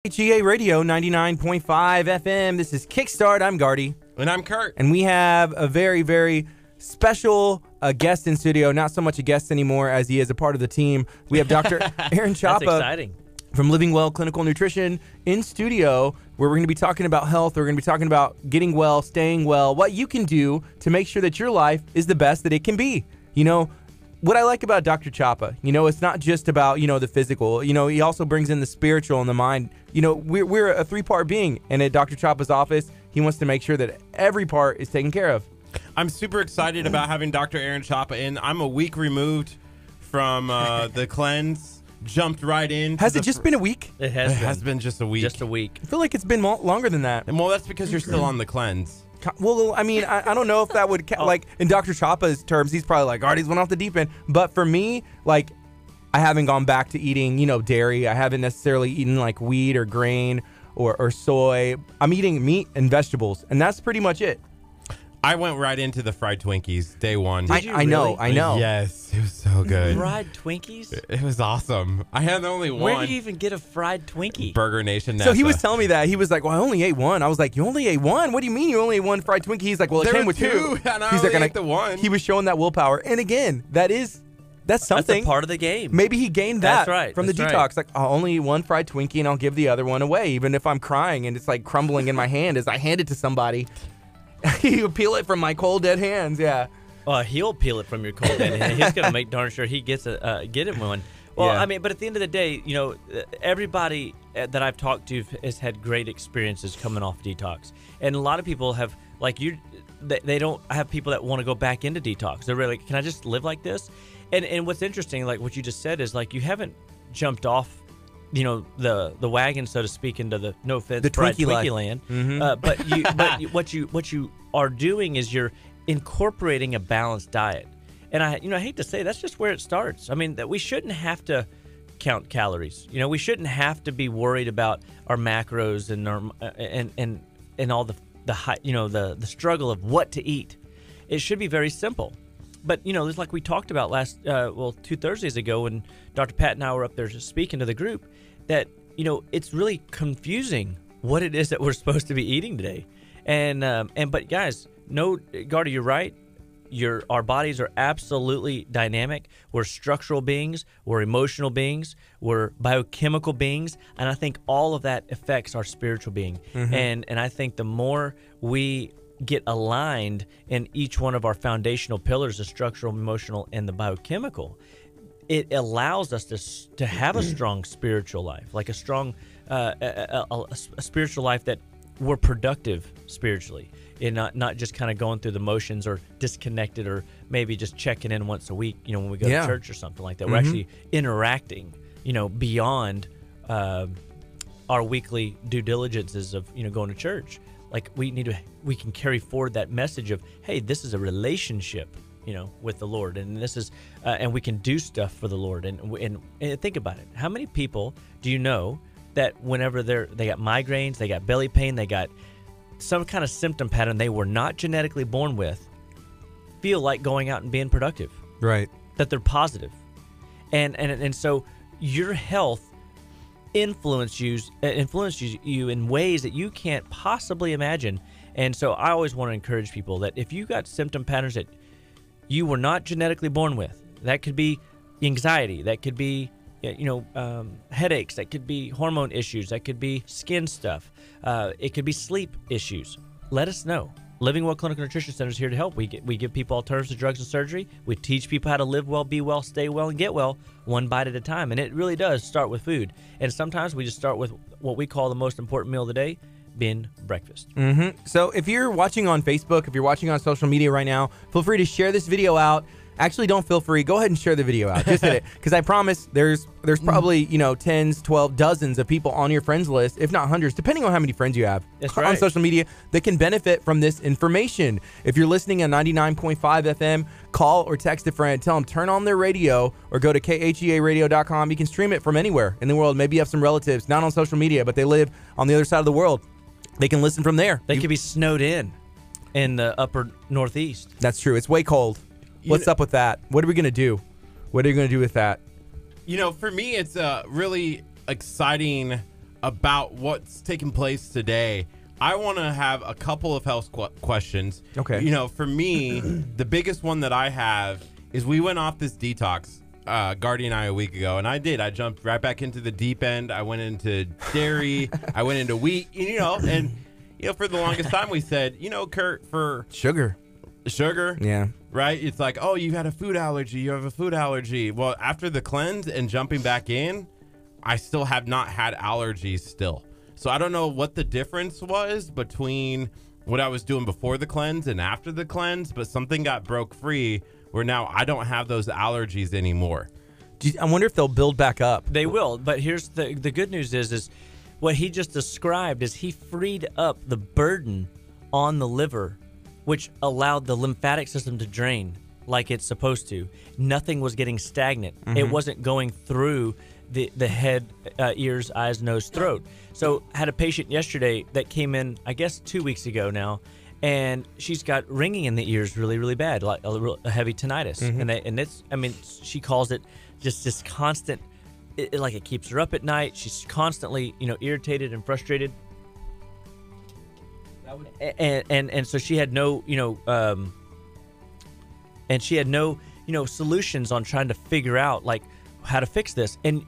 KHEA Radio 99.5 FM. This is Kickstart. I'm Gardy. And I'm Curt. And we have a very, very special guest in studio. Not so much a guest anymore as he is a part of the team. We have Dr. Aaron Chapa. That's exciting. From Living Well Clinical Nutrition in studio, where we're going to be talking about health. We're going to be talking about getting well, staying well, what you can do to make sure that your life is the best that it can be. You know, what I like about Dr. Chapa, it's not just about, the physical. He also brings in the spiritual and the mind. We're a three-part being, and at Dr. Chapa's office, he wants to make sure that every part is taken care of. I'm super excited about having Dr. Aaron Chapa in. I'm a week removed from the cleanse. Jumped right in. Has it just been a week? It has been just a week. Just a week. I feel like it's been longer than that. And well, that's because you're still on the cleanse. Well, I mean, I don't know if that would like in Dr. Chapa's terms, he's probably like, Artie's went off the deep end. But for me, like, I haven't gone back to eating, dairy. I haven't necessarily eaten like wheat or grain or soy. I'm eating meat and vegetables, and that's pretty much it. I went right into the fried Twinkies day one. I know. Yes, it was so good. Fried Twinkies? It was awesome. I had only one. Where did you even get a fried Twinkie? Burger Nation. So he was telling me that. He was like, well, I only ate one. I was like, you only ate one? What do you mean you only ate one fried Twinkie? He's like, well, it came with two. And I He's only like, ate the one. He was showing that willpower. And again, that's something. That's a part of the game. Maybe he gained that from the detox. Right. Like, I'll only eat one fried Twinkie and I'll give the other one away, even if I'm crying and it's like crumbling in my hand as I hand it to somebody. You peel it from my cold, dead hands, yeah. He'll peel it from your cold dead hand. He's going to make darn sure he gets get him one. Well, Yeah. I mean, but at the end of the day, everybody that I've talked to has had great experiences coming off detox. And a lot of people have, like you, they don't have people that want to go back into detox. They're really like, can I just live like this? And what's interesting, like what you just said, is like you haven't jumped off the wagon, so to speak, into the no offense, the Twinkie land. Mm-hmm. But what you are doing is you're incorporating a balanced diet. And I hate to say that's just where it starts. I mean, that we shouldn't have to count calories. We shouldn't have to be worried about our macros and our and all the high, the struggle of what to eat. It should be very simple. But, it's like we talked about 2 Thursdays ago when Dr. Pat and I were up there just speaking to the group, that, it's really confusing what it is that we're supposed to be eating today. But guys, Gardy, you're right. Our bodies are absolutely dynamic. We're structural beings. We're emotional beings. We're biochemical beings. And I think all of that affects our spiritual being. Mm-hmm. And I think the more we get aligned in each one of our foundational pillars, the structural, emotional, and the biochemical, it allows us to have a strong spiritual life, like a strong a spiritual life that we're productive spiritually, and not just kind of going through the motions or disconnected, or maybe just checking in once a week, when we go to church or something like that. Mm-hmm. We're actually interacting, beyond our weekly due diligences of going to church. Like we can carry forward that message of, hey, this is a relationship, with the Lord, and this is, and we can do stuff for the Lord. And think about it. How many people do you know that whenever they got migraines, they got belly pain, they got some kind of symptom pattern they were not genetically born with, feel like going out and being productive? Right. That they're positive, and so your health influences you in ways that you can't possibly imagine. And so I always want to encourage people that if you got symptom patterns that you were not genetically born with, that could be anxiety, that could be headaches, that could be hormone issues, that could be skin stuff, it could be sleep issues, let us know. Living Well Clinical Nutrition Center is here to help. We give people alternatives to drugs and surgery. We teach people how to live well, be well, stay well, and get well, one bite at a time. And it really does start with food. And sometimes we just start with what we call the most important meal of the day, being breakfast. Mm-hmm. So if you're watching on Facebook, if you're watching on social media right now, feel free to share this video out. Actually, don't feel free. Go ahead and share the video out. Just hit it. Because I promise there's probably, tens, 12, dozens of people on your friends list, if not hundreds, depending on how many friends you have on social media that can benefit from this information. If you're listening on 99.5 FM, call or text a friend. Tell them turn on their radio or go to KHEAradio.com. You can stream it from anywhere in the world. Maybe you have some relatives, not on social media, but they live on the other side of the world. They can listen from there. They could be snowed in the upper northeast. That's true. It's way cold. What's up with that? What are we going to do? What are you going to do with that? For me, it's a really exciting about what's taking place today, I want to have a couple of health questions. Okay. You know, for me, the biggest one that I have is we went off this detox, Gardy and I, a week ago, and I jumped right back into the deep end. I went into dairy. I went into wheat, and for the longest time we said, Curt, for Sugar. Yeah. Right? It's like, oh, you had a food allergy. You have a food allergy. Well, after the cleanse and jumping back in, I still have not had allergies still. So I don't know what the difference was between what I was doing before the cleanse and after the cleanse, but something broke free where now I don't have those allergies anymore. I wonder if they'll build back up. They will, but here's the good news is what he just described is he freed up the burden on the liver, which allowed the lymphatic system to drain like it's supposed to. Nothing was getting stagnant. It wasn't going through the head, ears, eyes, nose, throat. So had a patient yesterday that came in, I guess 2 weeks ago now, and she's got ringing in the ears really, really bad, like a heavy tinnitus. And it's, she calls it just this constant, like it keeps her up at night. She's constantly, irritated and frustrated. And so she had no, and she had no, solutions on trying to figure out like how to fix this. And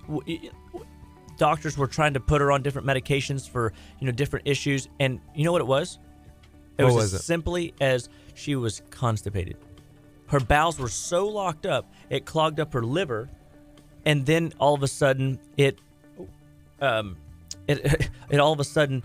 doctors were trying to put her on different medications for, different issues. And you know what it was? It was as simply as she was constipated. Her bowels were so locked up, it clogged up her liver. And then all of a sudden it all of a sudden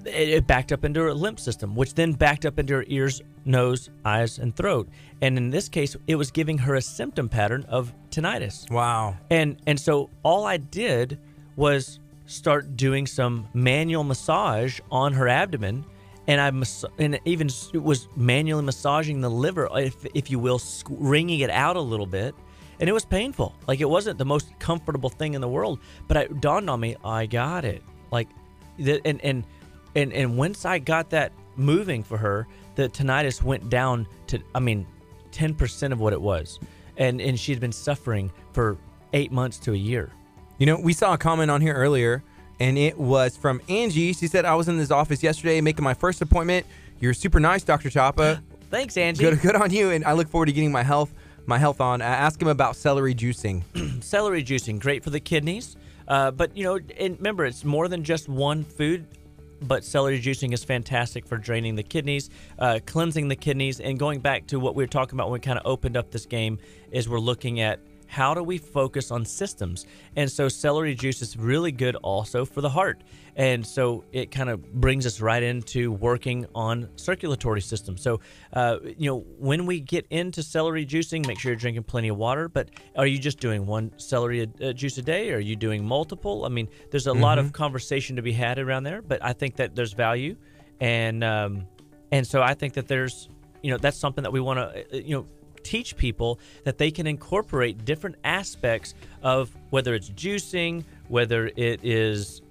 it backed up into her lymph system, which then backed up into her ears, nose, eyes, and throat. And in this case, it was giving her a symptom pattern of tinnitus. Wow. And so all I did was start doing some manual massage on her abdomen, and and even was manually massaging the liver, if you will, wringing it out a little bit. And it was painful. Like, it wasn't the most comfortable thing in the world, but it dawned on me, I got it. Like, and once I got that moving for her, the tinnitus went down to, 10% of what it was. And she'd been suffering for 8 months to a year. We saw a comment on here earlier, and it was from Angie. She said, I was in this office yesterday making my first appointment. You're super nice, Dr. Chapa. Thanks, Angie. Good on you, and I look forward to getting my health on. Ask him about celery juicing. Celery juicing, great for the kidneys. But, and remember, it's more than just one food. But celery juicing is fantastic for draining the kidneys, cleansing the kidneys, and going back to what we were talking about when we kind of opened up this game is we're looking at how do we focus on systems. And so celery juice is really good also for the heart. And so it kind of brings us right into working on circulatory system. So, when we get into celery juicing, make sure you're drinking plenty of water. But are you just doing one celery juice a day? Or are you doing multiple? There's a lot of conversation to be had around there, but I think that there's value. And so I think that there's, that's something that we want to, teach people, that they can incorporate different aspects of whether it's juicing, whether it is,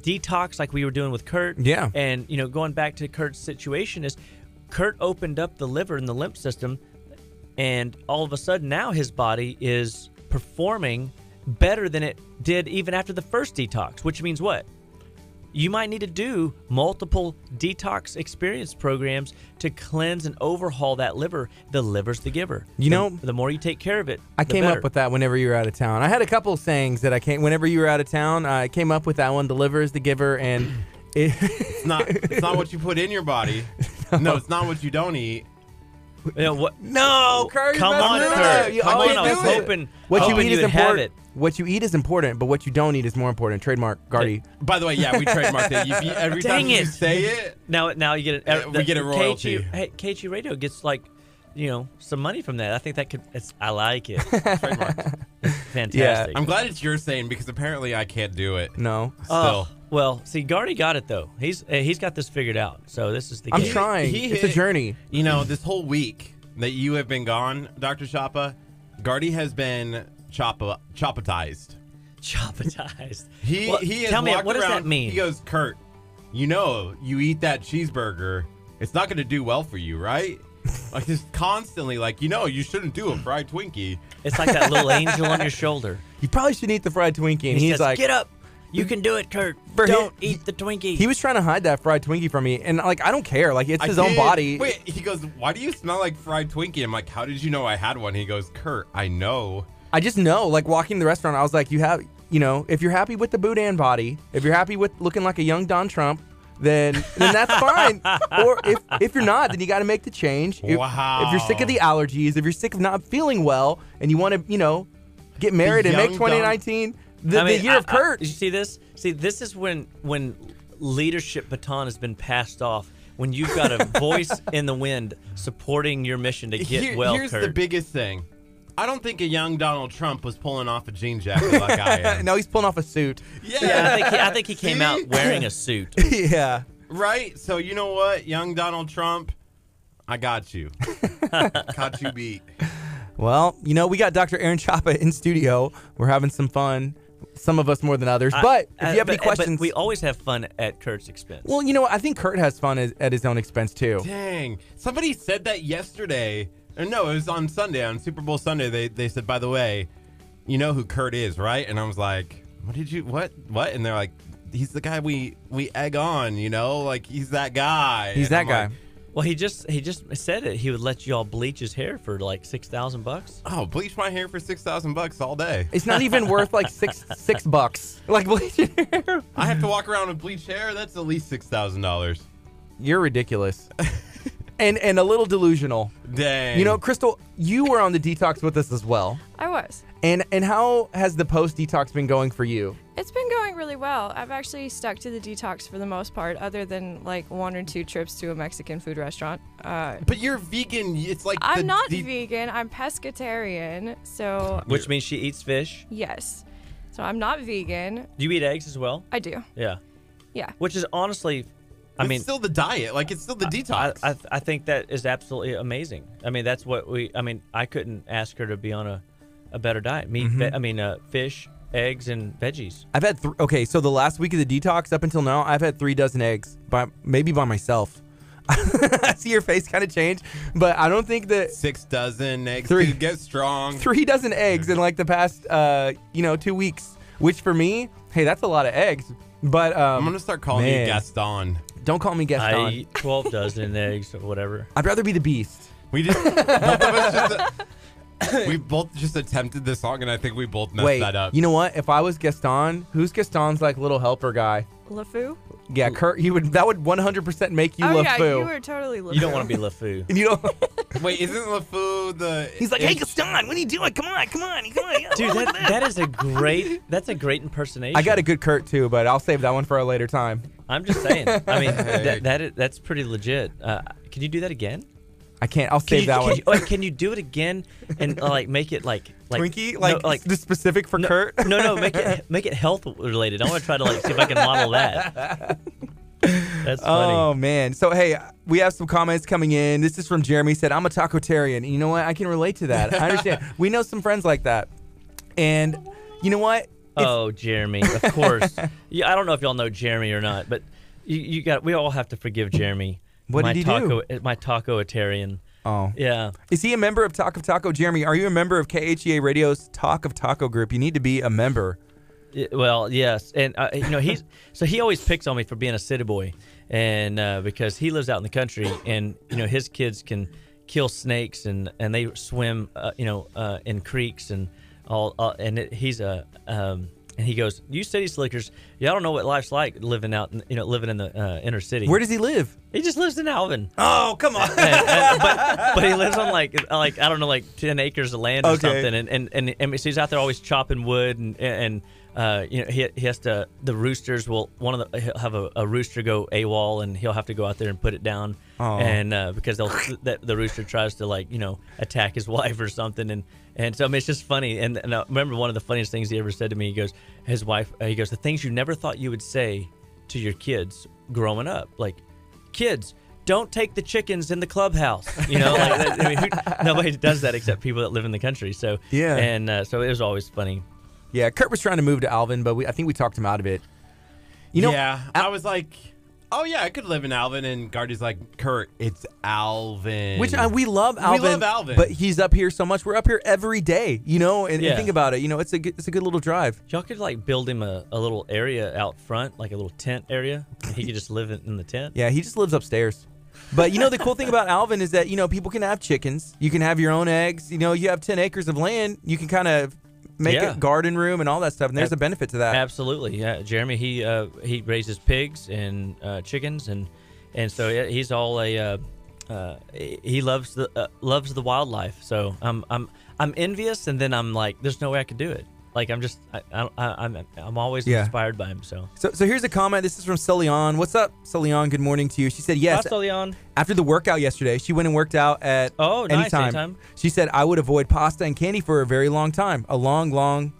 detox like we were doing with Curt. Yeah. And, going back to Curt's situation is Curt opened up the liver and the lymph system, and all of a sudden now his body is performing better than it did even after the first detox, which means what? You might need to do multiple detox experience programs to cleanse and overhaul that liver. The liver's the giver. The more you take care of it, I came up with that whenever you were out of town. I had a couple of sayings that whenever you were out of town, I came up with that one. The liver is the giver, and it's not what you put in your body. No, it's not what you don't eat. What? No, Curt, come on, Curt. Come on, I was hoping what you eat is important. It. What you eat is important, but what you don't eat is more important. Trademark, Gardy. By the way, yeah, we trademarked it. Every time you say it, now you get we get a royalty. KHEA Radio gets some money from that. I think that could. I like it. Trademarked. It's fantastic. Yeah. I'm glad it's your saying because apparently I can't do it. No. Still. Well, see, Gardy got it though. He's got this figured out. So this is the game. I'm trying. It's a journey. This whole week that you have been gone, Dr. Chapa, Gardy has been chopatized. Chopatized. He tell me, what around, does that mean? He goes, Curt, you eat that cheeseburger, it's not going to do well for you, right? Like, just constantly, you shouldn't do a fried Twinkie. It's like that little angel on your shoulder. You probably should eat the fried Twinkie. And he's says, like, get up. You can do it, Curt. For Don't him- eat the Twinkie. He was trying to hide that fried Twinkie from me, and like I don't care. Like it's I his own did. body. Wait, he goes, why do you smell like fried Twinkie? I'm like, how did you know I had one? He goes, Curt, I know. I just know. Like walking the restaurant, I was like, if you're happy with the boudin body, if you're happy with looking like a young Don Trump, then that's fine. Or if you're not, then you got to make the change. If you're sick of the allergies, if you're sick of not feeling well, and you want to, get married and make 2019 the year of Curt. You see this? See, this is when leadership baton has been passed off. When you've got a voice in the wind supporting your mission to get Here's Curt. the biggest thing. I don't think a young Donald Trump was pulling off a jean jacket like I am. No, he's pulling off a suit. Yeah, I think he came out wearing a suit. Yeah. Right? So you know what, young Donald Trump, I got you. Got you beat. Well, we got Dr. Aaron Chapa in studio. We're having some fun. Some of us more than others. But if you have any questions... But we always have fun at Curt's expense. Well, I think Curt has fun at his own expense, too. Dang. Somebody said that yesterday. Or no, it was on Sunday, on Super Bowl Sunday. They said, by the way, you know who Curt is, right? And I was like, what? And they're like, he's the guy we egg on, like he's that guy. He's that guy. Like, well, he just said it. He would let you all bleach his hair for like $6,000. Oh, bleach my hair for $6,000 all day. It's not even worth like $6. Like bleaching hair. I have to walk around with bleached hair. That's at least $6,000. You're ridiculous. And a little delusional. Dang. Crystal, you were on the detox with us as well. I was. And how has the post-detox been going for you? It's been going really well. I've actually stuck to the detox for the most part, other than like 1 or 2 trips to a Mexican food restaurant. But you're vegan. It's like I'm not vegan. I'm pescatarian. So. Which means she eats fish. Yes. So I'm not vegan. Do you eat eggs as well? I do. Yeah. Yeah. Which is honestly... It's still the diet. Like, it's still the detox. I think that is absolutely amazing. I mean, that's what I couldn't ask her to be on a better diet. Meat, fish, eggs, and veggies. I've had, so the last week of the detox up until now, I've had 3 dozen eggs, maybe by myself. I see your face kind of change, but I don't think that... 6 dozen eggs. 3. Dude, get strong. 3 dozen eggs in like the past, 2 weeks, which for me, hey, that's a lot of eggs. But I'm going to start calling you Gaston. Don't call me Gaston. I eat 12 dozen eggs or whatever. I'd rather be the Beast. We both just attempted this song, and I think we both messed that up. You know what? If I was Gaston, who's Gaston's like little helper guy? LeFou? Yeah, Curt. That would 100% make you LeFou. Yeah, you were totally LeFou. You don't want to be LeFou. You don't. Wait, isn't LeFou the? He's like, hey Gaston, what are you doing? Come on. Dude, that's a great impersonation. I got a good Curt too, but I'll save that one for a later time. I'm just saying. I mean, that's pretty legit. Can you do that again? I can't. I'll save that one. Can you do it again and like make it like Twinkie, no, specific for Curt? No, make it health related. I want to try to see if I can model that. That's funny. Oh man. So hey, we have some comments coming in. This is from Jeremy. He said, I'm a tacotarian. And you know what? I can relate to that. I understand. We know some friends like that. And you know what? Oh, Jeremy, of course. Yeah, I don't know if y'all know Jeremy or not, but we all have to forgive Jeremy. What did he do? My taco-atarian. Oh. Yeah. Is he a member of Talk of Taco? Jeremy, are you a member of KHEA Radio's Talk of Taco group? You need to be a member. Well, yes. And, he always picks on me for being a city boy. And because he lives out in the country and, his kids can kill snakes and they swim, in creeks and all. And he goes, "You city slickers, y'all don't know what life's like living out, living in the inner city." Where does he live? He just lives in Alvin. Oh, come on! but he lives on like I don't know, like 10 acres of land or something, and so he's out there always chopping wood, and he has to. The roosters will he'll have a rooster go AWOL, and he'll have to go out there and put it down, and because the rooster tries to attack his wife or something, and so it's just funny. And I remember one of the funniest things he ever said to me. He goes, his wife, he goes, the things you never thought you would say to your kids growing up, like, kids, don't take the chickens in the clubhouse. Nobody does that except people that live in the country. So yeah, and so it was always funny. Yeah, Curt was trying to move to Alvin, but I think we talked him out of it. I was like, oh yeah, I could live in Alvin. And Gardy's like, Curt, it's Alvin. Which we love Alvin. We love Alvin. But he's up here so much. We're up here every day, you know? And think about it. You know, it's a good little drive. Y'all could like build him a little area out front, like a little tent area. And he could just live in the tent. Yeah, he just lives upstairs. But, you know, the cool thing about Alvin is that, you know, people can have chickens. You can have your own eggs. You know, you have 10 acres of land. You can kind of make a garden room and all that stuff. And there's a benefit to that. Absolutely. Yeah. Jeremy, he raises pigs and chickens. And so he's all he loves the wildlife. So I'm envious. And then I'm like, there's no way I could do it. Like I'm always inspired by him. So here's a comment. This is from Sullian. What's up, Sullian? Good morning to you. She said yes. Hi, Sullian. After the workout yesterday, she went and worked out at Anytime. She said I would avoid pasta and candy for a very long time. A long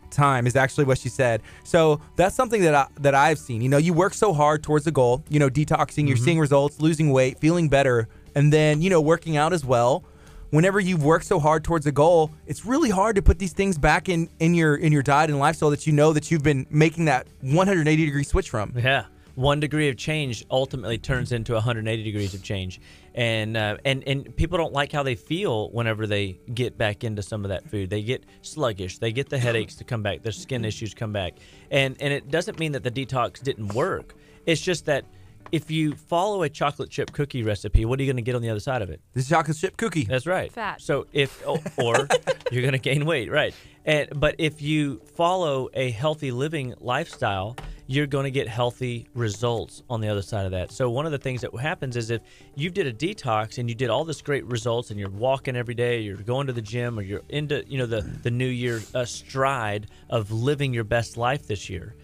time is actually what she said. So that's something that I've seen. You know, you work so hard towards the goal. You know, detoxing. You're seeing results, losing weight, feeling better, and then working out as well. Whenever you've worked so hard towards a goal, it's really hard to put these things back in your diet and lifestyle that you know that you've been making that 180-degree switch from. Yeah. 1 degree of change ultimately turns into 180 degrees of change. And people don't like how they feel whenever they get back into some of that food. They get sluggish. They get the headaches to come back. Their skin issues come back. And it doesn't mean that the detox didn't work. It's just that if you follow a chocolate chip cookie recipe, what are you going to get on the other side of it? This chocolate chip cookie. That's right. Fat. So or you're going to gain weight, right? But if you follow a healthy living lifestyle, you're going to get healthy results on the other side of that. So one of the things that happens is if you did a detox and you did all this great results and you're walking every day, you're going to the gym, or you're into the new year stride of living your best life this year,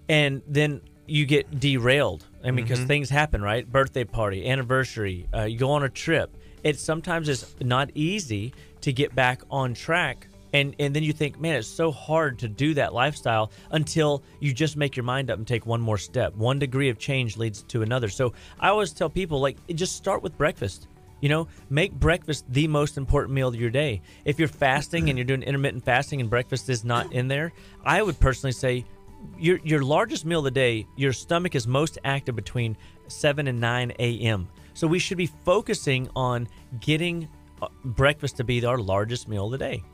and then you get derailed. I mean, because things happen, right? Birthday party, anniversary, you go on a trip. It sometimes is not easy to get back on track. And then you think, man, it's so hard to do that lifestyle until you just make your mind up and take one more step. 1 degree of change leads to another. So I always tell people, like, just start with breakfast. You know, make breakfast the most important meal of your day. If you're fasting and you're doing intermittent fasting and breakfast is not in there, I would personally say, your largest meal of the day, your stomach is most active between 7 and 9 a.m. So we should be focusing on getting breakfast to be our largest meal of the day.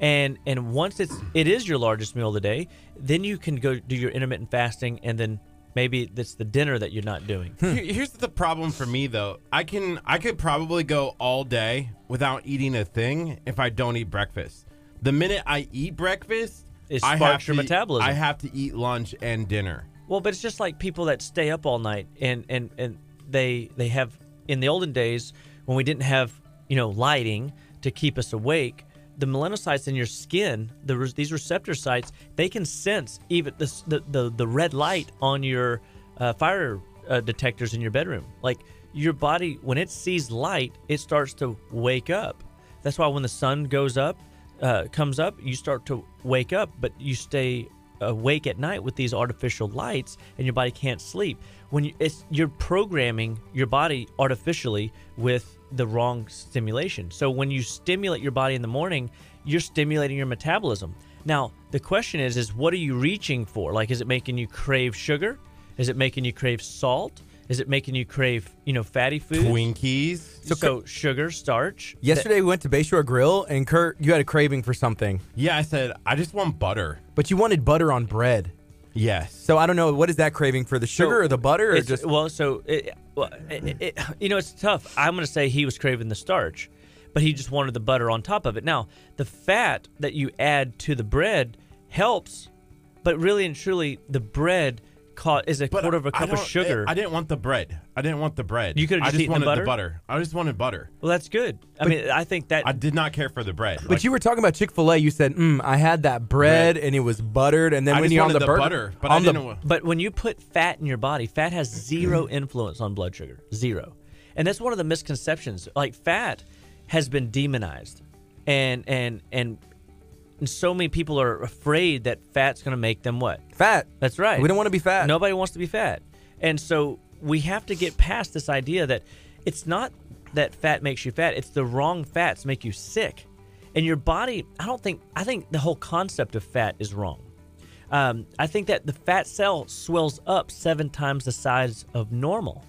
And once it is your largest meal of the day, then you can go do your intermittent fasting, and then maybe it's the dinner that you're not doing. Here's the problem for me, though. I could probably go all day without eating a thing if I don't eat breakfast. The minute I eat breakfast, it sparks your metabolism. I have to eat lunch and dinner. Well, but it's just like people that stay up all night, and they have, in the olden days when we didn't have lighting to keep us awake, the melanocytes in your skin, these receptor sites, they can sense even the red light on your fire detectors in your bedroom. Like, your body, when it sees light, it starts to wake up. That's why when the sun comes up, you start to wake up, but you stay awake at night with these artificial lights, and your body can't sleep. You're programming your body artificially with the wrong stimulation. So when you stimulate your body in the morning, you're stimulating your metabolism. Now, the question is what are you reaching for? Like, is it making you crave sugar? Is it making you crave salt? Is it making you crave, fatty food? Twinkies. So sugar, starch. Yesterday we went to Bayshore Grill, and Curt, you had a craving for something. Yeah, I said, I just want butter. But you wanted butter on bread. Yes. So I don't know, what is that craving for? The sugar or the butter? Or just it's tough. I'm going to say he was craving the starch, but he just wanted the butter on top of it. Now, the fat that you add to the bread helps, but really and truly, the bread is a quarter of a cup of sugar. I didn't want the bread. You could have just eaten the butter. I just wanted butter. Well, that's good. I think that... I did not care for the bread. But you were talking about Chick-fil-A. You said, I had that bread and it was buttered. And then when you're on the burger... But when you put fat in your body, fat has zero influence on blood sugar. Zero. And that's one of the misconceptions. Like, fat has been demonized. And so many people are afraid that fat's going to make them what? Fat. That's right. We don't want to be fat. Nobody wants to be fat. And so we have to get past this idea that it's not that fat makes you fat. It's the wrong fats make you sick. And your body, I think the whole concept of fat is wrong. I think that the fat cell swells up 7 times the size of normal.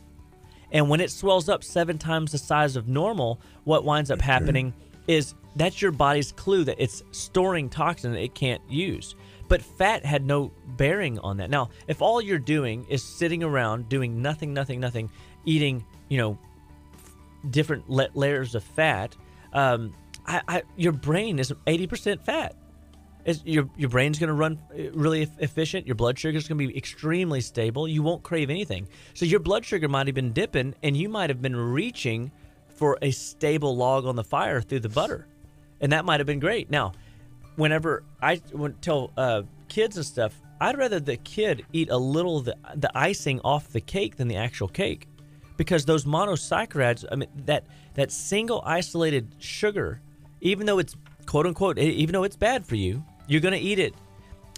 And when it swells up 7 times the size of normal, what winds up happening is that's your body's clue that it's storing toxin that it can't use. But fat had no bearing on that. Now, if all you're doing is sitting around doing nothing, eating, different layers of fat, your brain is 80% fat. Your brain's going to run really efficient. Your blood sugar is going to be extremely stable. You won't crave anything. So your blood sugar might have been dipping, and you might have been reaching for a stable log on the fire through the butter. And that might have been great. Now, whenever I tell kids and stuff, I'd rather the kid eat a little of the icing off the cake than the actual cake. Because those monosaccharides, that single isolated sugar, even though it's quote unquote, even though it's bad for you, you're going to eat it.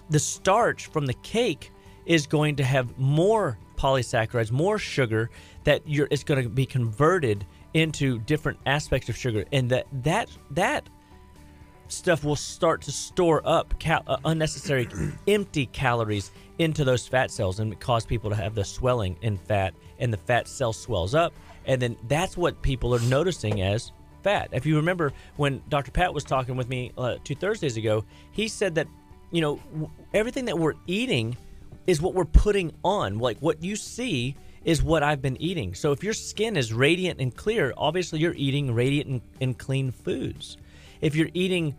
The starch from the cake is going to have more polysaccharides, more sugar that it's going to be converted into different aspects of sugar, and that stuff will start to store up unnecessary empty calories into those fat cells and cause people to have the swelling in fat, and the fat cell swells up, and then that's what people are noticing as fat. If you remember when Dr. Pat was talking with me 2 Thursdays ago, he said that everything that we're eating is what we're putting on. Like what you see is what I've been eating. So if your skin is radiant and clear, obviously you're eating radiant and clean foods. If you're eating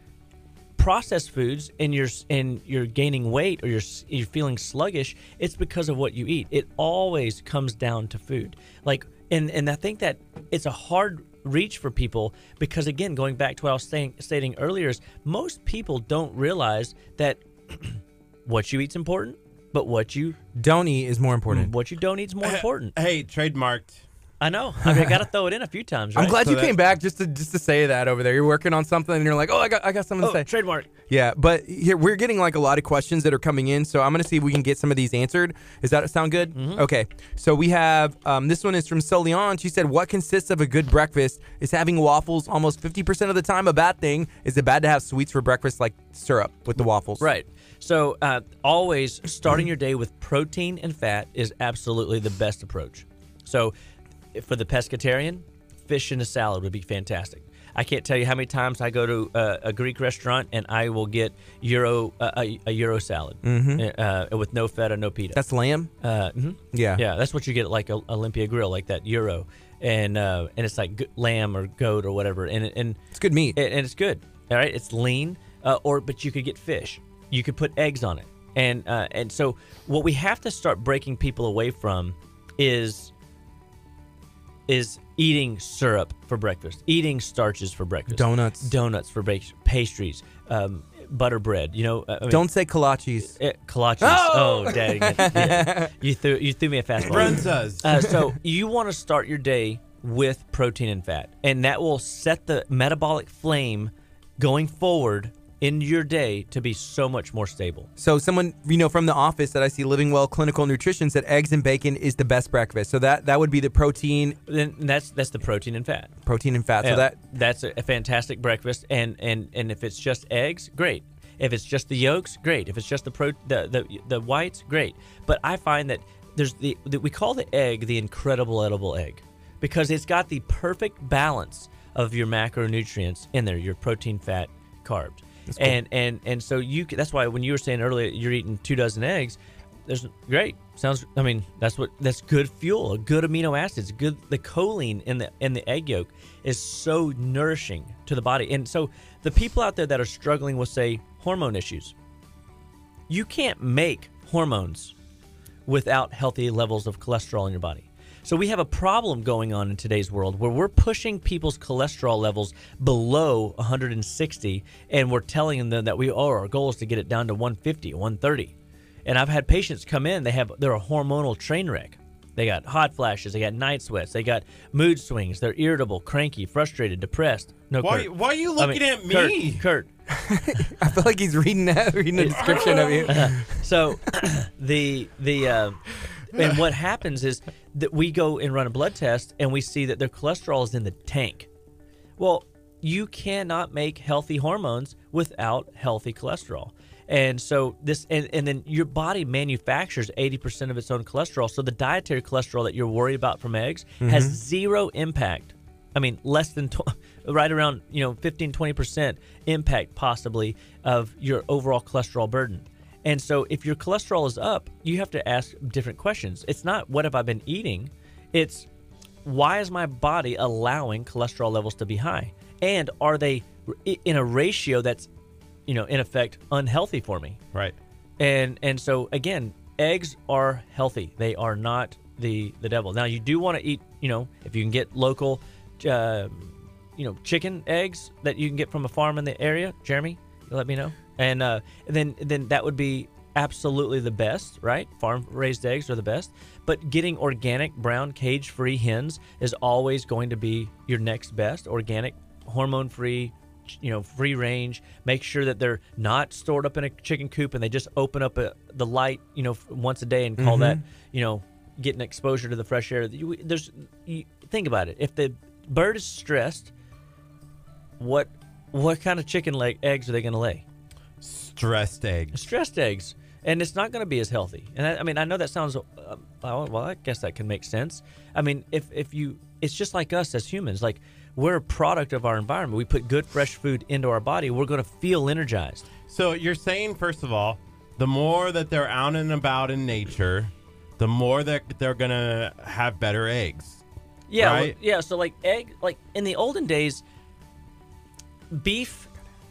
processed foods and you're gaining weight or you're feeling sluggish, it's because of what you eat. It always comes down to food. And I think that it's a hard reach for people because, again, going back to what I was stating earlier, is most people don't realize that what you eat's important, but what you don't eat is more important. What you don't eat is more important. Hey, trademarked. I know. I got to throw it in a few times. Right? I'm glad you came back just to say that over there. You're working on something and you're like, oh, I got something to say. Trademark. Yeah, but here we're getting a lot of questions that are coming in, so I'm going to see if we can get some of these answered. Does that sound good? Mm-hmm. Okay. So we have this one is from Solion. She said, what consists of a good breakfast? Is having waffles almost 50% of the time a bad thing? Is it bad to have sweets for breakfast like syrup with the waffles? Right. So always starting your day with protein and fat is absolutely the best approach. So for the pescatarian, fish in a salad would be fantastic. I can't tell you how many times I go to a Greek restaurant and I will get a Euro salad with no feta, no pita. That's lamb? Mm-hmm. Yeah. Yeah, that's what you get at like Olympia Grill, like that Euro. And it's like lamb or goat or whatever. And it's good meat. And it's good. All right, it's lean, but you could get fish. You could put eggs on it. And so what we have to start breaking people away from is eating syrup for breakfast, eating starches for breakfast, donuts for breakfast, pastries, butter bread. Don't say kolaches. Kolaches. Oh, dang it! Yeah. You threw me a fastball. Brenzas. So you want to start your day with protein and fat, and that will set the metabolic flame going forward in your day to be so much more stable. So someone, from the office that I see Living Well Clinical Nutrition said eggs and bacon is the best breakfast. So that would be the protein. Then that's the protein and fat. Protein and fat. Yeah, so that's a fantastic breakfast. And if it's just eggs, great. If it's just the yolks, great. If it's just the whites, great. But I find that there's we call the egg the incredible edible egg because it's got the perfect balance of your macronutrients in there, your protein, fat, carbs. Cool. And so that's why when you were saying earlier you're eating 24 eggs, there's great. That's good fuel, a good amino acids, good. The choline in the egg yolk is so nourishing to the body. And so the people out there that are struggling with, say, hormone issues, you can't make hormones without healthy levels of cholesterol in your body. So we have a problem going on in today's world where we're pushing people's cholesterol levels below 160, and we're telling them that our goal is to get it down to 150, 130. And I've had patients come in, they're a hormonal train wreck. They got hot flashes, they got night sweats, they got mood swings, they're irritable, cranky, frustrated, depressed. No, why are you looking at me? Kurt. I feel like he's reading the description of you. So and what happens is that we go and run a blood test and we see that their cholesterol is in the tank. Well, you cannot make healthy hormones without healthy cholesterol. And so and then your body manufactures 80% of its own cholesterol. So the dietary cholesterol that you're worried about from eggs has zero impact. I mean, less than right around 15-20% impact possibly of your overall cholesterol burden. And so if your cholesterol is up, you have to ask different questions. It's not what have I been eating? It's why is my body allowing cholesterol levels to be high? And are they in a ratio that's, in effect, unhealthy for me? Right. And so, again, eggs are healthy. They are not the devil. Now, you do want to eat, if you can get local, chicken eggs that you can get from a farm in the area, Jeremy, you let me know. And then that would be absolutely the best, right? Farm-raised eggs are the best. But getting organic, brown, cage-free hens is always going to be your next best. Organic, hormone-free, free range. Make sure that they're not stored up in a chicken coop and they just open up the light, once a day and call that, getting exposure to the fresh air. Think about it. If the bird is stressed, what kind of chicken eggs are they going to lay? Stressed eggs. And it's not going to be as healthy. And I know that sounds, well, I guess that can make sense. I mean, it's just like us as humans. Like, we're a product of our environment. We put good, fresh food into our body. We're going to feel energized. So you're saying, first of all, the more that they're out and about in nature, the more that they're going to have better eggs. Yeah. Right? So in the olden days, beef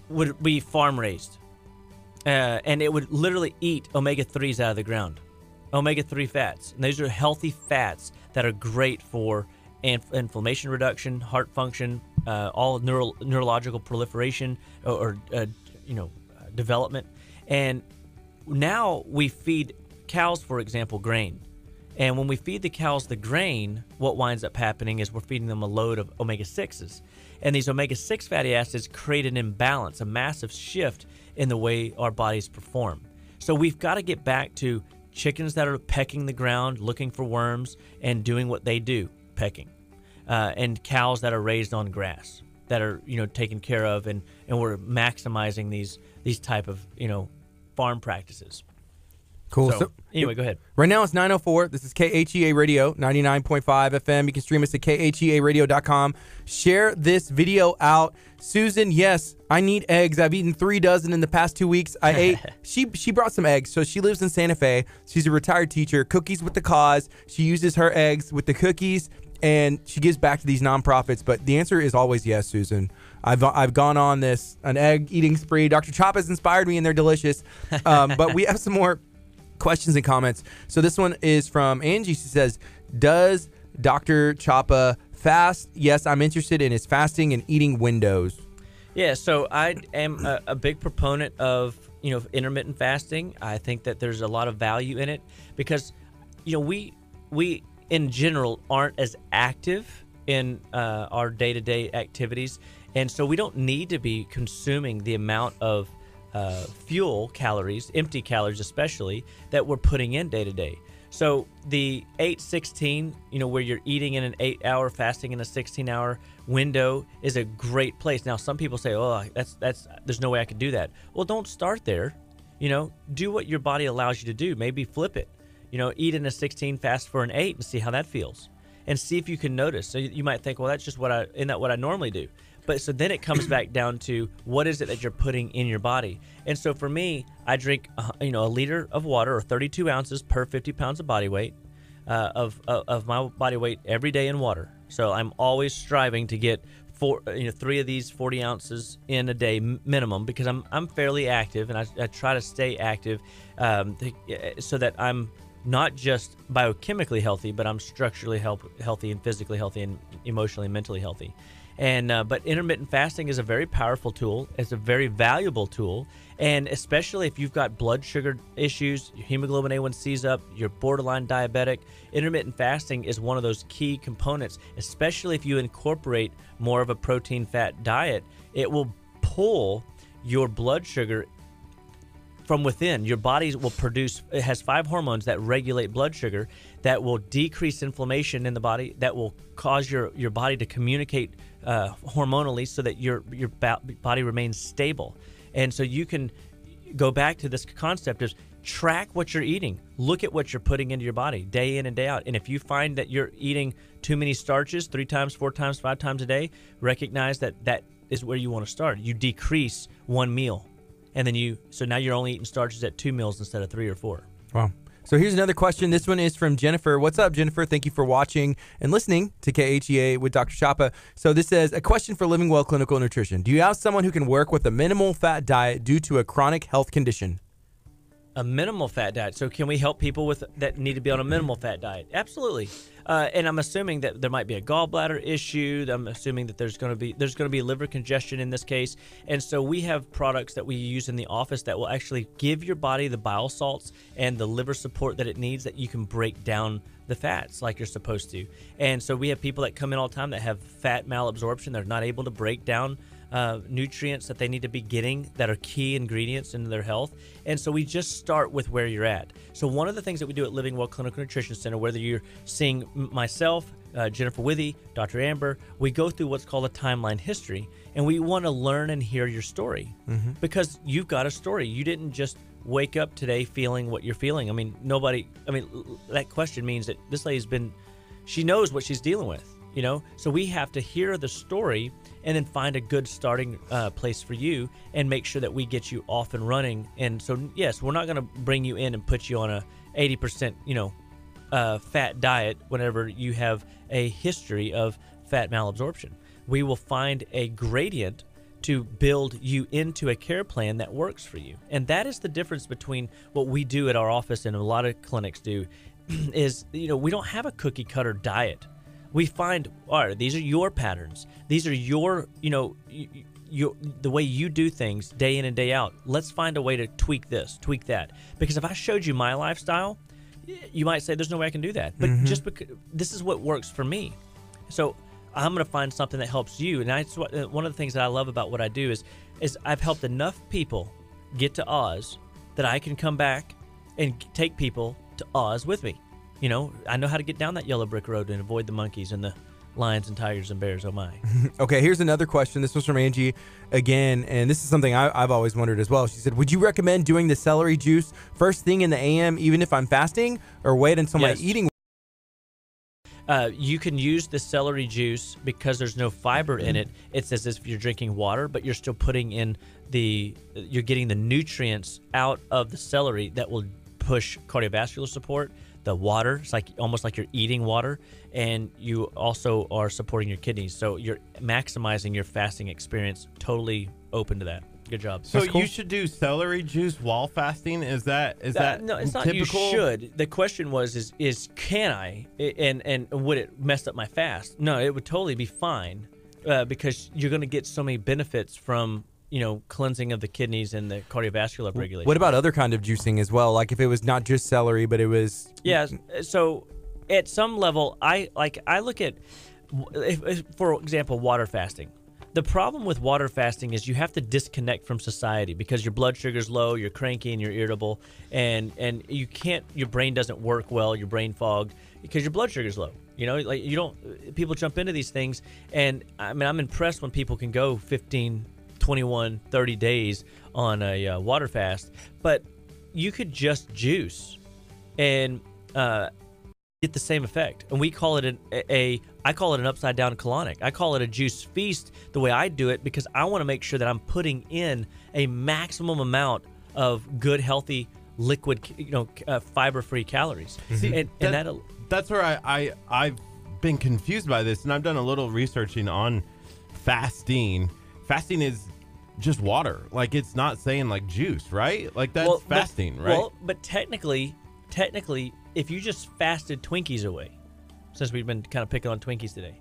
would be farm raised. And it would literally eat omega-3s out of the ground, omega-3 fats. And those are healthy fats that are great for inflammation reduction, heart function, all neurological proliferation or development. And now we feed cows, for example, grain. And when we feed the cows the grain, what winds up happening is we're feeding them a load of omega-6s. And these omega-6 fatty acids create an imbalance, a massive shift in the way our bodies perform. So we've got to get back to chickens that are pecking the ground, looking for worms, and doing what they do, pecking. And cows that are raised on grass, that are, taken care of, and we're maximizing these type of, farm practices. Cool. So anyway, go ahead. Right now it's 9:04. This is KHEA Radio, 99.5 FM. You can stream us at KHEAradio.com. Share this video out. Susan, yes, I need eggs. I've eaten 3 dozen in the past 2 weeks. I ate. She brought some eggs. So she lives in Santa Fe. She's a retired teacher. Cookies with the cause. She uses her eggs with the cookies, and she gives back to these nonprofits. But the answer is always yes, Susan. I've gone on an egg eating spree. Dr. Chop has inspired me, and they're delicious. But we have some more questions and comments. So this one is from Angie. She says, does Dr. Chapa fast? Yes, I'm interested in his fasting and eating windows. Yeah, so I am a big proponent of, intermittent fasting. I think that there's a lot of value in it because, we in general aren't as active in our day-to-day activities. And so we don't need to be consuming the amount of fuel calories, empty calories especially, that we're putting in day to day. So the 8-16, where you're eating in an 8-hour, fasting in a 16-hour window is a great place. Now, some people say, "Oh, that's there's no way I could do that." Well, don't start there. Do what your body allows you to do. Maybe flip it. Eat in a 16, fast for an 8, and see how that feels, and see if you can notice. So you might think, "Well, that's just what I normally do." But so then it comes back down to what is it that you're putting in your body. And so for me, I drink, a liter of water, or 32 ounces per 50 pounds of body weight, of my body weight every day in water. So I'm always striving to get 3 of these 40 ounces in a day minimum, because I'm fairly active, and I try to stay active so that I'm not just biochemically healthy, but I'm structurally healthy and physically healthy and emotionally and mentally healthy. And but intermittent fasting is a very powerful tool. It's a very valuable tool, and especially if you've got blood sugar issues, your hemoglobin A1C's up, you're borderline diabetic, intermittent fasting is one of those key components. Especially if you incorporate more of a protein-fat diet, it will pull your blood sugar from within. Your body will produce, it has 5 hormones that regulate blood sugar that will decrease inflammation in the body, that will cause your body to communicate hormonally so that your body remains stable. And so you can go back to this concept of track what you're eating. Look at what you're putting into your body day in and day out. And if you find that you're eating too many starches 3 times, 4 times, 5 times a day, recognize that that is where you want to start. You decrease 1 meal. And then so now you're only eating starches at 2 meals instead of 3 or 4. Wow. So here's another question. This one is from Jennifer. What's up, Jennifer? Thank you for watching and listening to KHEA with Dr. Chapa. So this says, a question for Living Well Clinical Nutrition. Do you have someone who can work with a minimal fat diet due to a chronic health condition? A minimal fat diet. So can we help people that need to be on a minimal fat diet? Absolutely. And I'm assuming that there might be a gallbladder issue. I'm assuming that there's going to be liver congestion in this case. And so we have products that we use in the office that will actually give your body the bile salts and the liver support that it needs, that you can break down the fats like you're supposed to. And so we have people that come in all the time that have fat malabsorption. They're not able to break down nutrients that they need to be getting that are key ingredients into their health. And so we just start with where you're at. So one of the things that we do at Living Well Clinical Nutrition Center, whether you're seeing myself, Jennifer Withy, Dr. Amber, we go through what's called a timeline history, and we want to learn and hear your story because you've got a story. You didn't just wake up today feeling what you're feeling. That question means that this lady's she knows what she's dealing with. So we have to hear the story and then find a good starting place for you and make sure that we get you off and running. And so, yes, we're not going to bring you in and put you on a 80%, fat diet whenever you have a history of fat malabsorption. We will find a gradient to build you into a care plan that works for you. And that is the difference between what we do at our office and a lot of clinics do is, we don't have a cookie cutter diet. We find, all right, these are your patterns. These are your, the way you do things day in and day out. Let's find a way to tweak this, tweak that. Because if I showed you my lifestyle, you might say there's no way I can do that. But just because this is what works for me. So I'm going to find something that helps you. And one of the things that I love about what I do is I've helped enough people get to Oz that I can come back and take people to Oz with me. I know how to get down that yellow brick road and avoid the monkeys and the lions and tigers and bears. Oh, my. Okay, here's another question. This was from Angie again, and this is something I've always wondered as well. She said, would you recommend doing the celery juice first thing in the AM, even if I'm fasting, or wait until my eating? You can use the celery juice because there's no fiber in it. It's as if you're drinking water, but you're still putting in you're getting the nutrients out of the celery that will push cardiovascular support. The water, it's almost like you're eating water, and you also are supporting your kidneys. So you're maximizing your fasting experience. Totally open to that. Good job. So you should do celery juice while fasting. Is that no? It's not. typical? You should. The question was is can I and would it mess up my fast? No, it would totally be fine because you're going to get so many benefits from cleansing of the kidneys and the cardiovascular regulation. What about other kind of juicing as well? Like if it was not just celery, but it was... Yeah, so at some level, I look at, for example, water fasting. The problem with water fasting is you have to disconnect from society because your blood sugar's low, you're cranky, and you're irritable, and you can't, your brain doesn't work well, your brain fog, because your blood sugar's low. People jump into these things, and I'm impressed when people can go 15, 21, 30 days on a water fast, but you could just juice and get the same effect. And we call it I call it an upside down colonic. I call it a juice feast the way I do it because I want to make sure that I'm putting in a maximum amount of good, healthy, liquid, fiber-free calories. See, that's where I've been confused by this, and I've done a little researching on fasting. Fasting is just water. It's not saying juice, right? That's fasting, right? Well, but technically, if you just fasted Twinkies away, since we've been kind of picking on Twinkies today,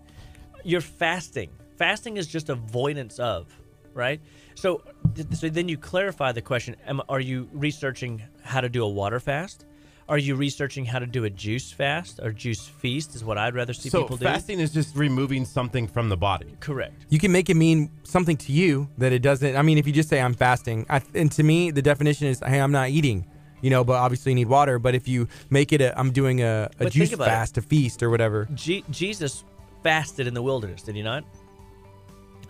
you're fasting. Fasting is just avoidance of, right? So then you clarify the question, are you researching how to do a water fast? Are you researching how to do a juice fast or juice feast is what I'd rather see people do? So fasting is just removing something from the body. Correct. You can make it mean something to you that it doesn't. If you just say I'm fasting, and to me, the definition is, hey, I'm not eating, but obviously you need water. But if you make it I'm doing a juice fast, a feast or whatever. Jesus fasted in the wilderness, did he not?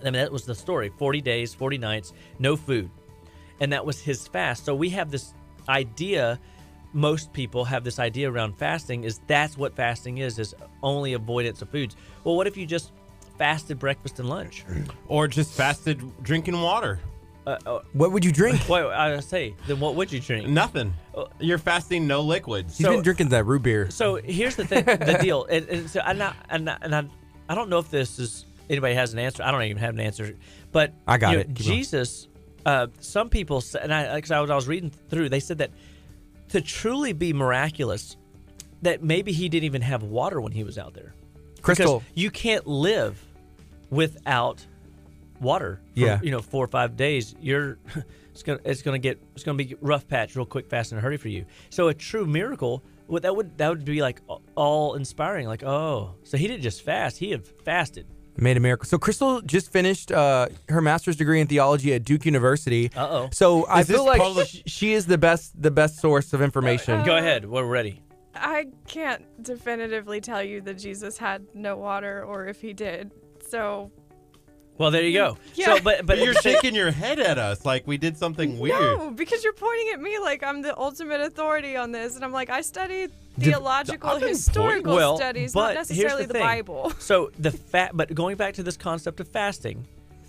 That was the story. 40 days, 40 nights, no food. and that was his fast. So we have this idea, most people have this idea around fasting, is that's what fasting is only avoidance of foods. Well, what if you just fasted breakfast and lunch? Or just fasted drinking water? What would you drink? Well, I say, then what would you drink? Nothing. You're fasting no liquids. He's been drinking that root beer. So here's the thing, the deal. And so I don't know if this is anybody has an answer. I don't even have an answer, but I got it. Keep Jesus. Some people say, and because I was reading through, they said that to truly be miraculous, that maybe he didn't even have water when he was out there. Crystal, Because you can't live without water for 4 or 5 days. It's gonna be rough patch real quick, fast and hurry for you. So a true miracle, that would be like all inspiring. Like, oh, so he didn't just fast; he had fasted. made a miracle. So Crystal just finished her master's degree in theology at Duke University. So I feel like she is the best source of information. Go ahead, we're ready. I can't definitively tell you that Jesus had no water or if he did. So. Well, there you go. Yeah. So, but you're shaking your head at us like we did something weird. No, because you're pointing at me like I'm the ultimate authority on this, and I'm like, I studied theological, historical studies, not necessarily the Bible. So but going back to this concept of fasting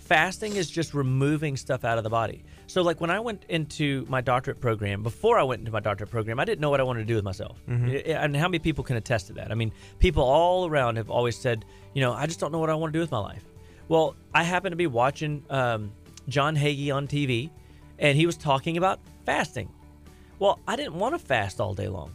is just removing stuff out of the body. So like when I went into my doctorate program, before I went into my doctorate program, I didn't know what I wanted to do with myself. Mm-hmm. And how many people can attest to that? I mean, people all around have always said, I just don't know what I want to do with my life. Well, I happened to be watching John KHEA on TV, and he was talking about fasting. Well, I didn't want to fast all day long.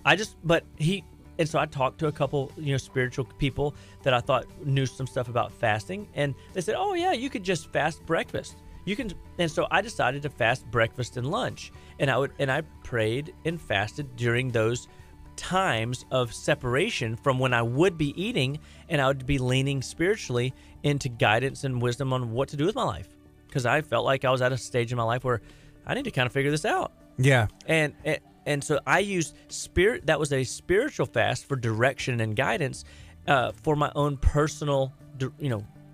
And so I talked to a couple, spiritual people that I thought knew some stuff about fasting, and they said, "Oh yeah, you could just fast breakfast. You can." And so I decided to fast breakfast and lunch, and I prayed and fasted during those times of separation from when I would be eating, and I would be leaning spiritually into guidance and wisdom on what to do with my life, because I felt like I was at a stage in my life where I need to kind of figure this out. Yeah. And so I used spirit. That was a spiritual fast for direction and guidance for my own personal,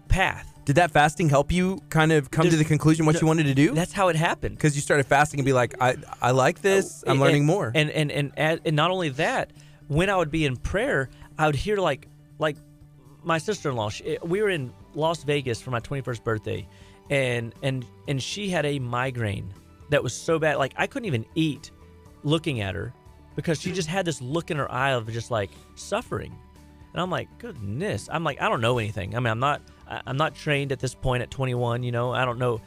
path. Did that fasting help you kind of come to the conclusion what you wanted to do? That's how it happened. Because you started fasting and be like, I like this. I'm learning more. And not only that, when I would be in prayer, I would hear like my sister-in-law. We were in Las Vegas for my 21st birthday, and she had a migraine that was so bad, like I couldn't even eat looking at her, because she just had this look in her eye of just like suffering. And I'm like, goodness. I'm like, I don't know anything. I mean, I'm not trained at this point at 21. I don't know.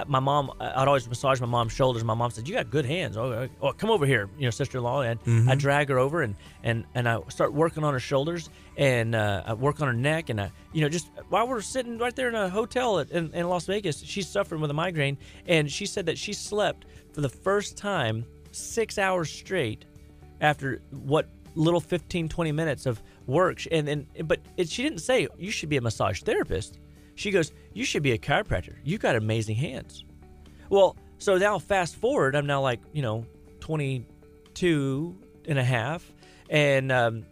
My mom, I'd always massage my mom's shoulders. My mom said, "You got good hands. Oh, come over here, sister-in-law." And I drag her over and I start working on her shoulders, and I work on her neck, and just while we're sitting right there in a hotel in Las Vegas, she's suffering with a migraine, and she said that she slept for the first time 6 hours straight after what little 15-20 minutes of work. She didn't say you should be a massage therapist. She goes, you should be a chiropractor. You got amazing hands. Well, so now fast forward, I'm now like 22 and a half, and I'm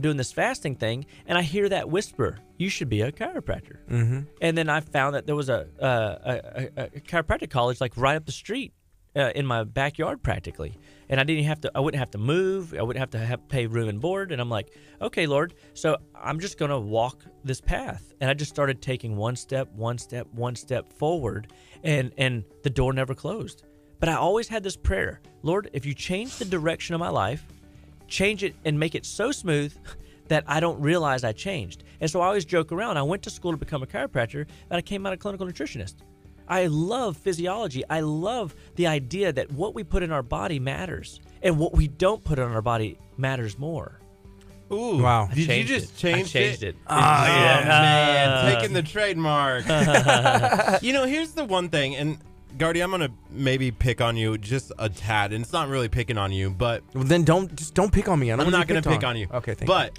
doing this fasting thing, and I hear that whisper, you should be a chiropractor. Mm-hmm. And then I found that there was a chiropractic college like right up the street in my backyard practically, and I wouldn't have to move. I wouldn't have to pay room and board. And I'm like, okay, Lord, so I'm just going to walk this path. And I just started taking one step forward, and the door never closed. But I always had this prayer, Lord, if you change the direction of my life, change it and make it so smooth that I don't realize I changed. And so I always joke around. I went to school to become a chiropractor, and I came out a clinical nutritionist. I love physiology. I love the idea that what we put in our body matters, and what we don't put in our body matters more. Ooh. Wow. Did you just change it? Oh, yeah. Man. Taking the trademark. Here's the one thing, and Gardy, I'm going to maybe pick on you just a tad, and it's not really picking on you, but... Well, then don't pick on me. I'm not going to pick on you. Okay, thank you.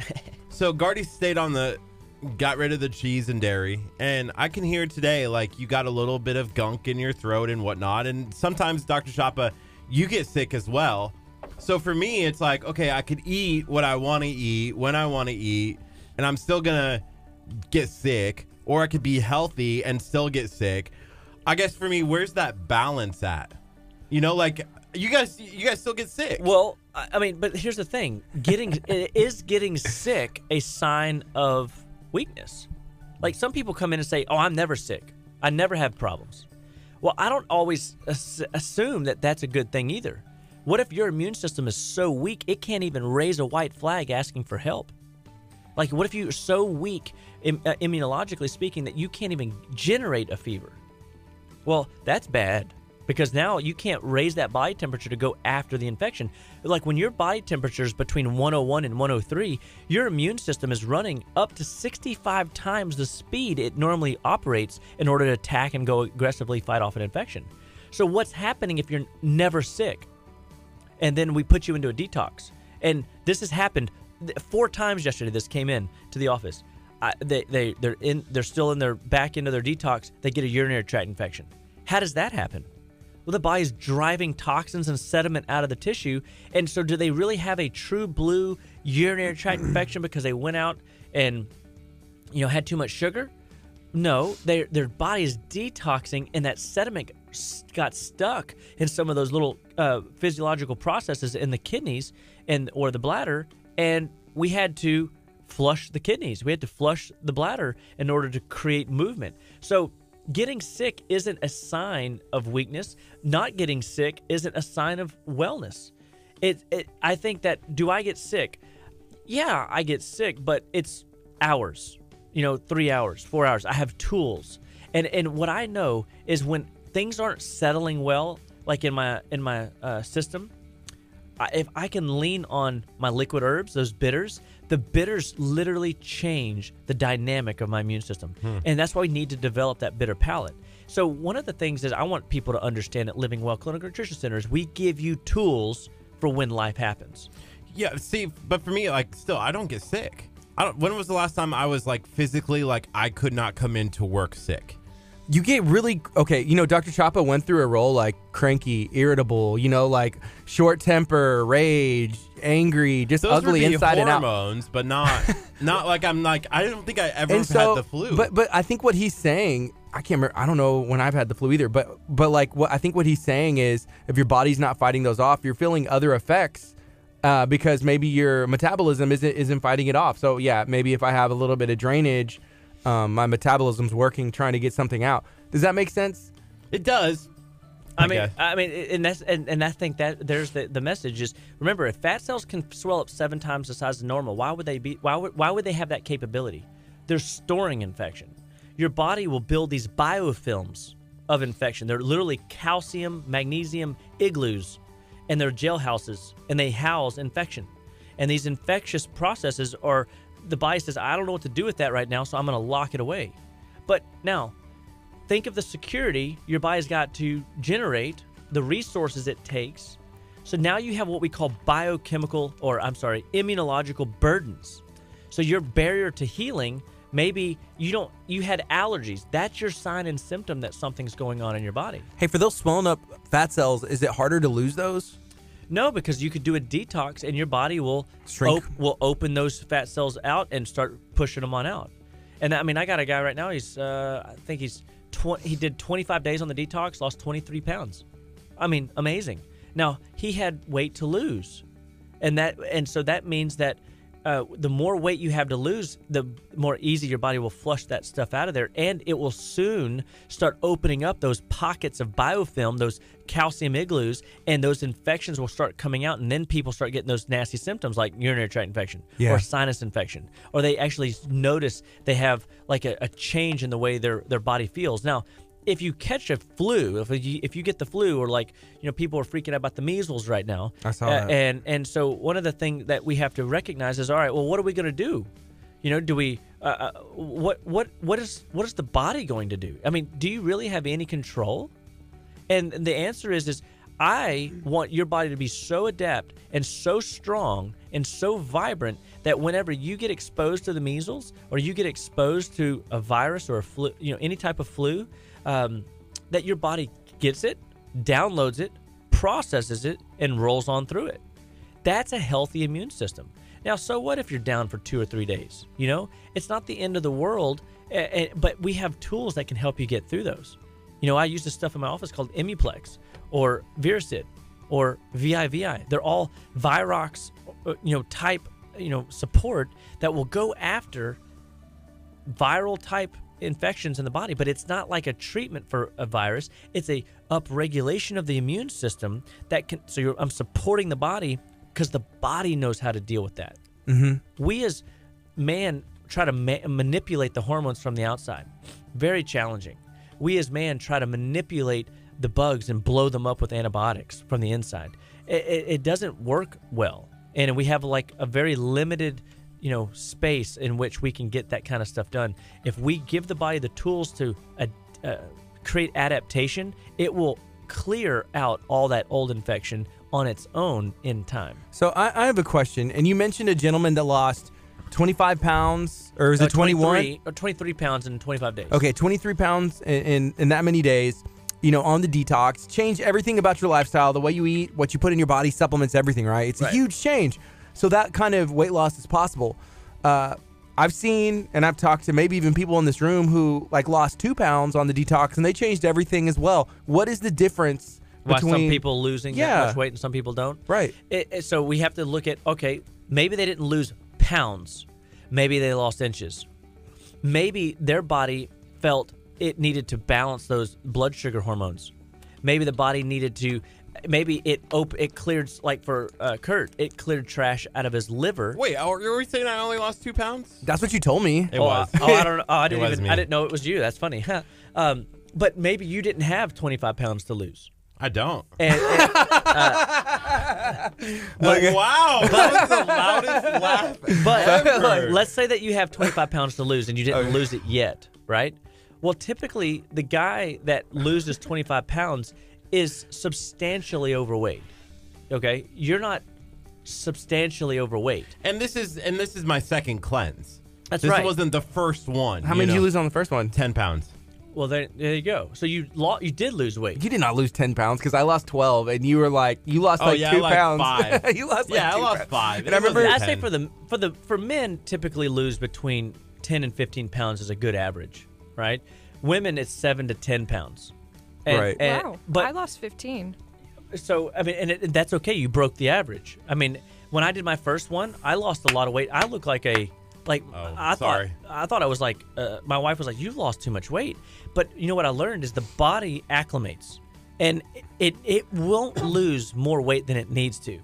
So Gardy stayed on got rid of the cheese and dairy, and I can hear today like you got a little bit of gunk in your throat and whatnot, and sometimes, Dr. Shapa, you get sick as well. So for me, it's like, okay, I could eat what I want to eat when I want to eat, and I'm still gonna get sick, or I could be healthy and still get sick. I guess for me, where's that balance at? You know, like you guys still get sick. Well, I mean, but here's the thing: is getting sick a sign of weakness? Like some people come in and say, "Oh, I'm never sick. I never have problems." Well, I don't always assume that that's a good thing either. What if your immune system is so weak it can't even raise a white flag asking for help? Like, what if you're so weak, immunologically speaking, that you can't even generate a fever? Well, that's bad. Because now you can't raise that body temperature to go after the infection. Like when your body temperature is between 101 and 103, your immune system is running up to 65 times the speed it normally operates in order to attack and go aggressively fight off an infection. So what's happening if you're never sick? And then we put you into a detox. And this has happened 4 times yesterday. This came in to the office. They're still in their back end of their detox. They get a urinary tract infection. How does that happen? Well, the body's driving toxins and sediment out of the tissue. And so do they really have a true blue urinary tract infection because they went out and, had too much sugar? No, their body is detoxing, and that sediment got stuck in some of those little physiological processes in the kidneys or the bladder, and we had to flush the kidneys. We had to flush the bladder in order to create movement. So getting sick isn't a sign of weakness. Not getting sick isn't a sign of wellness. I think that, do I get sick? Yeah, I get sick, but it's hours, 3 hours, 4 hours. I have tools. And what I know is when things aren't settling well, like in my system, if I can lean on my liquid herbs, those bitters, the bitters literally change the dynamic of my immune system. And that's why we need to develop that bitter palate. So one of the things is I want people to understand at Living Well Clinical Nutrition Centers, we give you tools for when life happens. Yeah, see, but for me, like, still, I don't get sick. When was the last time I was, like, physically, like, I could not come into work sick? You get really, okay, Dr. Chapa went through a role like cranky, irritable, like short temper, rage, angry, just those ugly would be inside and out. Hormones, but not like I'm like, I don't think I ever had the flu. But I think what he's saying, I can't remember, I don't know when I've had the flu either, but like I think what he's saying is if your body's not fighting those off, you're feeling other effects because maybe your metabolism isn't fighting it off. So yeah, maybe if I have a little bit of drainage, my metabolism's working, trying to get something out. Does that make sense? It does. I mean, and I think that there's the message is, remember, if fat cells can swell up 7 times the size of normal, why would they have that capability? They're storing infection. Your body will build these biofilms of infection. They're literally calcium, magnesium igloos, and they're gel houses, and they house infection. And these infectious processes are, the body says, I don't know what to do with that right now, so I'm going to lock it away. But now, think of the security your body's got to generate, the resources it takes. So now you have what we call immunological burdens. So your barrier to healing, maybe you had allergies. That's your sign and symptom that something's going on in your body. Hey, for those swollen up fat cells, is it harder to lose those? No, because you could do a detox and your body will open those fat cells out and start pushing them on out. And I got a guy right now. He's he did 25 days on the detox, lost 23 pounds. Amazing. Now he had weight to lose, and so that means that the more weight you have to lose, the more easy your body will flush that stuff out of there, and it will soon start opening up those pockets of biofilm, those calcium igloos, and those infections will start coming out, and then people start getting those nasty symptoms like urinary tract infection or sinus infection, or they actually notice they have like a change in the way their body feels. Now, if you catch a flu, if you get the flu, or people are freaking out about the measles right now. I saw that. And so one of the things that we have to recognize is, all right, well, what are we going to do? Do we what is the body going to do? Do you really have any control? And the answer is I want your body to be so adept and so strong and so vibrant that whenever you get exposed to the measles, or you get exposed to a virus or a flu, any type of flu, that your body gets it, downloads it, processes it, and rolls on through it. That's a healthy immune system. Now, so what if you're down for 2 or 3 days? It's not the end of the world, but we have tools that can help you get through those. I use this stuff in my office called Imuplex or Viracid or VIVI. They're all Virox, type, support that will go after viral type infections in the body, but it's not like a treatment for a virus. It's a upregulation of the immune system that can. So I'm supporting the body because the body knows how to deal with that. Mm-hmm. We as man try to manipulate the hormones from the outside. Very challenging. We as man try to manipulate the bugs and blow them up with antibiotics from the inside. It doesn't work well, and we have like a very limited space in which we can get that kind of stuff done. If we give the body the tools to create adaptation, it will clear out all that old infection on its own in time. So I have a question, and you mentioned a gentleman that lost 25 pounds, or is it 21? 23 pounds in 25 days. Okay, 23 pounds in that many days, on the detox. Change everything about your lifestyle, the way you eat, what you put in your body, supplements, everything, right? It's a huge change. So that kind of weight loss is possible. I've seen, and I've talked to maybe even people in this room who lost 2 pounds on the detox, and they changed everything as well. What is the difference between some people losing that much weight and some people don't? Right. So we have to look at, okay, maybe they didn't lose pounds. Maybe they lost inches. Maybe their body felt it needed to balance those blood sugar hormones. Maybe the body needed to. Maybe it cleared, like for Kurt, it cleared trash out of his liver. Wait, are we saying I only lost 2 pounds? That's what you told me. It was. I don't know. I didn't know it was you. That's funny. But maybe you didn't have 25 pounds to lose. I don't. Wow, that was the loudest laugh But let's say that you have 25 pounds to lose and you didn't lose it yet, right? Well, typically the guy that loses 25 pounds is substantially overweight. Okay, you're not substantially overweight. And this is my second cleanse. That's right. This wasn't the first one. How many did you lose on the first one? 10 pounds. Well, there you go. So you did lose weight. You did not lose 10 pounds because I lost 12, and you were like, you lost 2 pounds. 5. You lost I 2 lost pounds. 5. And I remember I say for men typically lose between 10 and 15 pounds is a good average, right? Women it's 7 to 10 pounds. Right. Wow. But I lost 15. So I mean, and that's okay. You broke the average. I mean, when I did my first one, I lost a lot of weight. I look like I thought I was like, my wife was like, you've lost too much weight. But you know what I learned is the body acclimates, and it won't lose more weight than it needs to.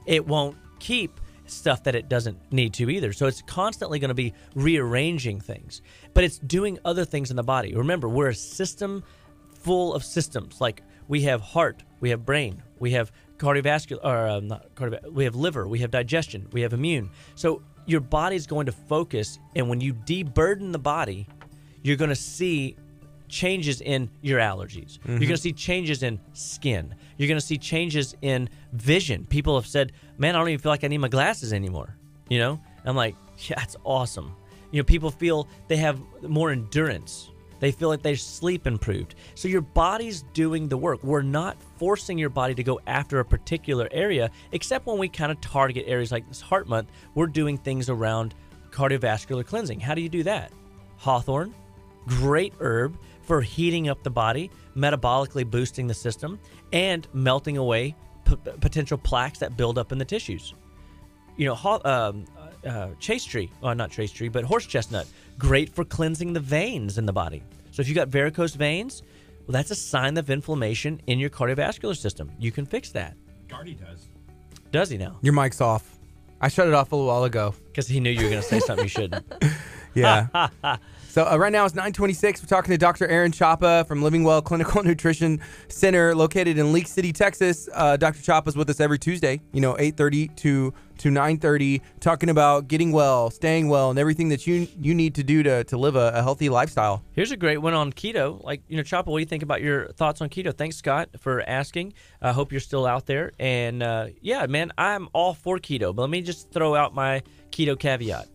It won't keep stuff that it doesn't need to either. So it's constantly going to be rearranging things, but it's doing other things in the body. Remember, we're a system full of systems. Like we have heart, we have brain, we have we have liver, we have digestion, we have immune. So your body's going to focus, and when you deburden the body, you're going to see changes in your allergies. Mm-hmm. You're going to see changes in skin. You're going to see changes in vision. People have said, man, I don't even feel like I need my glasses anymore. I'm like, yeah, that's awesome. People feel they have more endurance. They feel like their sleep improved. So your body's doing the work. We're not forcing your body to go after a particular area, except when we kind of target areas like this Heart Month. We're doing things around cardiovascular cleansing. How do you do that? Hawthorn, great herb for heating up the body, metabolically boosting the system, and melting away potential plaques that build up in the tissues. Chase tree, not chase tree, but horse chestnut, great for cleansing the veins in the body. So if you got varicose veins, well, that's a sign of inflammation in your cardiovascular system. You can fix that. Gardy does. Does he now? Your mic's off. I shut it off a little while ago. Because he knew you were going to say something you shouldn't. Yeah. So right now it's 9:26. We're talking to Dr. Aaron Chapa from Living Well Clinical Nutrition Center located in Leak City, Texas. Dr. Chapa's with us every Tuesday, 8:30 to 9:30, talking about getting well, staying well, and everything that you need to do to live a healthy lifestyle. Here's a great one on keto. Chapa, what do you think about your thoughts on keto? Thanks, Scott, for asking. I hope you're still out there. And yeah, man, I'm all for keto. But let me just throw out my keto caveat.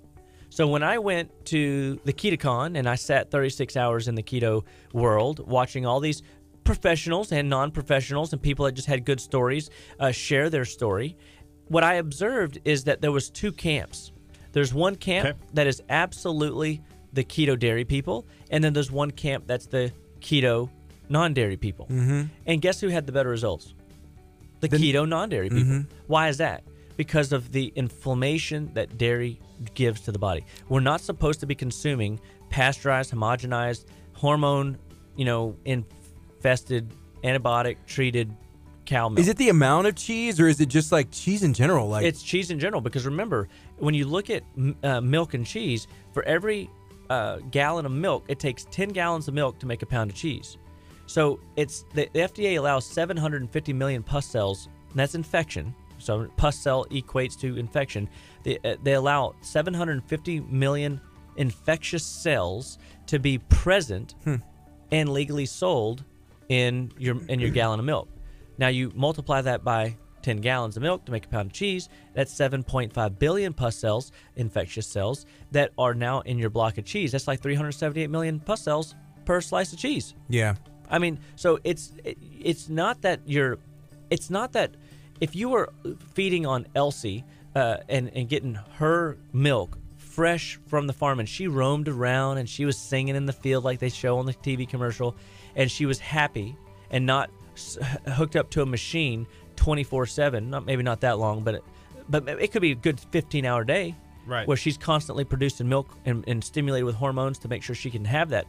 So when I went to the KetoCon and I sat 36 hours in the keto world watching all these professionals and non-professionals and people that just had good stories share their story, what I observed is that there was 2 camps. There's one camp that is absolutely the keto dairy people, and then there's one camp that's the keto non-dairy people. Mm-hmm. And guess who had the better results? The keto non-dairy people. Mm-hmm. Why is that? Because of the inflammation that dairy gives to the body. We're not supposed to be consuming pasteurized, homogenized, hormone, infested, antibiotic-treated cow milk. Is it the amount of cheese, or is it just like cheese in general? Like it's cheese in general, because remember, when you look at milk and cheese, for every gallon of milk, it takes 10 gallons of milk to make a pound of cheese. So it's the FDA allows 750 million pus cells, and that's infection. So pus cell equates to infection. They allow 750 million infectious cells to be present and legally sold in your gallon of milk. Now you multiply that by 10 gallons of milk to make a pound of cheese. That's 7.5 billion pus cells, infectious cells, that are now in your block of cheese. That's like 378 million pus cells per slice of cheese. Yeah. I mean, so it's not that if you were feeding on Elsie and getting her milk fresh from the farm, and she roamed around and she was singing in the field like they show on the TV commercial, and she was happy and not hooked up to a machine 24/7, maybe not that long, but it could be a good 15-hour day, right, where she's constantly producing milk and stimulated with hormones to make sure she can have that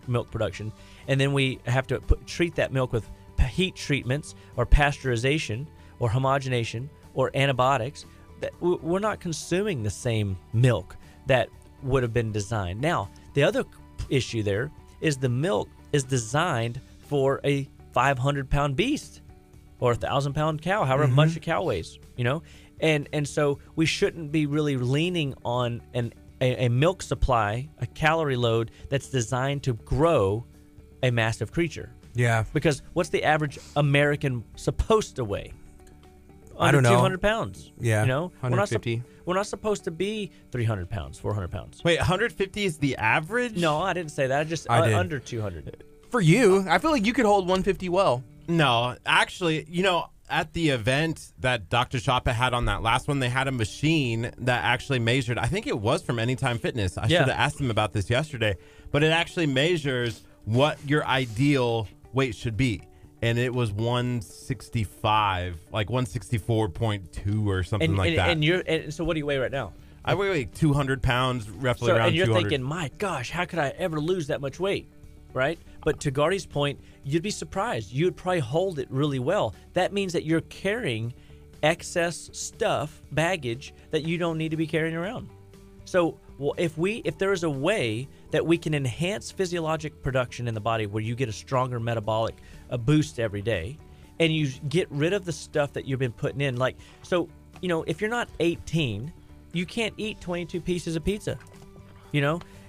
milk production. And then we have to treat that milk with heat treatments or pasteurization or homogenation or antibiotics. That we're not consuming the same milk that would have been designed. Now, the other issue there is the milk is designed for a 500-pound beast or a 1,000-pound cow, however much a cow weighs, and so we shouldn't be really leaning on a milk supply, a calorie load that's designed to grow a massive creature. Yeah. Because what's the average American supposed to weigh? I don't know. 200 pounds. Yeah. 150. We're not supposed to be 300 pounds, 400 pounds. Wait, 150 is the average? No, I didn't say that. I just did. Under 200. For you, I feel like you could hold 150 well. No, actually, at the event that Dr. Chapa had on that last one, they had a machine that actually measured. I think it was from Anytime Fitness. I should have asked him about this yesterday, but it actually measures what your ideal weight should be. And it was 165, like 164.2 or something like that. And so what do you weigh right now? I weigh like 200 pounds, roughly around 200. And you're thinking, my gosh, how could I ever lose that much weight? Right? But to Gardy's point, you'd be surprised. You'd probably hold it really well. That means that you're carrying excess stuff, baggage, that you don't need to be carrying around. So if there is a way that we can enhance physiologic production in the body where you get a stronger metabolic boost every day, and you get rid of the stuff that you've been putting in, if you're not 18, you can't eat 22 pieces of pizza,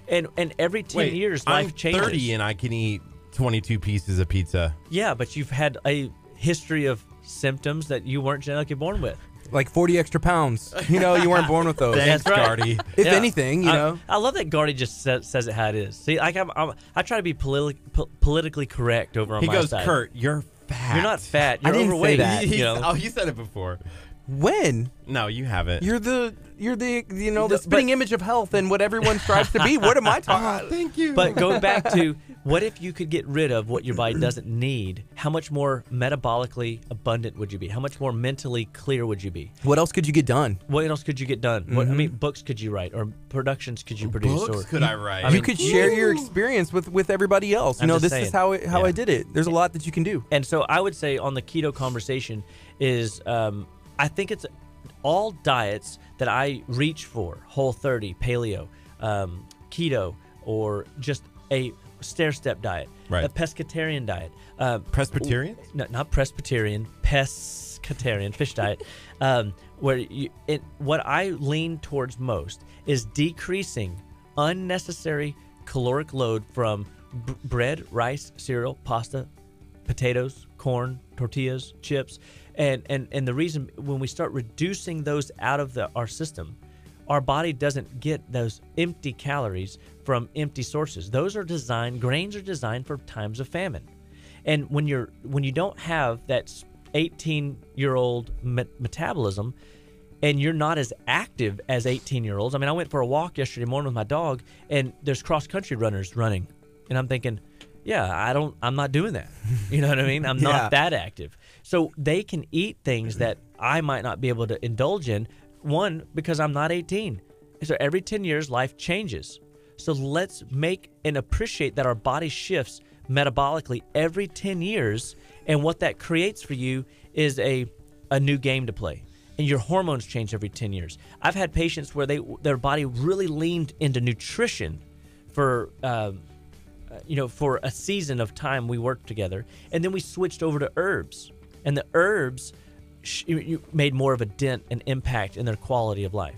And every 10 years, life changes. I'm 30 and I can eat 22 pieces of pizza. Yeah, but you've had a history of symptoms that you weren't genetically born with. Like 40 extra pounds. You weren't born with those. Thanks, right. Gardy. If anything, I love that Gardy just says it how it is. See, I try to be politically correct over on my side. He goes, Curt, you're fat. You're not fat. You're I didn't overweight. say that. Oh, you said it before. When? No, you haven't. You're the the spitting image of health and what everyone strives to be. What am I talking about? Thank you. But going back to what if you could get rid of what your body doesn't need? How much more metabolically abundant would you be? How much more mentally clear would you be? What else could you get done? What else could you get done? Books could you write, or productions could you produce? Books could I write? You could share your experience with everybody else. This is how I did it. There's a lot that you can do. And so I would say on the keto conversation is I think it's all diets that I reach for, Whole30, Paleo, keto, or just a stair-step diet, right. A pescatarian diet. Presbyterian? No, not Presbyterian, pescatarian, fish diet. What I lean towards most is decreasing unnecessary caloric load from bread, rice, cereal, pasta, potatoes, corn, tortillas, chips. And the reason, when we start reducing those out of our system, our body doesn't get those empty calories from empty sources. Grains are designed for times of famine. And when you don't have that 18-year-old metabolism, and you're not as active as 18-year-olds. I mean, I went for a walk yesterday morning with my dog, and there's cross-country runners running. And I'm thinking, I'm not doing that. You know what I mean? I'm not that active. So they can eat things that I might not be able to indulge in, one, because I'm not 18. So every 10 years, life changes. So let's make and appreciate that our body shifts metabolically every 10 years. And what that creates for you is a new game to play. And your hormones change every 10 years. I've had patients where their body really leaned into nutrition for for a season of time we worked together, and then we switched over to herbs, and the herbs made more of a dent and impact in their quality of life.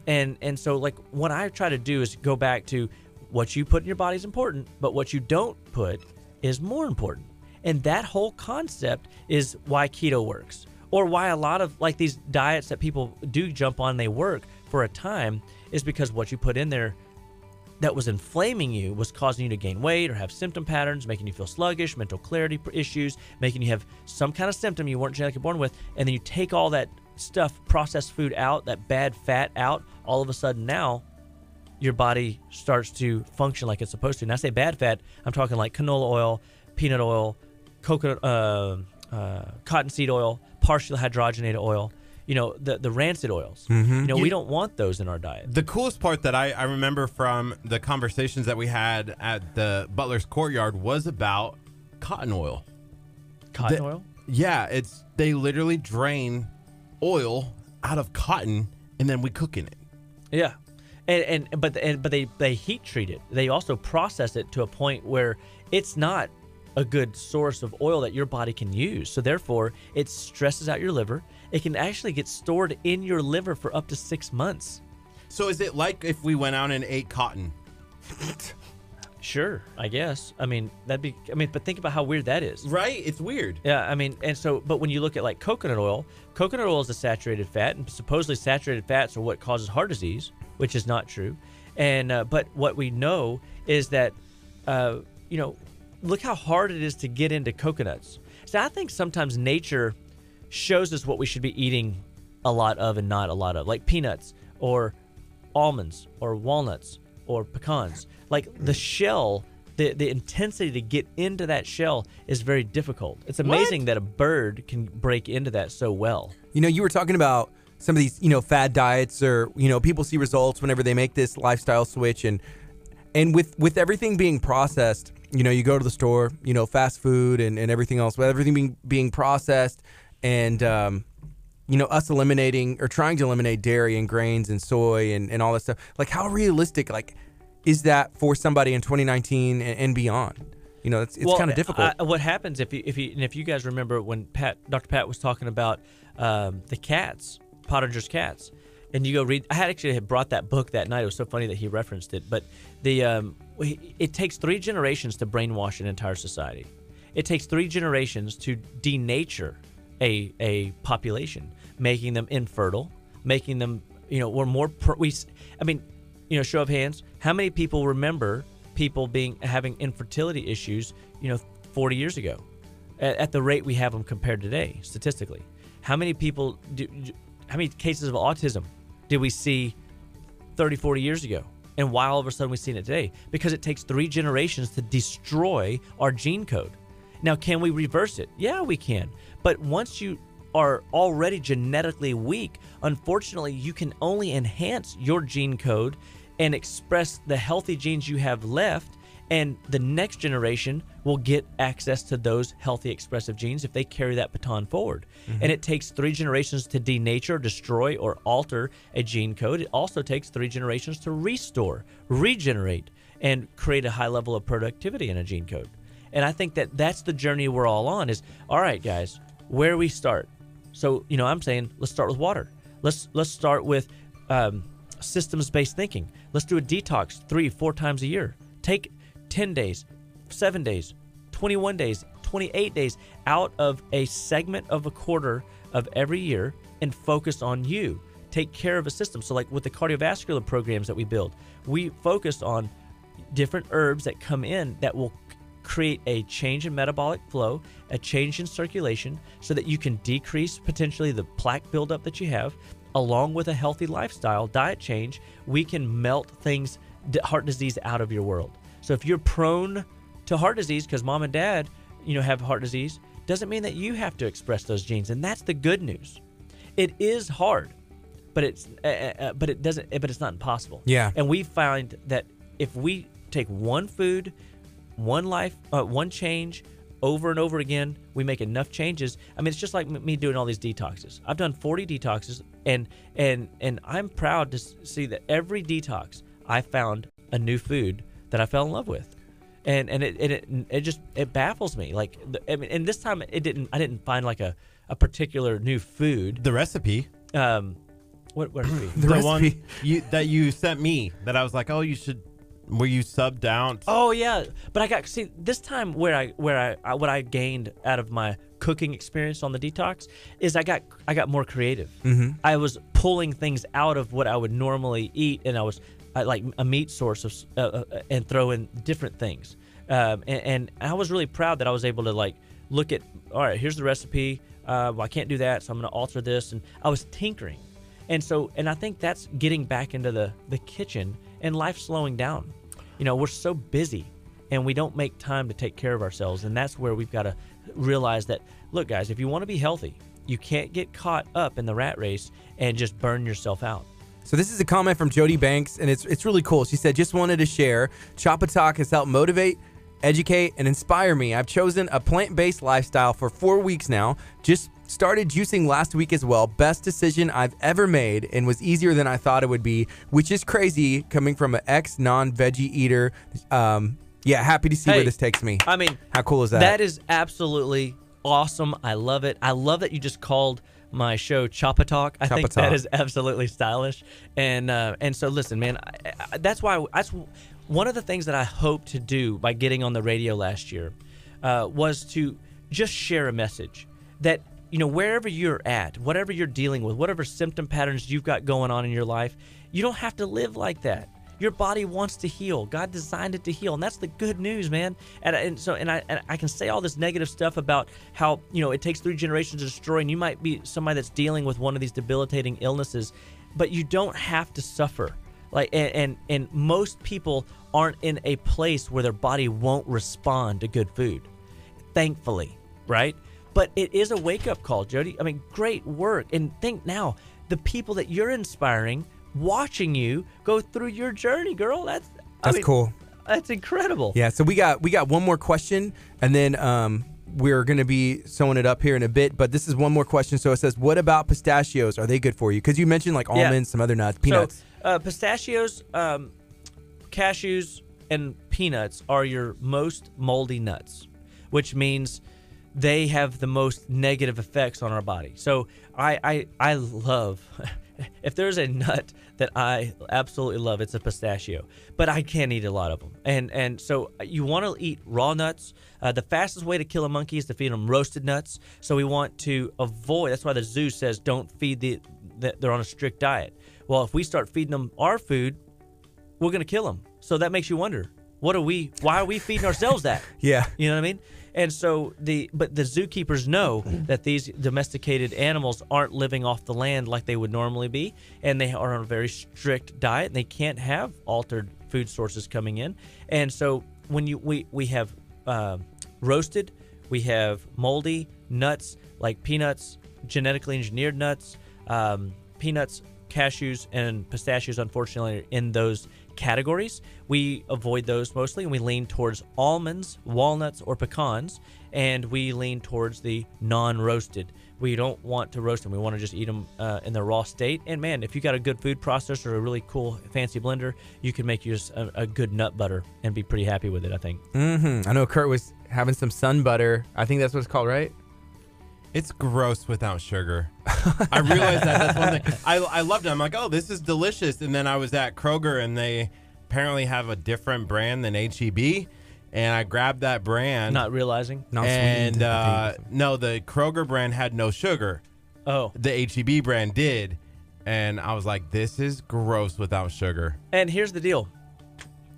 And so like what I try to do is go back to what you put in your body is important, but what you don't put is more important. And that whole concept is why keto works, or why a lot of like these diets that people do jump on, they work for a time, is because what you put in there that was inflaming you was causing you to gain weight or have symptom patterns, making you feel sluggish, mental clarity issues, making you have some kind of symptom you weren't genetically born with. And then you take all that stuff, processed food out, that bad fat out, all of a sudden now your body starts to function like it's supposed to. And I say bad fat, I'm talking like canola oil, peanut oil, coconut, cottonseed oil, partially hydrogenated oil. The rancid oils. We don't want those in our diet. The coolest part that I remember from the conversations that we had at the Butler's Courtyard was about cotton oil. Cotton oil? Yeah, they literally drain oil out of cotton and then we cook in it. Yeah. But they heat treat it. They also process it to a point where it's not a good source of oil that your body can use. So therefore, it stresses out your liver. It can actually get stored in your liver for up to 6 months. So is it like if we went out and ate cotton? Sure, I guess. But think about how weird that is. Right? It's weird. Yeah, but when you look at like coconut oil is a saturated fat, and supposedly saturated fats are what causes heart disease, which is not true. And but what we know is that, look how hard it is to get into coconuts. So I think sometimes nature shows us what we should be eating a lot of and not a lot of, like peanuts or almonds or walnuts or pecans. Like the shell, the intensity to get into that shell is very difficult. It's amazing that a bird can break into that so well. You were talking about some of these, fad diets, or, people see results whenever they make this lifestyle switch. And with everything being processed, you go to the store, fast food and everything else, with everything being processed, and us eliminating or trying to eliminate dairy and grains and soy and all that stuff. Like, how realistic is that for somebody in 2019 and beyond? It's kind of difficult. What happens if you guys remember when Dr. Pat was talking about the cats, Pottinger's cats, and you go read. I had brought that book that night. It was so funny that he referenced it. But it takes 3 generations to brainwash an entire society. It takes 3 generations to denature a population, making them infertile, making them, we're more, show of hands, how many people remember people having infertility issues, 40 years ago, at the rate we have them compared today, statistically? How many people, how many cases of autism did we see 30, 40 years ago? And why all of a sudden we've seen it today? Because it takes 3 generations to destroy our gene code. Now, can we reverse it? Yeah, we can. But once you are already genetically weak, unfortunately, you can only enhance your gene code and express the healthy genes you have left, and the next generation will get access to those healthy expressive genes if they carry that baton forward. And it takes 3 generations to denature, destroy, or alter a gene code. It also takes 3 generations to restore, regenerate, and create a high level of productivity in a gene code. And I think that's the journey we're all on is, all right, guys, where we start. So, I'm saying let's start with water. Let's start with systems-based thinking. Let's do a detox 3-4 times a year. Take 10 days, 7 days, 21 days, 28 days out of a segment of a quarter of every year and focus on you. Take care of a system. So like with the cardiovascular programs that we build, we focus on different herbs that come in that will create a change in metabolic flow, a change in circulation, so that you can decrease potentially the plaque buildup that you have. Along with a healthy lifestyle, diet change, we can melt things, heart disease, out of your world. So if you're prone to heart disease, because mom and dad, have heart disease, doesn't mean that you have to express those genes, and that's the good news. It is hard, but it's not impossible. Yeah. And we find that if we take one food, one life, one change over and over again, we make enough changes. I mean, it's just like me doing all these detoxes. I've done 40 detoxes, and I'm proud to see that every detox I found a new food that I fell in love with. And it baffles me. Like, and this time I didn't find like a particular new food. The recipe. What recipe? The recipe one that you sent me that I was like, oh, you should. Were you subbed out? Oh yeah, but this time what I gained out of my cooking experience on the detox is I got more creative. Mm-hmm. I was pulling things out of what I would normally eat, and I like a meat source and throw in different things. And I was really proud that I was able to like look at, all right, here's the recipe. Well, I can't do that, so I'm going to alter this. And I was tinkering. And I think that's getting back into the kitchen and life slowing down. We're so busy and we don't make time to take care of ourselves. And that's where we've got to realize that, look, guys, if you want to be healthy, you can't get caught up in the rat race and just burn yourself out. So this is a comment from Jody Banks, and it's really cool. She said, just wanted to share, Chapatalk has helped motivate, educate, and inspire me. I've chosen a plant-based lifestyle for 4 weeks now. Just started juicing last week as well. Best decision I've ever made, and was easier than I thought it would be, which is crazy coming from an ex-non-veggie eater. Happy to see where this takes me. I mean, how cool is that? That is absolutely awesome. I love it. I love that you just called my show Chapatalk. I think that is absolutely stylish. And so listen, man, that's one of the things that I hope to do by getting on the radio last year was to just share a message that, wherever you're at, whatever you're dealing with, whatever symptom patterns you've got going on in your life, you don't have to live like that. Your body wants to heal. God designed it to heal, and that's the good news, man. And I can say all this negative stuff about how it takes 3 generations to destroy, and you might be somebody that's dealing with one of these debilitating illnesses, but you don't have to suffer. Like, and most people aren't in a place where their body won't respond to good food, thankfully, right? But it is a wake-up call, Jody. I mean, great work. And think now, the people that you're inspiring, watching you go through your journey, girl. That's cool. That's incredible. Yeah. So we got one more question, and then we're going to be sewing it up here in a bit. But this is one more question. So it says, what about pistachios? Are they good for you? Because you mentioned like almonds, some other nuts, peanuts. So pistachios, cashews, and peanuts are your most moldy nuts, which means they have the most negative effects on our body. So I love, if there's a nut that I absolutely love, it's a pistachio. But I can't eat a lot of them. And so you want to eat raw nuts. The fastest way to kill a monkey is to feed them roasted nuts. So we want to avoid, that's why the zoo says don't feed they're on a strict diet. Well, if we start feeding them our food, we're going to kill them. So that makes you wonder, why are we feeding ourselves that? Yeah. You know what I mean? And so but the zookeepers know that these domesticated animals aren't living off the land like they would normally be, and they are on a very strict diet, and they can't have altered food sources coming in. And so when we have roasted, we have moldy nuts like peanuts, genetically engineered nuts, peanuts, cashews, and pistachios, unfortunately, are in those categories. We avoid those mostly, and we lean towards almonds, walnuts, or pecans, and we lean towards the non-roasted. We don't want to roast them. We want to just eat them in their raw state. And man, if you got a good food processor or a really cool fancy blender, you can make use a good nut butter and be pretty happy with it, I think. I know Kurt was having some sun butter. I think that's what it's called, right? It's gross without sugar. I realized that's one thing. I loved it. I'm like, oh, this is delicious. And then I was at Kroger, and they apparently have a different brand than HEB. And I grabbed that brand. Not realizing. And no, the Kroger brand had no sugar. Oh. The HEB brand did. And I was like, this is gross without sugar. And here's the deal.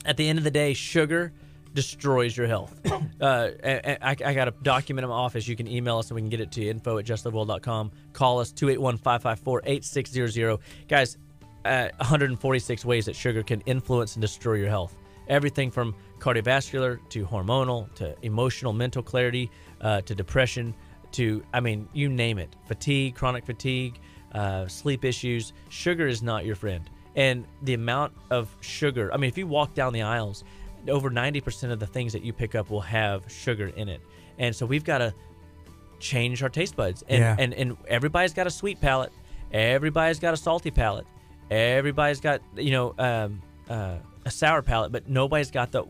At the end of the day, sugar destroys your health. I got a document in my office. You can email us and we can get it to you. info@justliveworld.com. Call us 281-554-8600. Guys, 146 ways that sugar can influence and destroy your health. everything from cardiovascular to hormonal to emotional, mental clarity to depression to, I mean, you name it, fatigue, chronic fatigue, sleep issues. Sugar is not your friend. And the amount of sugar, I mean, if you walk down the aisles, over 90% of the things that you pick up will have sugar in it. And so we've got to change our taste buds. And everybody's got a sweet palate. Everybody's got a salty palate. Everybody's got, a sour palate, but nobody's got the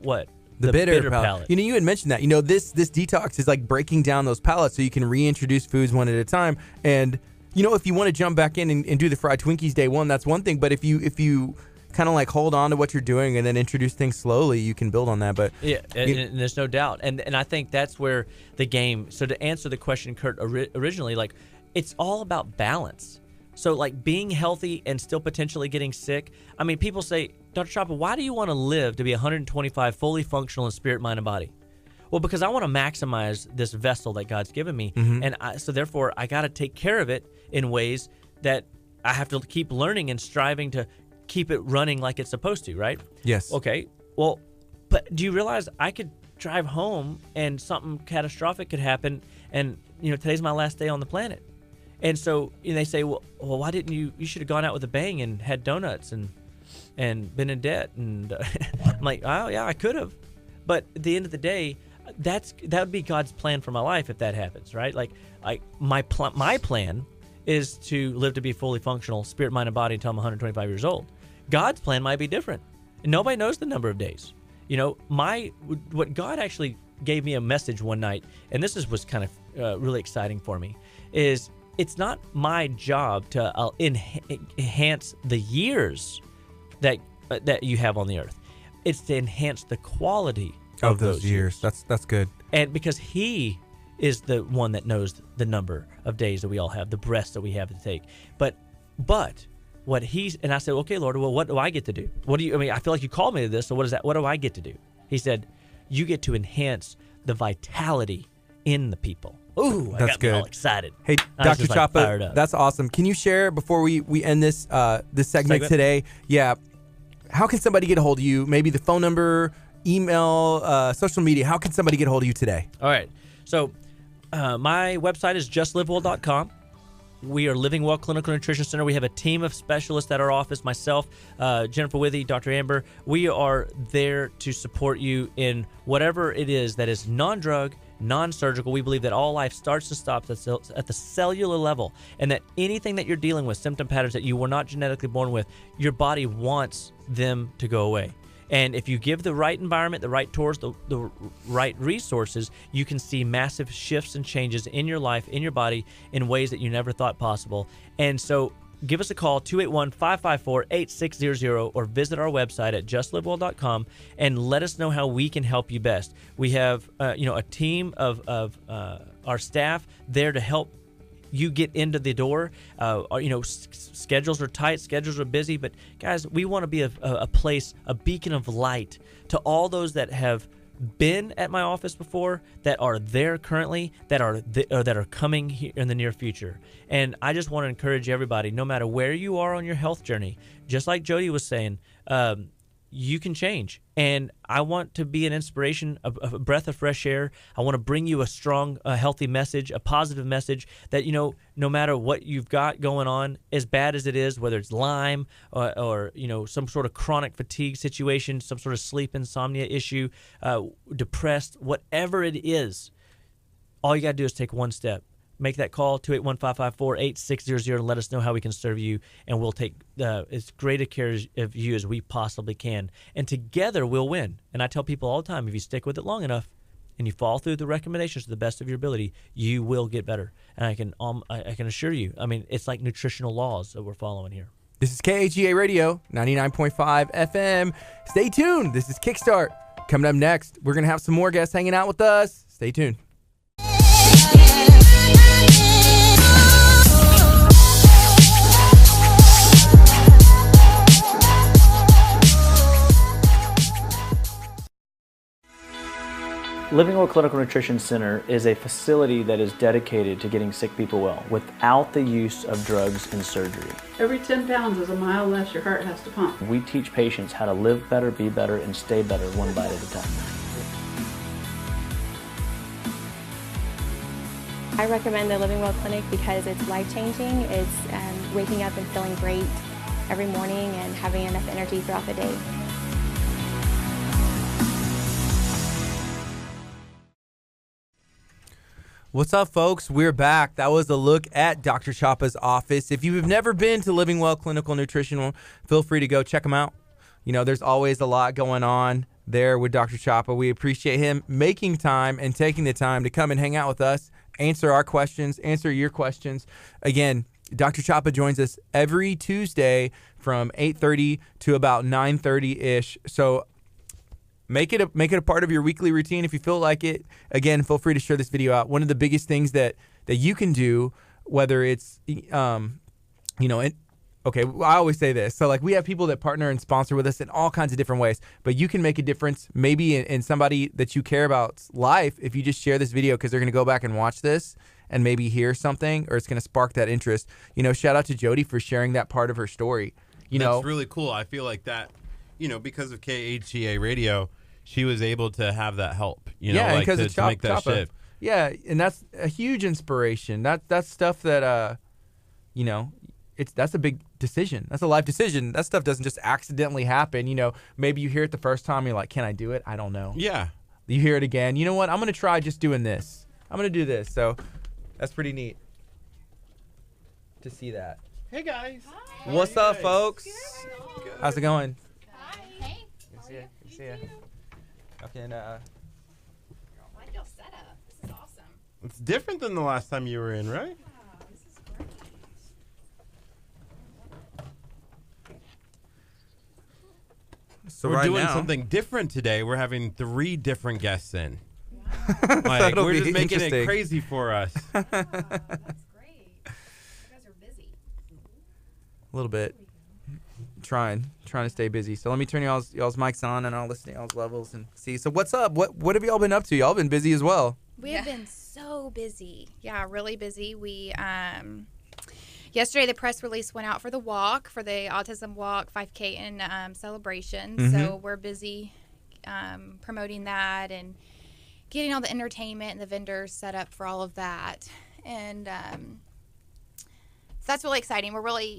bitter palate. You had mentioned that. This detox is like breaking down those palates so you can reintroduce foods one at a time. And if you want to jump back in and do the fried Twinkies day one, that's one thing. But if you kind of like hold on to what you're doing and then introduce things slowly, you can build on that. But yeah, and there's no doubt. And I think that's where the game. So to answer the question, Curt, originally, like, it's all about balance. So like being healthy and still potentially getting sick. I mean, people say, Dr. Chapa, why do you want to live to be 125 fully functional in spirit, mind, and body? Well, because I want to maximize this vessel that God's given me. Mm-hmm. And so therefore, I got to take care of it in ways that I have to keep learning and striving to keep it running like it's supposed to, right? Yes. Okay. Well, but do you realize I could drive home and something catastrophic could happen, and today's my last day on the planet. And so they say, well, why didn't you should have gone out with a bang and had donuts and been in debt. And I'm like, oh yeah, I could have. But at the end of the day, that would be God's plan for my life if that happens, right? Like my plan is to live to be fully functional, spirit, mind, and body until I'm 125 years old. God's plan might be different. And nobody knows the number of days. What God actually gave me a message one night, and this was kind of really exciting for me, is it's not my job to enhance the years that you have on the earth. It's to enhance the quality of those years. That's good. And because He is the one that knows the number of days that we all have, the breaths that we have to take. But what and I said, okay, Lord, well, what do I get to do? I feel like you called me to this, so what is that? What do I get to do? He said, you get to enhance the vitality in the people. Ooh, I got me all excited. Hey, Dr. Chapa, that's awesome. Can you share before we end this segment today? Yeah. How can somebody get a hold of you? Maybe the phone number, email, social media. How can somebody get a hold of you today? All right. So my website is justlivewell.com. We are Living Well Clinical Nutrition Center. We have a team of specialists at our office, myself, Jennifer Withy, Dr. Amber. We are there to support you in whatever it is that is non-drug, non-surgical. We believe that all life starts and stops at the cellular level, and that anything that you're dealing with, symptom patterns that you were not genetically born with, your body wants them to go away. And if you give the right environment, the right tools, the right resources, you can see massive shifts and changes in your life, in your body, in ways that you never thought possible. And so give us a call, 281-554-8600, or visit our website at justlivewell.com and let us know how we can help you best. We have a team of our staff there to help you get into the door. Schedules are tight, schedules are busy, but guys, we want to be a place, a beacon of light to all those that have been at my office before, that are there currently, that are coming here in the near future. And I just want to encourage everybody, no matter where you are on your health journey, just like Jody was saying, you can change. And I want to be an inspiration, a breath of fresh air. I want to bring you a strong, healthy message, a positive message that, no matter what you've got going on, as bad as it is, whether it's Lyme or some sort of chronic fatigue situation, some sort of sleep insomnia issue, depressed, whatever it is, all you got to do is take one step. Make that call, 281-554-8600, and let us know how we can serve you, and we'll take as great a care of you as we possibly can. And together, we'll win. And I tell people all the time, if you stick with it long enough and you follow through the recommendations to the best of your ability, you will get better. And I can assure you, it's like nutritional laws that we're following here. This is KHEA Radio, 99.5 FM. Stay tuned. This is Kickstart. Coming up next, we're going to have some more guests hanging out with us. Stay tuned. Living Well Clinical Nutrition Center is a facility that is dedicated to getting sick people well without the use of drugs and surgery. Every 10 pounds is a mile less your heart has to pump. We teach patients how to live better, be better, and stay better one bite at a time. I recommend the Living Well Clinic because it's life-changing. It's waking up and feeling great every morning and having enough energy throughout the day. What's up, folks? We're back. That was a look at Dr. Chapa's office. If you've never been to Living Well Clinical Nutrition, feel free to go check them out. You know, there's always a lot going on there with Dr. Chapa. We appreciate him making time and taking the time to come and hang out with us, answer our questions, answer your questions. Again, Dr. Chapa joins us every Tuesday from 8:30 to about 9:30-ish. So Make it a part of your weekly routine if you feel like it. Again, feel free to share this video out. One of the biggest things that you can do, whether it's, I always say this. So, like, we have people that partner and sponsor with us in all kinds of different ways. But you can make a difference maybe in somebody that you care about's life if you just share this video, because they're going to go back and watch this and maybe hear something, or it's going to spark that interest. You know, shout out to Jody for sharing that part of her story. That's really cool. I feel like that, because of KHEA radio, she was able to have that help, to make that shift. Yeah, and that's a huge inspiration. That's stuff that, that's a big decision. That's a life decision. That stuff doesn't just accidentally happen. Maybe you hear it the first time, you're like, can I do it? I don't know. Yeah. You hear it again. You know what? I'm going to try just doing this. I'm going to do this. So that's pretty neat to see that. Hey, guys. Hi. What's up, folks? Good. How's it going? Hi. Hey. Good to see you. Good to see you. Okay, and I like your setup. This is awesome. It's different than the last time you were in, right? Wow, this is great. So we're doing something different today. We're having 3 different guests in. Wow. We're just making it crazy for us. Wow, that's great. You guys are busy. A little bit. Trying to stay busy. So let me turn y'all's mics on, and I'll listen to y'all's levels and see. So what's up? What have y'all been up to? Y'all been busy as well. We have been so busy. Yeah, really busy. We yesterday the press release went out for the walk, for the Autism Walk 5K and celebration. Mm-hmm. So we're busy promoting that and getting all the entertainment and the vendors set up for all of that. And that's really exciting.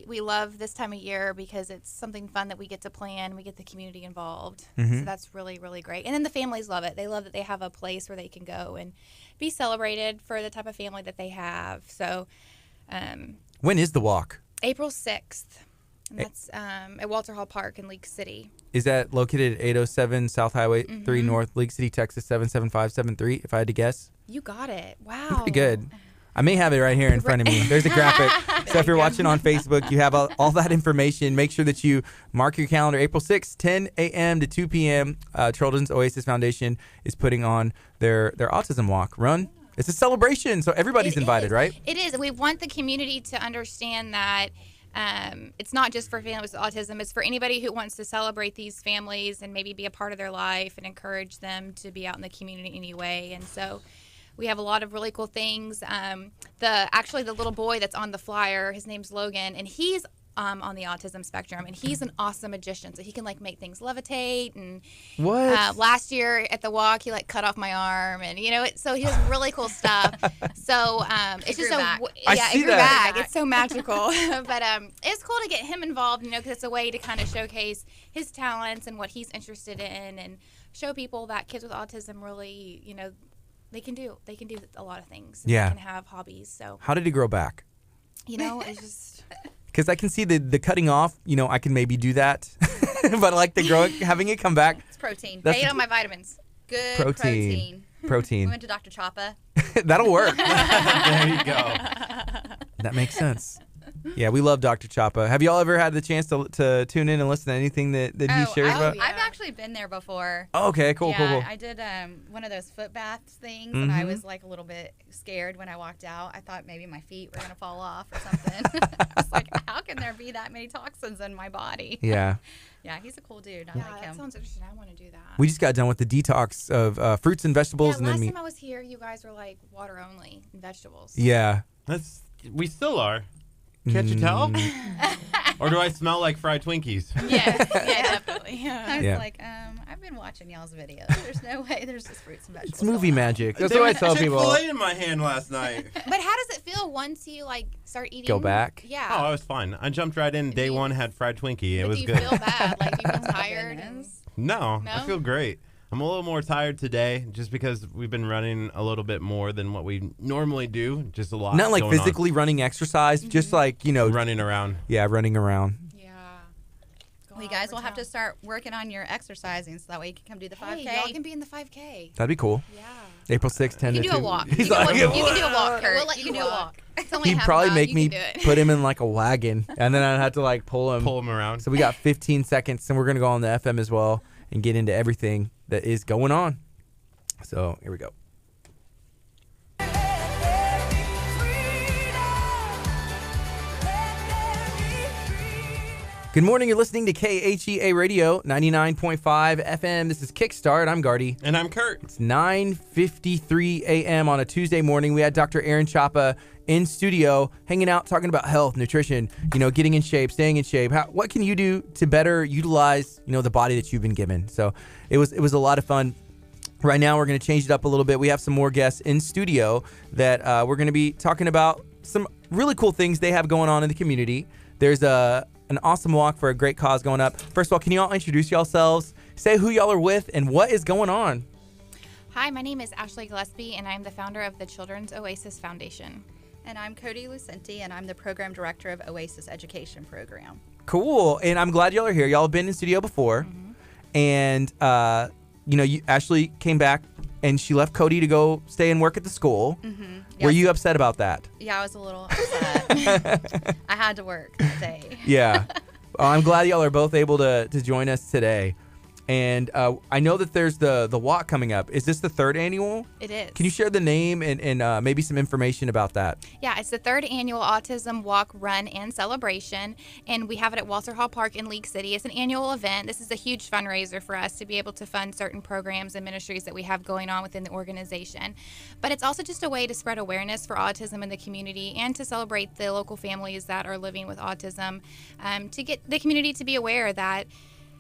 We love this time of year because it's something fun that we get to plan. We get the community involved. Mm-hmm. So that's really, really great. And then the families love it. They love that they have a place where they can go and be celebrated for the type of family that they have. So when is the walk? April 6th. And that's at Walter Hall Park in League City. Is that located at 807 South Highway 3 North, League City, Texas 77573, if I had to guess? You got it. Wow. Pretty good. I may have it right here in front of me. There's a graphic. So if you're watching on Facebook, you have all that information. Make sure that you mark your calendar. April 6th, 10 a.m. to 2 p.m. Children's Oasis Foundation is putting on their autism walk run. It's a celebration, so everybody's invited, right? It is. We want the community to understand that it's not just for families with autism. It's for anybody who wants to celebrate these families and maybe be a part of their life and encourage them to be out in the community anyway. And so we have a lot of really cool things. Actually, the little boy that's on the flyer, his name's Logan, and he's on the autism spectrum, and he's an awesome magician. So he can make things levitate. And what? Last year at the walk, he cut off my arm, and so he does really cool stuff. So it's just it grew back. It's so magical. But it's cool to get him involved, because it's a way to kind of showcase his talents and what he's interested in, and show people that kids with autism really, they can do a lot of things. And they can have hobbies. So how did he grow back? It's just because I can see the cutting off. I can maybe do that, but having it come back. It's protein. I ate all my vitamins. Good protein. Protein. We went to Dr. Chapa. That'll work. There you go. That makes sense. Yeah, we love Dr. Chapa. Have y'all ever had the chance to tune in and listen to anything that he shares about? I've actually been there before. Oh, okay, cool. I did one of those foot baths things, and I was like a little bit scared when I walked out. I thought maybe my feet were gonna fall off or something. I was like, how can there be that many toxins in my body? Yeah. Yeah, he's a cool dude. I like him. That sounds interesting. I want to do that. We just got done with the detox of fruits and vegetables, and then last meat. time I was here, you guys were like water only and vegetables. Yeah. We still are. Can't you tell? Or do I smell like fried Twinkies? Yeah, definitely. I was like, I've been watching y'all's videos. There's no way there's just fruits and vegetables. It's movie magic. That's what I tell people. Chick-fil-A in my hand last night. But how does it feel once you like start eating? Go back? Yeah. Oh, I was fine. I jumped right in. Day one had fried Twinkie. It was good. Do you feel bad? Like, do you feel tired? No, I feel great. I'm a little more tired today just because we've been running a little bit more than what we normally do. Just a lot. Not like physically running exercise, just like, running around. Yeah, running around. Yeah. Well, you guys will have to start working on your exercising so that way you can come do the 5K. Hey, y'all can be in the 5K. That'd be cool. Yeah. April 6th, 10 You to can 2. do a walk. He's You like, can do a walk, Kurt. We'll let you do a walk. He'd probably make me put him in like a wagon, and then I'd have to like pull him around. So we got 15 seconds, and we're going to go on the FM as well and get into everything that is going on. So here we go. Good morning. You're listening to KHEA Radio 99.5 FM. This is Kickstart. I'm Gardy. And I'm Curt. It's 9:53 a.m. on a Tuesday morning. We had Dr. Aaron Chapa in studio, hanging out, talking about health, nutrition, getting in shape, staying in shape. What can you do to better utilize, the body that you've been given? So it was a lot of fun. Right now, we're going to change it up a little bit. We have some more guests in studio that we're going to be talking about some really cool things they have going on in the community. There's an awesome walk for a great cause going up. First of all, can you all introduce yourselves? Say who y'all are with and what is going on. Hi, my name is Ashley Gillespie, and I'm the founder of the Children's Oasis Foundation. And I'm Cody Lucenti, and I'm the program director of Oasis Education Program. Cool. And I'm glad y'all are here. Y'all have been in studio before. And, Ashley came back and she left Cody to go stay and work at the school. Yes. Were you upset about that? Yeah, I was a little upset. I had to work that day. Yeah. Well, I'm glad y'all are both able to join us today. And I know that there's the walk coming up. Is this the third annual? It is. Can you share the name and maybe some information about that? Yeah, it's the third annual Autism Walk, Run, and Celebration, and we have it at Walter Hall Park in League City. It's an annual event. This is a huge fundraiser for us to be able to fund certain programs and ministries that we have going on within the organization. But it's also just a way to spread awareness for autism in the community and to celebrate the local families that are living with autism, to get the community to be aware that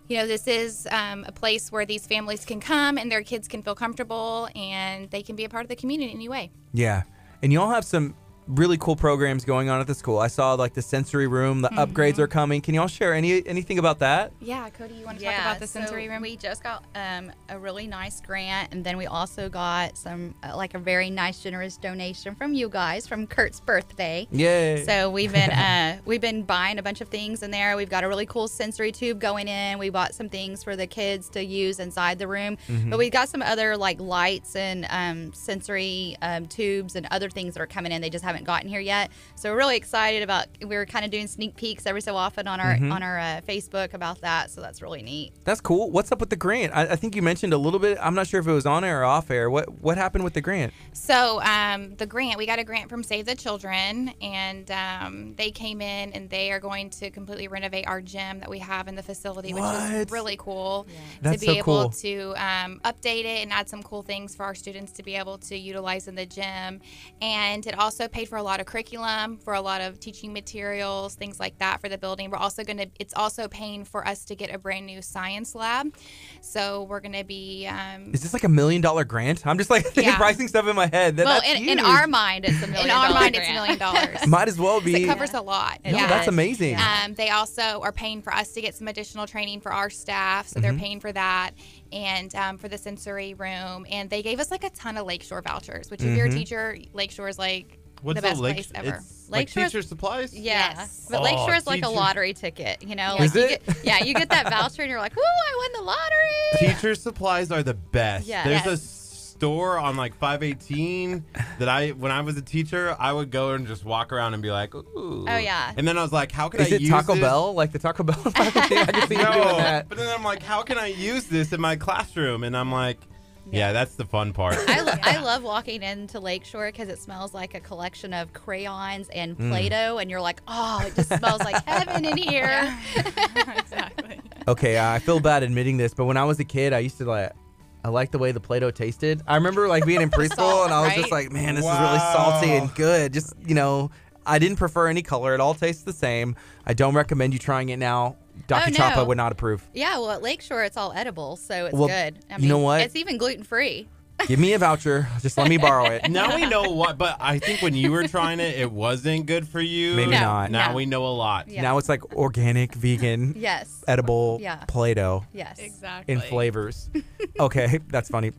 this is a place where these families can come and their kids can feel comfortable and they can be a part of the community anyway. Yeah. And y'all have some really cool programs going on at the school. I saw like the sensory room, the upgrades are coming. Can y'all share anything about that? Yeah, Cody, you want to talk about the sensory room? We just got a really nice grant, and then we also got some a very nice generous donation from you guys from Kurt's birthday. Yay. So we've been buying a bunch of things in there. We've got a really cool sensory tube going in. We bought some things for the kids to use inside the room. But we got some other lights and sensory tubes and other things that are coming in. They just haven't gotten here yet, so we're really excited about. We're kind of doing sneak peeks every so often on our Facebook about that, so that's really neat. That's cool. What's up with the grant? I think you mentioned a little bit. I'm not sure if it was on air or off air. What happened with the grant? So the grant, we got a grant from Save the Children, and they came in and they are going to completely renovate our gym that we have in the facility, which is really cool to be able to update it and add some cool things for our students to be able to utilize in the gym. And it also paid for a lot of curriculum, for a lot of teaching materials, things like that for the building. We're also it's also paying for us to get a brand new science lab. So we're going to be. Is this like $1 million grant? I'm just pricing stuff in my head. That's in our mind, it's $1 million. In our mind, it's $1 million. Might as well be. It covers a lot. No, that's amazing. They also are paying for us to get some additional training for our staff, so they're paying for that. And for the sensory room, and they gave us a ton of Lakeshore vouchers, which if you're a teacher, Lakeshore is the best place ever. Teacher supplies? Yes. But Lakeshore is like a lottery ticket, Is it? You get that voucher and you're like, woo, I won the lottery. Teacher supplies are the best. Yes. There's store on like 518 that when I was a teacher, I would go and just walk around and be like, ooh. Oh, yeah. And then I was like, how can I use this? Is it Taco Bell? Like the Taco Bell? I can see you doing that. But then I'm like, how can I use this in my classroom? And I'm like, yeah, that's the fun part. I love walking into Lakeshore because it smells like a collection of crayons and Play-Doh, and you're like, oh, it just smells like heaven in here. Yeah. Exactly. Okay, I feel bad admitting this, but when I was a kid, I used to I liked the way the Play-Doh tasted. I remember like being in preschool, and I was just like, man, this is really salty and good. Just, I didn't prefer any color. It all tastes the same. I don't recommend you trying it now. Dr. Chapa would not approve. Yeah, well, at Lakeshore, it's all edible, so it's good. I mean, you know what? It's even gluten-free. Give me a voucher. Just let me borrow it. Now we know what, but I think when you were trying it, it wasn't good for you. Maybe not. Now we know a lot. Yeah. Now it's like organic, vegan, edible Play-Doh. Yes. Exactly. In flavors. Okay, that's funny.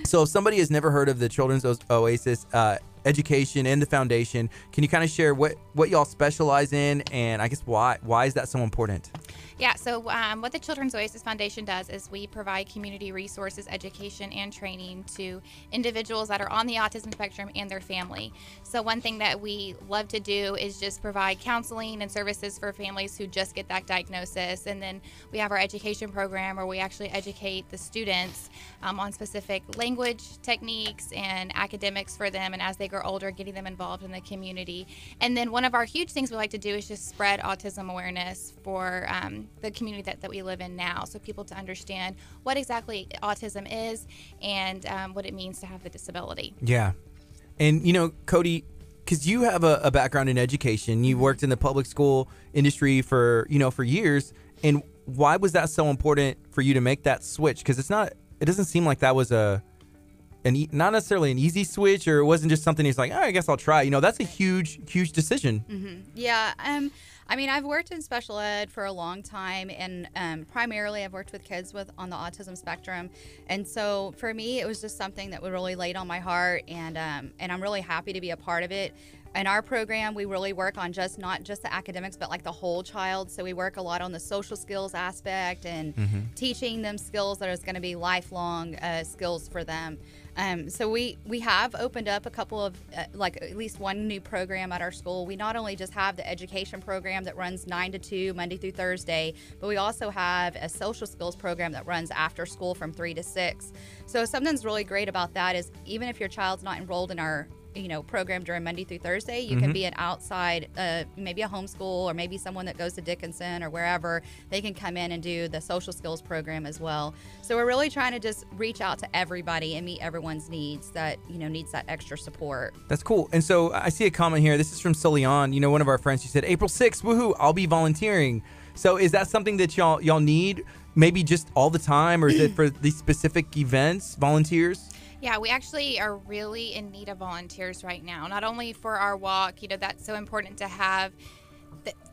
So if somebody has never heard of the Children's Oasis education and the foundation, can you kind of share what y'all specialize in, and I guess why is that so important? Yeah, so what the Children's Oasis Foundation does is we provide community resources, education, and training to individuals that are on the autism spectrum and their family. So one thing that we love to do is just provide counseling and services for families who just get that diagnosis. And then we have our education program where we actually educate the students on specific language techniques and academics for them, and as they grow older, getting them involved in the community. And then one of our huge things we like to do is just spread autism awareness for the community that we live in now, so people to understand what exactly autism is and what it means to have the disability. Yeah. And, Cody, because you have a background in education, you worked in the public school industry for years, and why was that so important for you to make that switch? Because it doesn't seem like that was not necessarily an easy switch, or it wasn't just something he's like, I guess I'll try. That's a huge decision. Mm-hmm. Yeah. I mean, I've worked in special ed for a long time, and primarily I've worked with kids on the autism spectrum. And so for me, it was just something that really laid on my heart, and I'm really happy to be a part of it. In our program, we really work on not just the academics, but like the whole child. So we work a lot on the social skills aspect and teaching them skills that is going to be lifelong skills for them. So we have opened up a couple of, at least one new program at our school. We not only just have the education program that runs 9 to 2, Monday through Thursday, but we also have a social skills program that runs after school from 3 to 6. So something's really great about that is even if your child's not enrolled in our program during Monday through Thursday, you can be an outside, maybe a homeschool, or maybe someone that goes to Dickinson or wherever, they can come in and do the social skills program as well. So we're really trying to just reach out to everybody and meet everyone's needs that, needs that extra support. That's cool. And so I see a comment here. This is from Cillian, one of our friends. She said, April 6th, woohoo, I'll be volunteering. So is that something that y'all need maybe just all the time, or is it for these specific events, volunteers? Yeah, we actually are really in need of volunteers right now. Not only for our walk, that's so important to have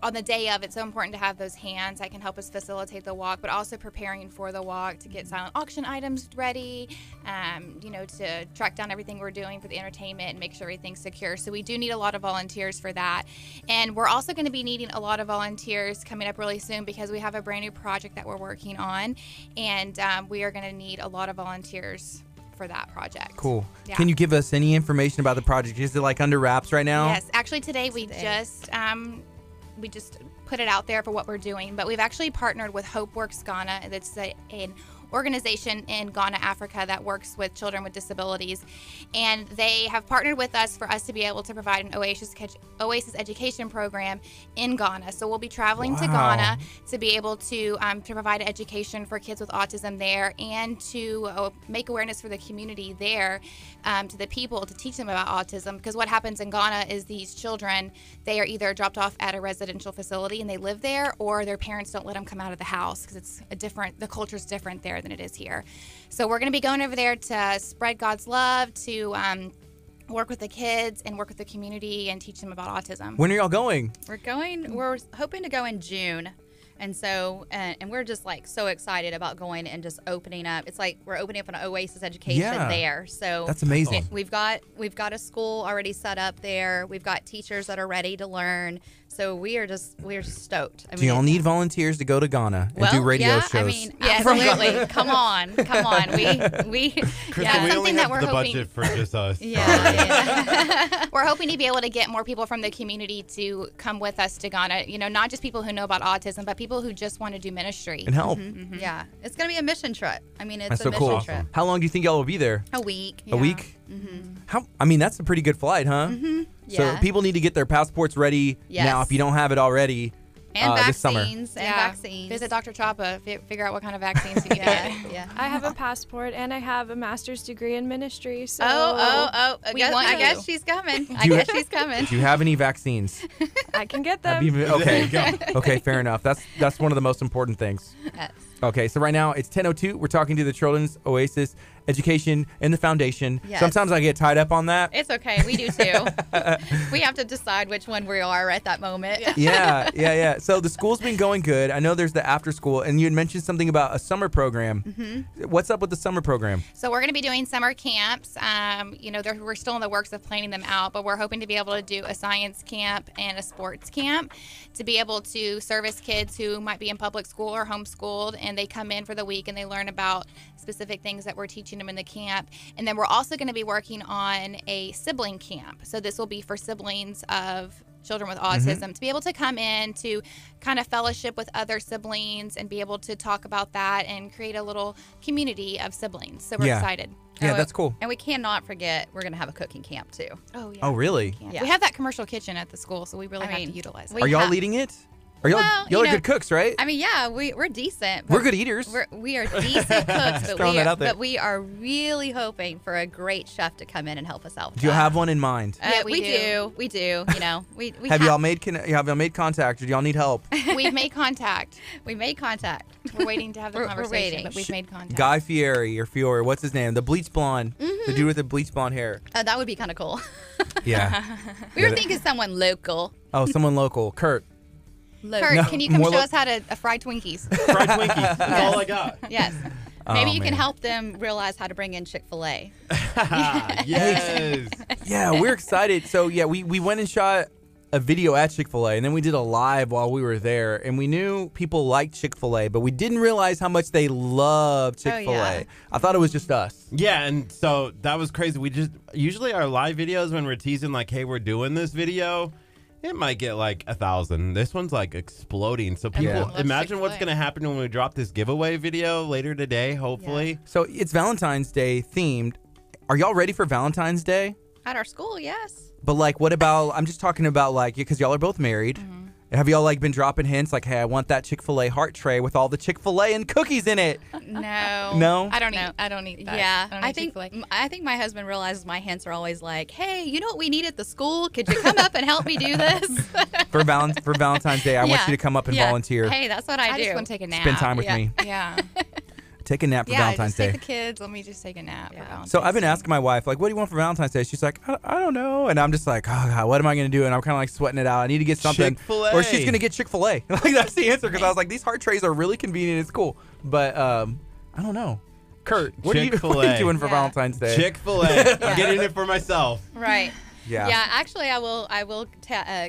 on the day of. It's so important to have those hands that can help us facilitate the walk, but also preparing for the walk to get silent auction items ready, to track down everything we're doing for the entertainment and make sure everything's secure. So we do need a lot of volunteers for that. And we're also going to be needing a lot of volunteers coming up really soon because we have a brand new project that we're working on, and we are going to need a lot of volunteers for that project. Cool. Yeah. Can you give us any information about the project? Is it under wraps right now? Yes. Actually, today we just put it out there for what we're doing, but we've actually partnered with Hope Works Ghana. That's an organization in Ghana, Africa, that works with children with disabilities, and they have partnered with us for us to be able to provide an Oasis education program in Ghana. So we'll be traveling to Ghana to be able to provide education for kids with autism there, and to make awareness for the community there, to the people, to teach them about autism. Because what happens in Ghana is these children, they are either dropped off at a residential facility and they live there, or their parents don't let them come out of the house because the culture's different there than it is here. So we're going to be going over there to spread God's love, to work with the kids and work with the community and teach them about autism. When are y'all going? We're hoping to go in June. And so, and we're just like so excited about going and just opening up. It's like we're opening up an Oasis education there. So that's amazing. We've got a school already set up there. We've got teachers that are ready to learn. So we're stoked. I mean, do y'all need volunteers to go to Ghana and do radio shows? I mean, absolutely. Come on. We Kristen, we only have the budget for just us. Yeah. We're hoping to be able to get more people from the community to come with us to Ghana. You know, not just people who know about autism, but people who just want to do ministry and help. Yeah, it's gonna be a mission trip. I mean, it's that's a so mission cool. trip. How long do you think y'all will be there? A week. A week? How? I mean, that's a pretty good flight, huh? So people need to get their passports ready now if you don't have it already. And this summer. vaccines. Visit Dr. Chapa, figure out what kind of vaccines you need to get. I have a passport and I have a master's degree in ministry. So I guess she's coming. I guess she's coming. Do you have any vaccines? I can get them. Okay, fair enough. That's one of the most important things. Yes. Okay, so right now it's 10:02. We're talking to the Children's Oasis Education and the Foundation. Yes. Sometimes I get tied up on that. It's okay. We do too. We have to decide which one we are at that moment. Yeah. So the school's been going good. I know there's the after school, and you had mentioned something about a summer program. What's up with the summer program? So we're going to be doing summer camps. We're still in the works of planning them out, but we're hoping to be able to do a science camp and a sports camp to be able to service kids who might be in public school or homeschooled, and they come in for the week and they learn about specific things that we're teaching them in the camp. And then we're also going to be working on a sibling camp. So this will be for siblings of children with autism to be able to come in to kind of fellowship with other siblings and be able to talk about that and create a little community of siblings. So we're excited. Yeah, that's cool. And we cannot forget we're going to have a cooking camp too. Oh, yeah. Oh, really? Yeah. We have that commercial kitchen at the school, so we really have to utilize it. Are y'all leading it? Y'all are good cooks, right? I mean, yeah, we're decent. We're good eaters. We are decent cooks, but we are really hoping for a great chef to come in and help us out. Do you have one in mind? We do. We know. We have y'all made contact, or do y'all need help? We've made contact. We made contact. We're waiting to have the conversation, but we've made contact. Guy Fiore, what's his name? The bleach blonde, the dude with the bleach blonde hair. That would be kind of cool. Yeah. We were thinking someone local. Oh, someone local. Kurt. Kurt, can you come show us how to fry Twinkies? Fried Twinkies. That's all I got. Yes. Maybe you can help them realize how to bring in Chick-fil-A. Yes. Yeah, we're excited. So, yeah, we went and shot a video at Chick-fil-A, and then we did a live while we were there, and we knew people liked Chick-fil-A, but we didn't realize how much they love Chick-fil-A. Oh, yeah. I thought it was just us. Yeah, and so that was crazy. We just usually our live videos when we're teasing like, hey, we're doing this video, it might get like 1,000. This one's like exploding. So people imagine what's going to happen when we drop this giveaway video later today, hopefully. Yeah. So it's Valentine's Day themed. Are y'all ready for Valentine's Day? At our school, yes. But like, what about, I'm just talking about like, because y'all are both married. Have y'all like been dropping hints like, hey, I want that Chick-fil-A heart tray with all the Chick-fil-A and cookies in it? No. No? I don't need that. Yeah. I think my husband realizes my hints are always like, hey, you know what we need at the school? Could you come up and help me do this? For Valentine's Day, I want you to come up and volunteer. Hey, that's what I do. I just want to take a nap. Spend time with me. Yeah. Take a nap for Valentine's Day. Take the kids. Let me just take a nap for Valentine's So I've been asking my wife, like, what do you want for Valentine's Day? She's like, I don't know. And I'm just like, oh, God, what am I going to do? And I'm kind of like sweating it out. I need to get something. Chick-fil-A. Or she's going to get Chick-fil-A. Like, that's the answer. Because I was like, these heart trays are really convenient. It's cool. But I don't know. Kurt, what are you doing for Valentine's Day? Chick-fil-A. I'm getting it for myself. Right. Yeah. Yeah, actually, I will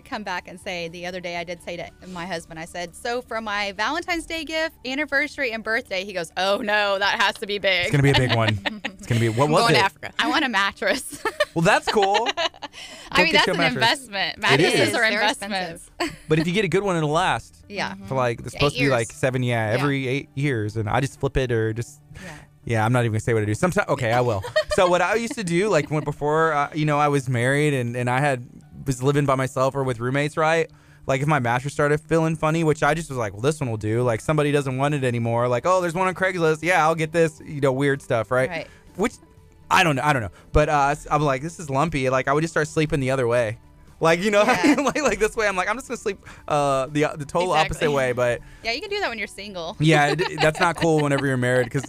come back and say the other day I did say to my husband, I said, so for my Valentine's Day gift, anniversary, and birthday, he goes, oh, no, that has to be big. It's going to be a big one. It's going to be, what was going it? to Africa. I want a mattress. Well, that's cool. I mean, that's an investment. Mattresses are investments. But if you get a good one, it'll last. Yeah. For like, it's supposed to be like 7, every 8 years. And I just flip it or just... Yeah, I'm not even gonna say what I do. Sometimes, okay, I will. So what I used to do, like before, I was married and I was living by myself or with roommates, right? Like if my mattress started feeling funny, which I just was like, well, this one will do. Like somebody doesn't want it anymore. Like, oh, there's one on Craigslist. Yeah, I'll get this. Weird stuff, right? Right. Which I don't know. But I'm like, this is lumpy. Like I would just start sleeping the other way. Like, like this way, I'm like, I'm just going to sleep the total opposite way. But yeah, you can do that when you're single. Yeah, that's not cool whenever you're married because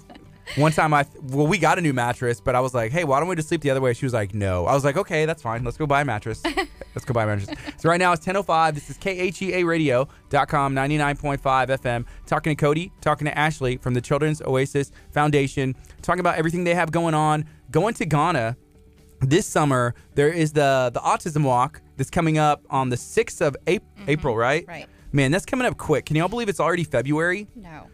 One time we got a new mattress, but I was like, hey, why don't we just sleep the other way? She was like, no. I was like, okay, that's fine. Let's go buy a mattress. So right now it's 10:05. This is KHEA.com, 99.5 FM. Talking to Cody, talking to Ashley from the Children's Oasis Foundation, talking about everything they have going on. Going to Ghana this summer. There is the Autism Walk that's coming up on the 6th of April, right? Right. Man, that's coming up quick. Can y'all believe it's already February? No.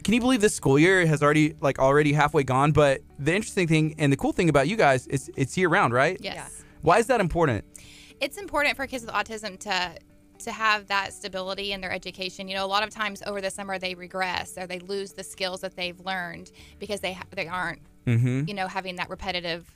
Can you believe this school year has already halfway gone? But the interesting thing and the cool thing about you guys is it's year round, right? Yes. Yeah. Why is that important? It's important for kids with autism to have that stability in their education. You know, a lot of times over the summer they regress or they lose the skills that they've learned because they aren't, you know, having that repetitive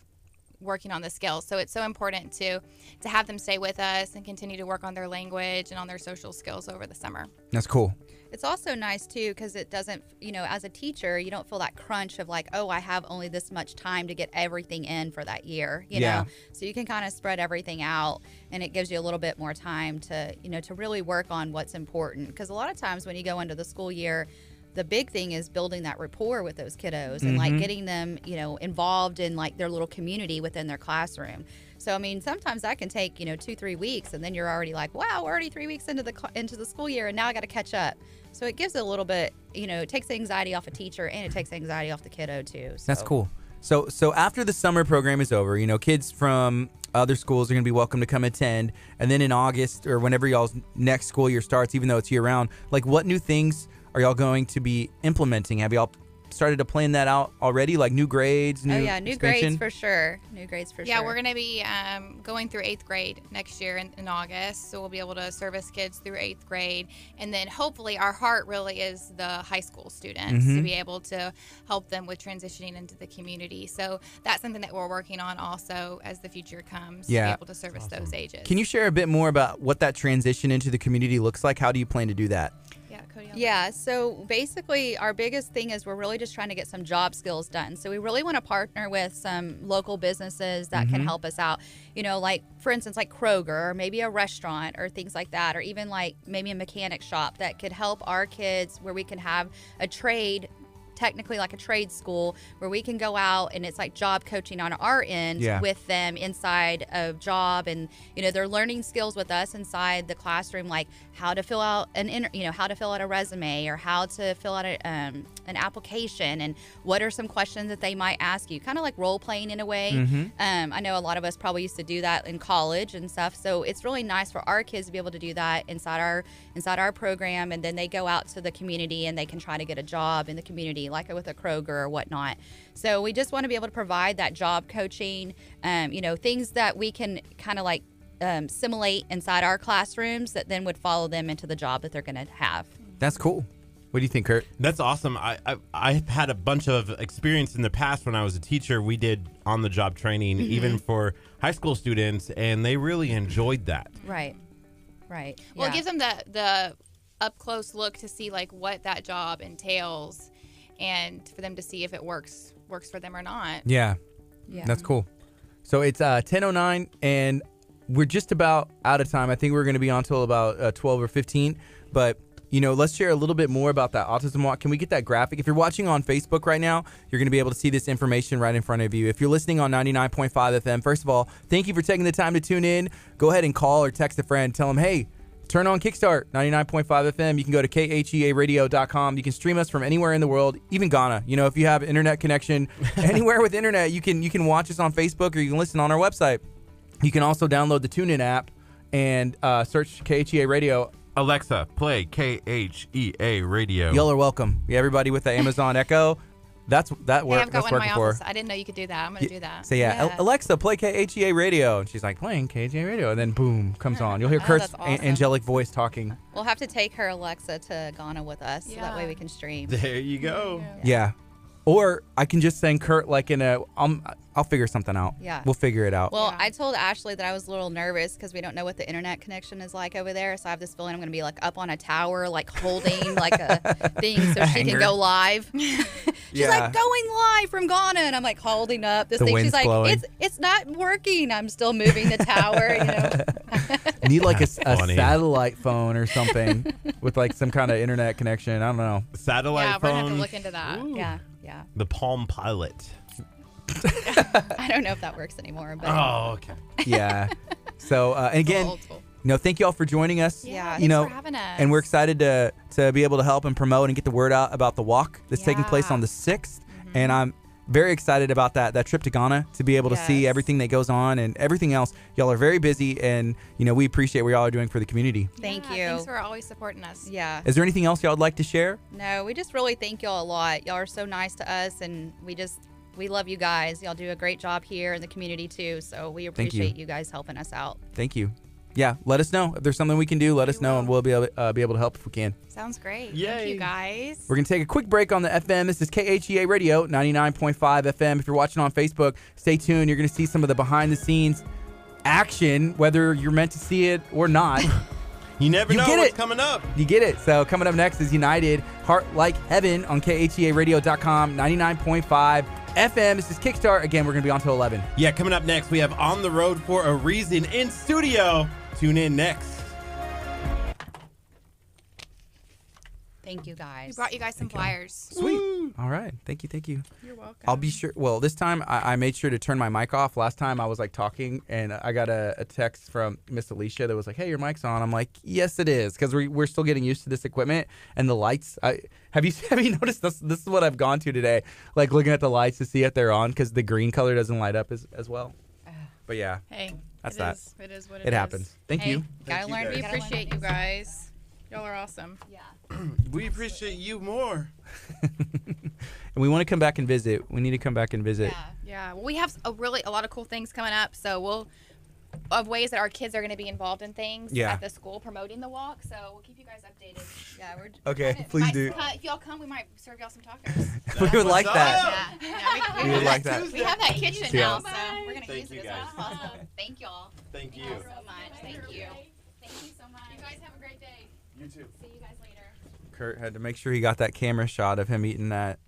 working on the skills. So it's so important to have them stay with us and continue to work on their language and on their social skills over the summer. That's cool. It's also nice, too, because it doesn't, you know, as a teacher, you don't feel that crunch of like, oh, I have only this much time to get everything in for that year, you know? So you can kind of spread everything out, and it gives you a little bit more time to, you know, to really work on what's important. Because a lot of times when you go into the school year, the big thing is building that rapport with those kiddos and like getting them, you know, involved in like their little community within their classroom. So, I mean, sometimes that can take, you know, 2-3 weeks, and then you're already like, wow, we're already 3 weeks into the school year, and now I got to catch up. So it gives it a little bit, you know, it takes the anxiety off a teacher, and it takes anxiety off the kiddo too. So. That's cool. So after the summer program is over, you know, kids from other schools are going to be welcome to come attend, and then in August or whenever y'all's next school year starts, even though it's year round, like what new things are y'all going to be implementing? Have y'all started to plan that out already, like new grades? New expansion? grades for sure. Yeah, we're going to be going through 8th grade next year in August, so we'll be able to service kids through 8th grade, and then hopefully our heart really is the high school students to be able to help them with transitioning into the community. So that's something that we're working on also as the future comes, to be able to service those ages. Can you share a bit more about what that transition into the community looks like? How do you plan to do that? Yeah, so basically our biggest thing is we're really just trying to get some job skills done. So we really want to partner with some local businesses that can help us out. You know, like for instance, like Kroger or maybe a restaurant or things like that, or even like maybe a mechanic shop that could help our kids where we can have a trade, technically like a trade school where we can go out and it's like job coaching on our end with them inside of job, and you know they're learning skills with us inside the classroom, like how to fill out how to fill out a resume or how to fill out an application, and what are some questions that they might ask you, kind of like role playing in a way. I know a lot of us probably used to do that in college and stuff, so it's really nice for our kids to be able to do that inside our program, and then they go out to the community and they can try to get a job in the community, like with a Kroger or whatnot. So we just want to be able to provide that job coaching, you know, things that we can kind of like simulate inside our classrooms that then would follow them into the job that they're going to have. That's cool. What do you think, Curt? That's awesome. I've had a bunch of experience in the past when I was a teacher. We did on-the-job training, even for high school students, and they really enjoyed that. Right. Well, it gives them the up-close look to see like what that job entails, and for them to see if it works for them or not. Yeah. That's cool. So it's 10:09, and we're just about out of time. I think we're going to be on till about 12 or 15, but you know, let's share a little bit more about that Autism Walk. Can we get that graphic? If you're watching on Facebook right now, you're going to be able to see this information right in front of you. If you're listening on 99.5 FM, first of all, thank you for taking the time to tune in. Go ahead and call or text a friend. Tell them, hey, turn on Kickstart, 99.5 FM. You can go to KHEARadio.com. You can stream us from anywhere in the world, even Ghana. You know, if you have internet connection anywhere with internet, you can watch us on Facebook, or you can listen on our website. You can also download the TuneIn app and search KHEA Radio. Alexa, play KHEA Radio. Y'all are welcome. Yeah, everybody with the Amazon Echo. That worked. I've got one in my before. office. I didn't know you could do that. I'm going to do that. So Alexa, play KHEA Radio. And she's like, playing KHEA Radio. And then boom, comes on. You'll hear Kurt's angelic voice talking. We'll have to take her Alexa to Ghana with us, so that way we can stream. There you go. Yeah. Or I can just send Curt like in a, I'll figure something out. Yeah. We'll figure it out. Well, I told Ashley that I was a little nervous because we don't know what the internet connection is like over there. So I have this feeling I'm going to be like up on a tower, like holding like a thing so she can go live. She's like going live from Ghana. And I'm like holding up this thing. She's like, it's not working. I'm still moving the tower, you know. Need like a satellite phone or something with like some kind of internet connection. I don't know. Satellite phone. Yeah, we're going to have to look into that. Yeah. Yeah. The Palm Pilot. I don't know if that works anymore, but okay. Yeah. So again, thank you all for joining us. Yeah, thanks for having us. And we're excited to be able to help and promote and get the word out about the walk that's taking place on the 6th. And I'm very excited about that trip to Ghana, to be able to see everything that goes on and everything else. Y'all are very busy, and we appreciate what y'all are doing for the community. Thank you. Thanks for always supporting us. Yeah. Is there anything else y'all would like to share? No, we just really thank y'all a lot. Y'all are so nice to us, and we love you guys. Y'all do a great job here in the community too, so we appreciate you guys helping us out. Thank you. Yeah, let us know if there's something we can do. Let us know, and we'll be able to help if we can. Sounds great. Yay. Thank you, guys. We're going to take a quick break on the FM. This is KHEA Radio, 99.5 FM. If you're watching on Facebook, stay tuned. You're going to see some of the behind-the-scenes action, whether you're meant to see it or not. You never know what's coming up. You get it. So coming up next is United, Heart Like Heaven on KHEARadio.com, 99.5 FM. This is Kickstart. Again, we're going to be on till 11. Yeah, coming up next, we have On the Road for a Reason in studio. Tune in next. Thank you, guys. We brought you guys some flyers. Sweet. Woo. All right. Thank you. You're welcome. I'll be sure. Well, this time I made sure to turn my mic off. Last time I was talking, and I got a text from Miss Alicia that was like, "Hey, your mic's on." I'm like, "Yes, it is," because we're still getting used to this equipment and the lights. Have you noticed this? This is what I've gone to today, looking at the lights to see if they're on, because the green color doesn't light up as well. But yeah, hey, that's it is what it is. It happens. Thank you. Gotta learn. We appreciate you guys. Y'all are awesome. Yeah. We appreciate you more. And we want to come back and visit. We need to come back and visit. Yeah. Well, we have a lot of cool things coming up. So of ways that our kids are going to be involved in things at the school promoting the walk. So we'll keep you guys updated. Yeah, we're okay. Please do. If y'all come, we might serve y'all some tacos. We would like that. Yeah, we would like that. We have that kitchen now, so we're going to use it as guys. well. Awesome. Thank y'all. Thank you. Thank you so much. Thank you. Thank you so much. You guys have a great day. You too. See you guys later. Kurt had to make sure he got that camera shot of him eating that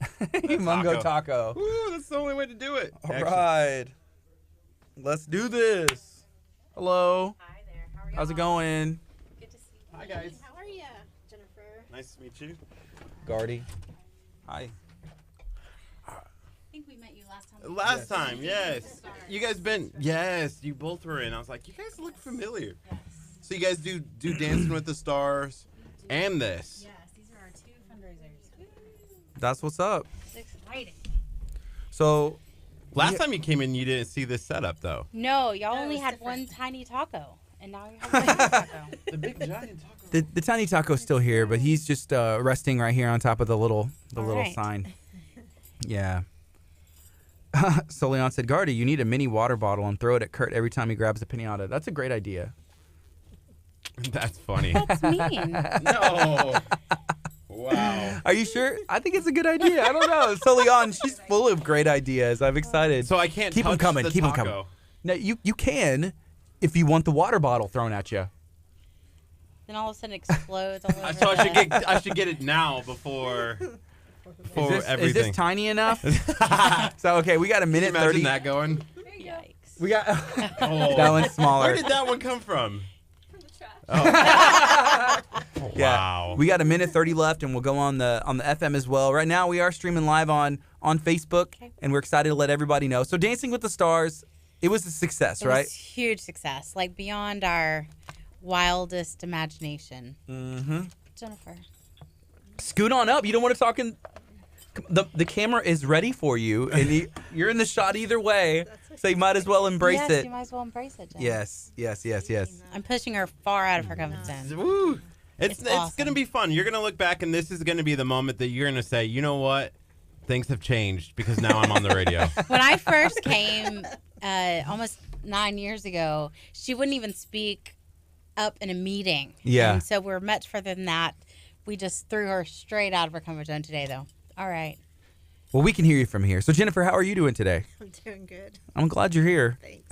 mango taco. Ooh, that's the only way to do it. All right. Let's do this. Hello. Hi there. How are you? How's it going? Good to see you. Hi, guys. How are you, Jennifer? Nice to meet you. Gardy. Hi. I think we met you last time. Last time, yes. You guys you both were in. I was like, you guys look familiar. Yes. So you guys do Dancing with the Stars and this. Yes, these are our 2 fundraisers. That's what's up. It's exciting. So, last time you came in, you didn't see this setup, though. No, y'all only had one tiny taco, and now you have a big taco. The big giant taco. The tiny taco's still here, but he's just resting right here on top of the little right. sign. Yeah. So Leon said, Gardy, you need a mini water bottle and throw it at Kurt every time he grabs a pinata. That's a great idea. That's funny. That's mean. No. Wow. Are you sure? I think it's a good idea. I don't know. So Leon, she's full of great ideas. I'm excited. So I can't keep them touch coming. the Keep them taco. coming. No, you can if you want the water bottle thrown at you. Then all of a sudden it explodes all over. So I should get it now before everything. Is this tiny enough? So okay, we got a minute 30. Imagine that going. Yikes. We got Oh. that one's smaller. Where did that one come from? From the trash. Oh. Yeah. Wow. We got a minute 30 left, and we'll go on the FM as well. Right now, we are streaming live on Facebook, and we're excited to let everybody know. So, Dancing with the Stars, it was a success, right? It was huge success, like beyond our wildest imagination. Mm-hmm. Jennifer. Scoot on up. You don't want to talk in. The camera is ready for you, and you're in the shot either way, so you might as well embrace it. Yes, you might as well embrace it, Jen. Yes. I'm pushing her far out of her comfort zone. Woo. It's awesome. going to be fun. You're going to look back, and this is going to be the moment that you're going to say, you know what? Things have changed because now I'm on the radio. When I first came almost 9 years ago, she wouldn't even speak up in a meeting. Yeah. And so we're much further than that. We just threw her straight out of her comfort zone today, though. All right. Well, we can hear you from here. So, Jennifer, how are you doing today? I'm doing good. I'm glad you're here. Thanks.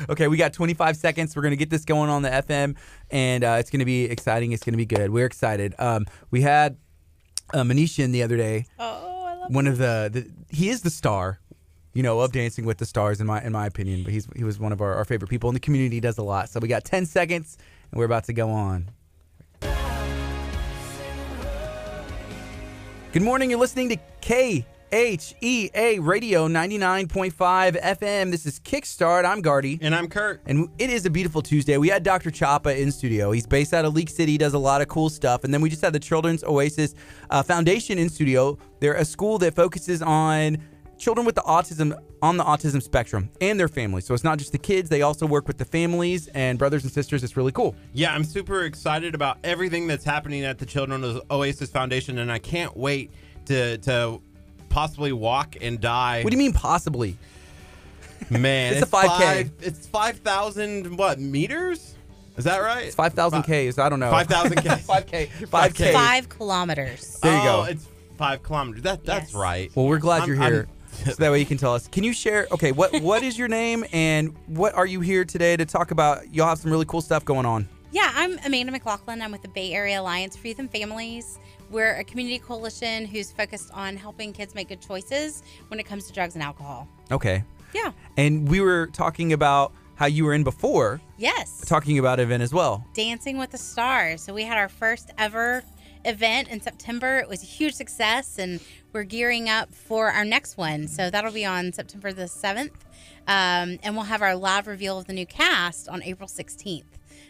Okay, we got 25 seconds. We're going to get this going on the FM, and it's going to be exciting. It's going to be good. We're excited. We had Manishan the other day. Oh, I love one of he is the star, of Dancing with the Stars in my opinion. But he was one of our favorite people in the community. He does a lot. So we got 10 seconds, and we're about to go on. Good morning. You're listening to KHEA KHEA Radio 99.5 FM. This is Kickstart. I'm Gardy. And I'm Curt. And it is a beautiful Tuesday. We had Dr. Chapa in studio. He's based out of Leak City, does a lot of cool stuff. And then we just had the Children's Oasis Foundation in studio. They're a school that focuses on children with the autism spectrum and their families. So it's not just the kids. They also work with the families and brothers and sisters. It's really cool. Yeah, I'm super excited about everything that's happening at the Children's Oasis Foundation, and I can't wait to possibly walk and die. What do you mean possibly? Man, it's a 5K. It's 5,000 meters? Is that right? It's 5,000 Ks. I don't know. 5,000 Ks. 5K. 5K. 5 kilometers. There you go. It's 5 kilometers. That's right. Well, we're glad you're here. So that way you can tell us. Can you share, okay, what is your name and what are you here today to talk about? Y'all have some really cool stuff going on. Yeah, I'm Amanda McLaughlin. I'm with the Bay Area Alliance for Youth and Families. We're a community coalition who's focused on helping kids make good choices when it comes to drugs and alcohol. Okay. Yeah. And we were talking about how you were in before. Yes. Talking about an event as well. Dancing with the Stars. So we had our first ever event in September. It was a huge success, and we're gearing up for our next one. So that'll be on September the 7th. And we'll have our live reveal of the new cast on April 16th.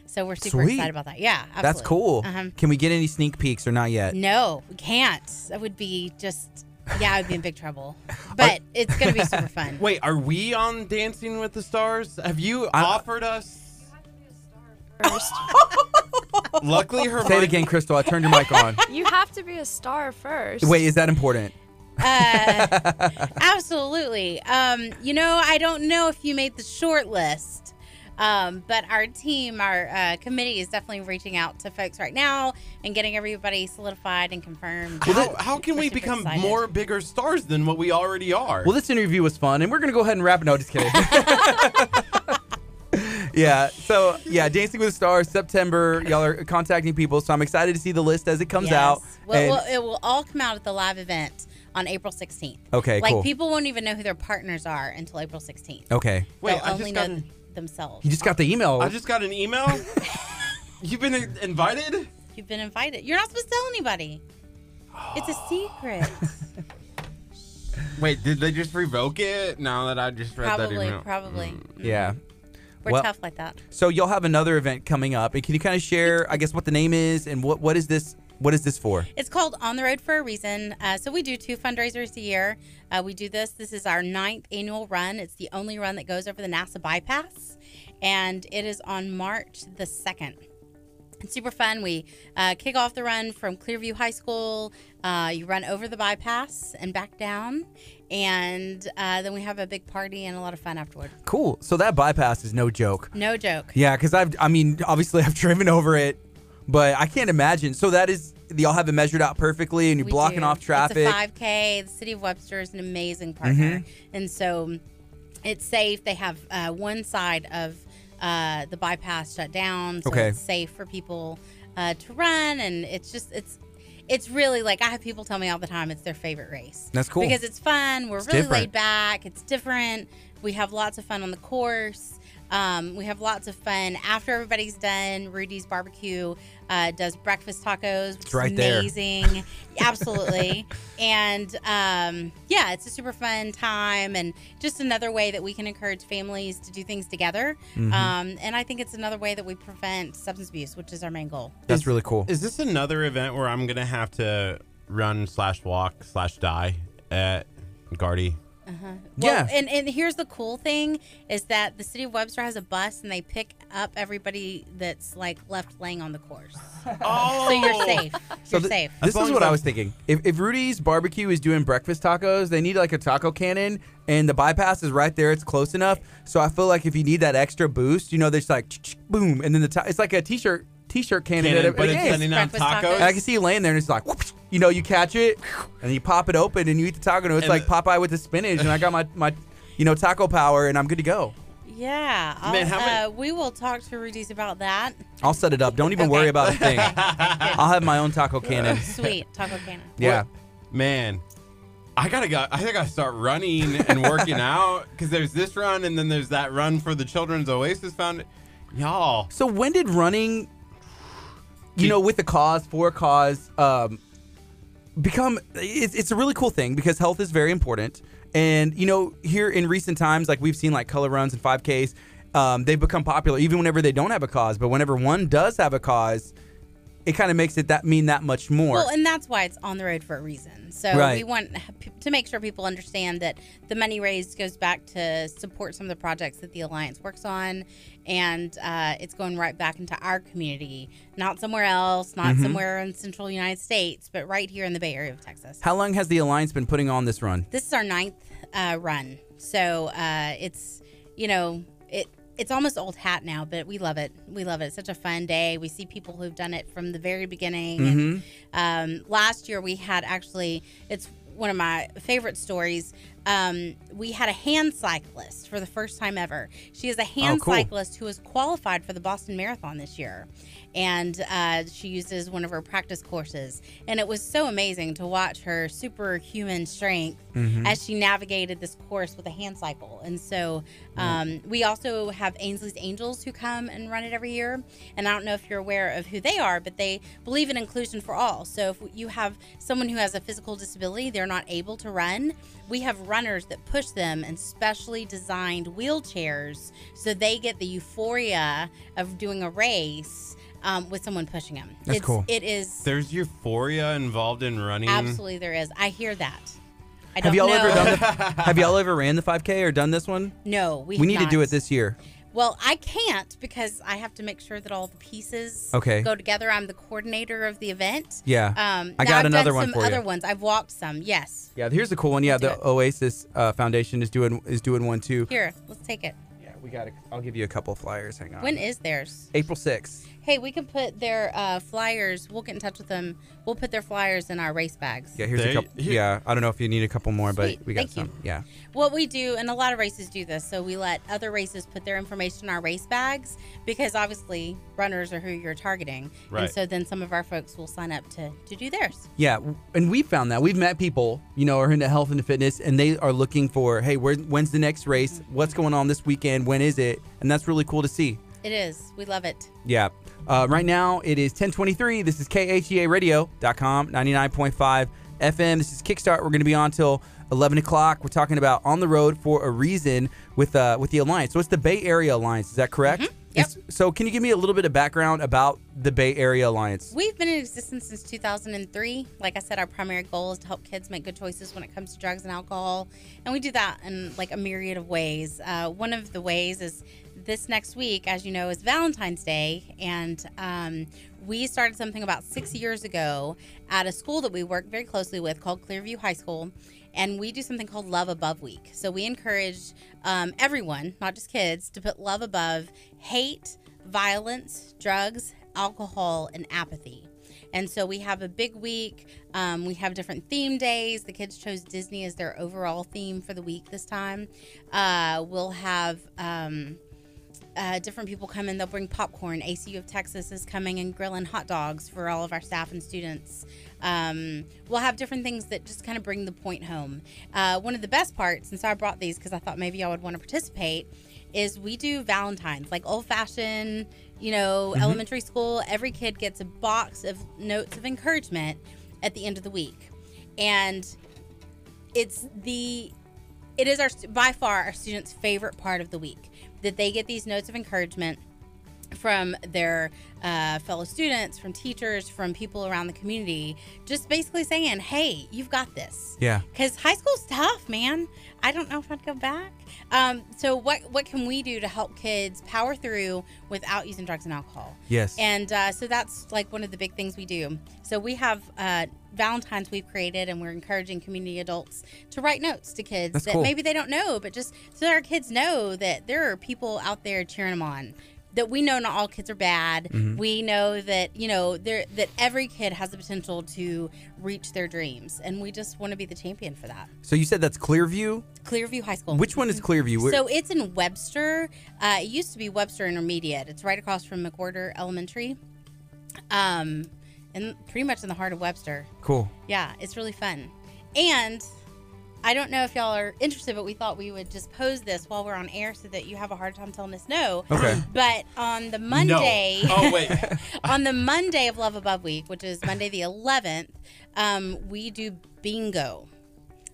So we're super excited about that. Yeah, absolutely. That's cool. Can we get any sneak peeks or not yet? No, we can't. That would be just, I'd be in big trouble. But it's going to be super fun. Wait, are we on Dancing with the Stars? Have you offered us? First. Luckily, her Say it again, Crystal. I turned your mic on. You have to be a star first. Wait, is that important? Absolutely. I don't know if you made the short list, but our team, our committee is definitely reaching out to folks right now and getting everybody solidified and confirmed. How can we become more bigger stars than what we already are? Well, this interview was fun, and we're going to go ahead and wrap it. No, just kidding. Yeah, so Dancing with the Stars, September. Y'all are contacting people, so I'm excited to see the list as it comes out. Well, it will all come out at the live event on April 16th. Okay, cool. People won't even know who their partners are until April 16th. Okay. They'll only know themselves. You just got the email. I just got an email? You've been invited? You've been invited. You're not supposed to tell anybody. It's a secret. Wait, did they just revoke it now that I just read that email? Probably. Yeah. We're tough like that. So you'll have another event coming up. And can you kind of share, I guess, what the name is and what is this? What is this for? It's called On the Road for a Reason. So we do 2 fundraisers a year. We do this. This is our 9th annual run. It's the only run that goes over the NASA bypass. And it is on March the 2nd. It's super fun. We kick off the run from Clearview High School. You run over the bypass and back down. And then we have a big party and a lot of fun afterward. Cool. So that bypass is no joke. No joke. Yeah, because obviously I've driven over it, but I can't imagine. So that is, y'all have it measured out perfectly and you're blocking off traffic. It's a 5K. The City of Webster is an amazing partner. And so it's safe. They have one side of the bypass shut down, so it's safe for people to run, and it's really like, I have people tell me all the time it's their favorite race. That's cool because it's fun. We're really laid back. It's different. We have lots of fun on the course. We have lots of fun after everybody's done. Rudy's Barbecue does breakfast tacos, which is amazing. Absolutely. And it's a super fun time, and just another way that we can encourage families to do things together. And I think it's another way that we prevent substance abuse, which is our main goal. That's really cool. Is this another event where I'm going to have to run/walk/die at Gardy? Well, and here's the cool thing is that the City of Webster has a bus, and they pick up everybody that's like left laying on the course. So you're safe. You're safe. This is what I was thinking. If Rudy's Barbecue is doing breakfast tacos, they need like a taco cannon, and the bypass is right there. It's close enough. So I feel like if you need that extra boost, there's like boom, and then it's like a t-shirt cannon, but it's sending out tacos. And I can see you laying there, and it's like, whoosh, you catch it, and you pop it open, and you eat the taco. And it's like Popeye with the spinach, and I got my taco power, and I'm good to go. Yeah, we will talk to Rudy's about that. I'll set it up. Don't even worry about a thing. I'll have my own taco cannon. Sweet taco cannon. Yeah, man. I think I gotta start running and working out, because there's this run and then there's that run for the Children's Oasis Foundation. Y'all. So when did running, with the cause, for a cause, it's a really cool thing because health is very important. And, here in recent times, like we've seen like color runs and 5Ks, they've become popular even whenever they don't have a cause. But whenever one does have a cause, it kind of makes it mean that much more. Well, and that's why it's on the road for a reason. So we want to make sure people understand that the money raised goes back to support some of the projects that the Alliance works on. And it's going right back into our community, not somewhere else, not somewhere in central United States, but right here in the Bay Area of Texas. How long has the Alliance been putting on this run? This is our 9th run. So it's, it's almost old hat now, but we love it. We love it. It's such a fun day. We see people who've done it from the very beginning. And, last year we had it's one of my favorite stories. We had a hand cyclist for the first time ever. She is a hand cyclist who was qualified for the Boston Marathon this year. And she uses one of her practice courses. And it was so amazing to watch her superhuman strength as she navigated this course with a hand cycle. And so we also have Ainsley's Angels who come and run it every year. And I don't know if you're aware of who they are, but they believe in inclusion for all. So if you have someone who has a physical disability, they're not able to run, we have runners that push them in specially designed wheelchairs so they get the euphoria of doing a race with someone pushing them. That's cool. It is. There's euphoria involved in running. Absolutely, there is. I hear that. Have y'all ever ran the 5K or done this one? No, we need to do it this year. Well, I can't because I have to make sure that all the pieces go together. I'm the coordinator of the event. Yeah. I got another one for you. I've done some other ones. I've walked some. Yes. Yeah. Here's the cool one. Yeah. The Oasis Foundation is doing one too. Here, let's take it. Yeah. I'll give you a couple flyers. Hang on. When is theirs? April 6th. Hey, we can put their flyers. We'll get in touch with them. We'll put their flyers in our race bags. Yeah, here's a couple. Yeah, I don't know if you need a couple more, but we got some. Yeah. What we do, and a lot of races do this, so we let other races put their information in our race bags because obviously runners are who you're targeting. Right. And so then some of our folks will sign up to do theirs. Yeah, and we found that. We've met people, are into health and fitness, and they are looking for, hey, when's the next race? What's going on this weekend? When is it? And that's really cool to see. It is. We love it. Yeah. Right now, it is 10:23. This is KHEA.com, 99.5 FM. This is Kickstart. We're going to be on till 11 o'clock. We're talking about On the Road for a Reason with the Alliance. So it's the Bay Area Alliance. Is that correct? Yep. So can you give me a little bit of background about the Bay Area Alliance? We've been in existence since 2003. Like I said, our primary goal is to help kids make good choices when it comes to drugs and alcohol. And we do that in a myriad of ways. One of the ways is this next week, as you know, is Valentine's Day. And we started something about 6 years ago at a school that we work very closely with called Clearview High School. And we do something called Love Above Week. So we encourage everyone, not just kids, to put love above hate, violence, drugs, alcohol, and apathy. And so we have a big week. We have different theme days. The kids chose Disney as their overall theme for the week this time. We'll have different people come in. They'll bring popcorn. ACU of Texas is coming and grilling hot dogs for all of our staff and students. We'll have different things that just kind of bring the point home. One of the best parts, and so I brought these because I thought maybe y'all would want to participate, is we do Valentine's, like old-fashioned, elementary school. Every kid gets a box of notes of encouragement at the end of the week. And it is by far our students' favorite part of the week, that they get these notes of encouragement from their fellow students, from teachers, from people around the community, just basically saying, hey, you've got this. Yeah. Because high school's tough, man. I don't know if I'd go back. So what can we do to help kids power through without using drugs and alcohol? Yes. And so that's one of the big things we do. So we have Valentine's we've created, and we're encouraging community adults to write notes to kids That's that cool. maybe they don't know, but just so our kids know that there are people out there cheering them on. That we know not all kids are bad. Mm-hmm. We know that that every kid has the potential to reach their dreams, and we just want to be the champion for that. So you said that's Clearview? Clearview High School. Which one is Clearview? So it's in Webster. It used to be Webster Intermediate. It's right across from McWhorter Elementary, and pretty much in the heart of Webster. Cool. Yeah, it's really fun. And I don't know if y'all are interested, but we thought we would just pose this while we're on air so that you have a hard time telling us no. Okay. But on the Monday, No. Oh, wait. on the Monday of Love Above Week, which is Monday the 11th, we do bingo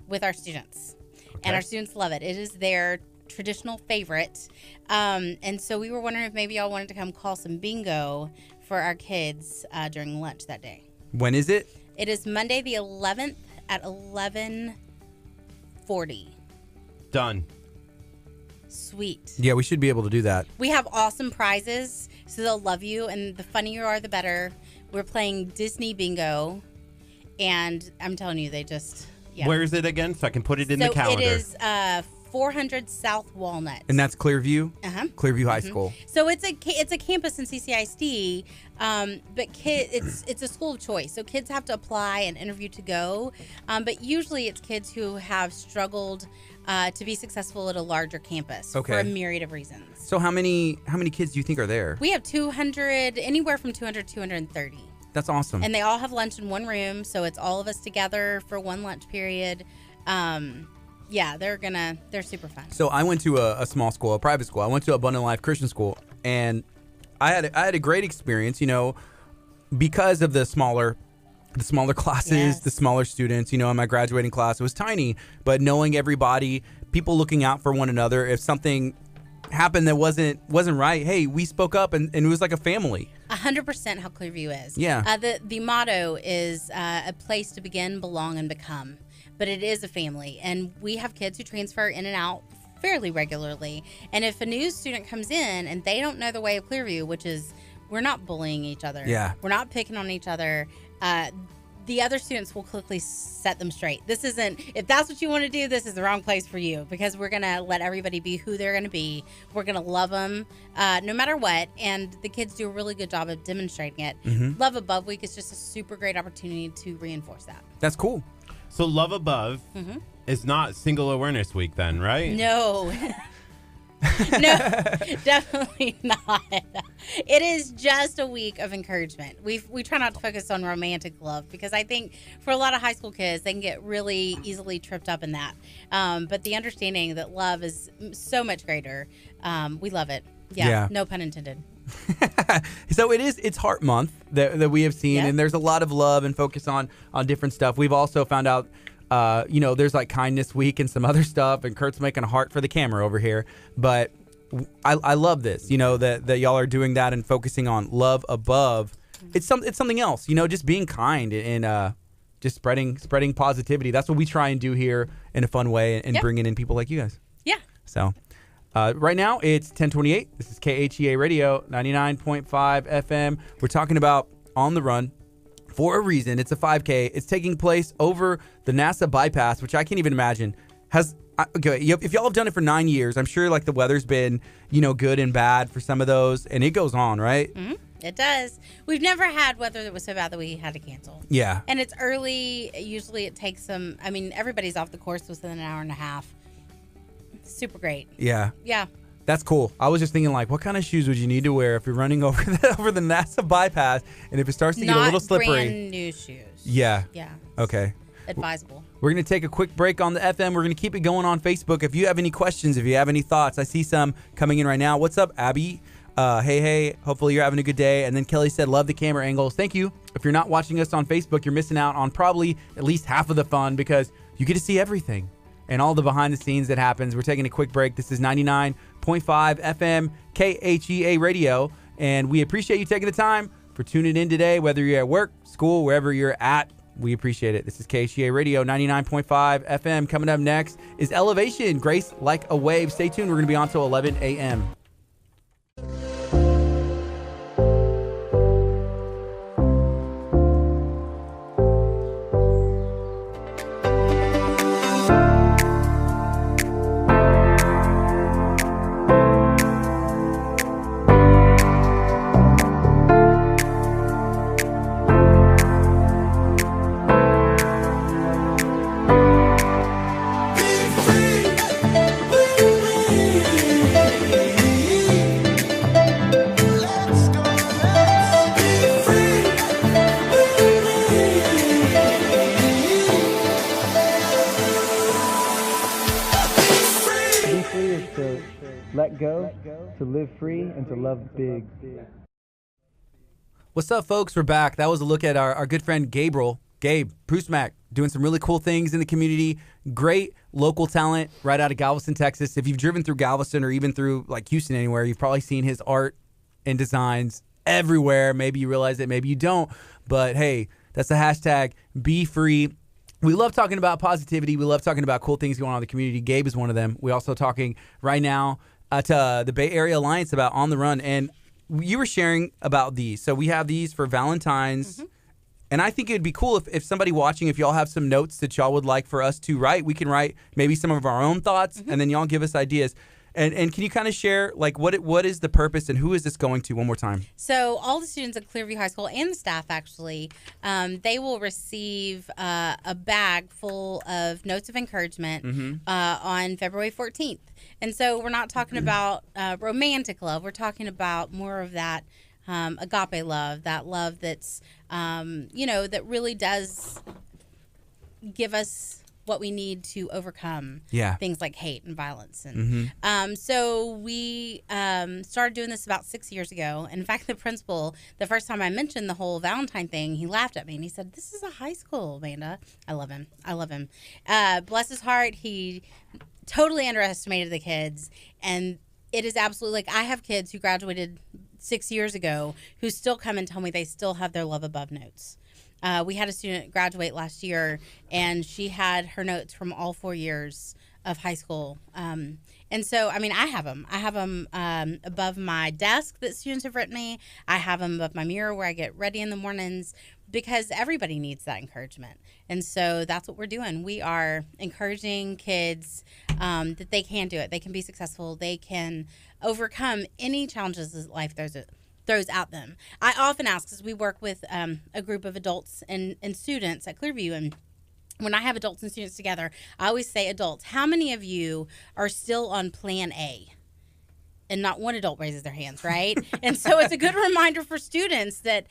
with our students. Okay. And our students love it. It is their traditional favorite. And so we were wondering if maybe y'all wanted to come call some bingo for our kids during lunch that day. When is it? It is Monday the 11th at 11:40. Done. Sweet. Yeah, we should be able to do that. We have awesome prizes, so they'll love you, and the funnier you are, the better. We're playing Disney bingo, and I'm telling you, they just, yeah. Where is it again, so I can put it in the calendar? It is 400 South Walnut. And that's Clearview? Uh-huh. Clearview High School. So it's a campus in CCISD, but it's a school of choice. So kids have to apply and interview to go. But usually it's kids who have struggled to be successful at a larger campus for a myriad of reasons. So how many kids do you think are there? We have 200, anywhere from 200 to 230. That's awesome. And they all have lunch in one room, so it's all of us together for one lunch period. Yeah, they're super fun. So I went to a small school, a private school. I went to Abundant Life Christian School, and I had a great experience, because of the smaller classes, yes. The smaller students, in my graduating class. It was tiny, but knowing everybody, people looking out for one another. If something happened that wasn't right, hey, we spoke up, and it was like a family. 100% how Clearview is. Yeah. The motto is a place to begin, belong, and become. But it is a family, and we have kids who transfer in and out fairly regularly. And if a new student comes in and they don't know the way of Clearview, which is we're not bullying each other, we're not picking on each other, the other students will quickly set them straight. This isn't, if that's what you want to do, this is the wrong place for you, because we're going to let everybody be who they're going to be. We're going to love them no matter what, and the kids do a really good job of demonstrating it. Mm-hmm. Love Above Week is just a super great opportunity to reinforce that. That's cool. So Love Above is not Single Awareness Week then, right? No. No, definitely not. It is just a week of encouragement. We try not to focus on romantic love, because I think for a lot of high school kids, they can get really easily tripped up in that. But the understanding that love is so much greater, we love it. Yeah. No pun intended. So it's Heart Month that we have seen, and there's a lot of love and focus on different stuff. We've also found out, there's like Kindness Week and some other stuff, and Kurt's making a heart for the camera over here. But I love this, that y'all are doing that and focusing on love above. It's something else, just being kind and just spreading positivity. That's what we try and do here in a fun way, and bringing in people like you guys. Yeah. So. Right now, it's 10:28. This is KHEA Radio, 99.5 FM. We're talking about On the Run for a reason. It's a 5K. It's taking place over the NASA bypass, which I can't even imagine. If y'all have done it for 9 years, I'm sure like the weather's been, good and bad for some of those, and it goes on, right? Mm-hmm. It does. We've never had weather that was so bad that we had to cancel. Yeah. And it's early. Usually it takes everybody's off the course within an hour and a half. Super great. Yeah. Yeah. That's cool. I was just thinking, like, what kind of shoes would you need to wear if you're running over the NASA bypass, and if it starts to get a little slippery? Not brand new shoes. Yeah. Yeah. Okay. Advisable. We're going to take a quick break on the FM. We're going to keep it going on Facebook. If you have any questions, if you have any thoughts, I see some coming in right now. What's up, Abby? Hey. Hopefully you're having a good day. And then Kelly said, love the camera angles. Thank you. If you're not watching us on Facebook, you're missing out on probably at least half of the fun, because you get to see everything and all the behind the scenes that happens. We're taking a quick break. This is 99.5 FM KHEA Radio, and we appreciate you taking the time for tuning in today, whether you're at work, school, wherever you're at. We appreciate it. This is KHEA Radio, 99.5 FM. Coming up next is Elevation, Grace Like a Wave. Stay tuned. We're going to be on till 11 a.m. free is to let go, to live free, and to love big. What's up, folks? We're back. That was a look at our good friend Gabe Prusmack, doing some really cool things in the community. Great local talent right out of Galveston, Texas. If you've driven through Galveston or even through like Houston anywhere, you've probably seen his art and designs everywhere. Maybe you realize it, maybe you don't. But hey, that's the hashtag Be Free. We love talking about positivity. We love talking about cool things going on in the community. Gabe is one of them. We're also talking right now to the Bay Area Alliance about On the Run. And you were sharing about these. So we have these for Valentine's. And I think it would be cool if somebody watching, if y'all have some notes that y'all would like for us to write, we can write maybe some of our own thoughts, and then y'all give us ideas. And can you kind of share, like, what is the purpose and who is this going to one more time? So all the students at Clearview High School and the staff, actually, they will receive a bag full of notes of encouragement on February 14th. And so we're not talking about romantic love. We're talking about more of that agape love, that love that's, that really does give us what we need to overcome things like hate and violence. And so we started doing this about 6 years ago. In fact, the principal, the first time I mentioned the whole Valentine thing, he laughed at me and he said, "This is a high school, Amanda." I love him. Bless his heart. He totally underestimated the kids. And it is absolutely, like, I have kids who graduated 6 years ago who still come and tell me they still have their love above notes. We had a student graduate last year, and she had her notes from all 4 years of high school. And so, I mean, I have them. I have them above my desk that students have written me. I have them above my mirror where I get ready in the mornings, because everybody needs that encouragement. And so that's what we're doing. We are encouraging kids that they can do it. They can be successful. They can overcome any challenges that life throws at them. I often ask, because we work with a group of adults and students at Clearview, and when I have adults and students together, I always say, adults, how many of you are still on plan A? And not one adult raises their hands, right? And so it's a good reminder for students that,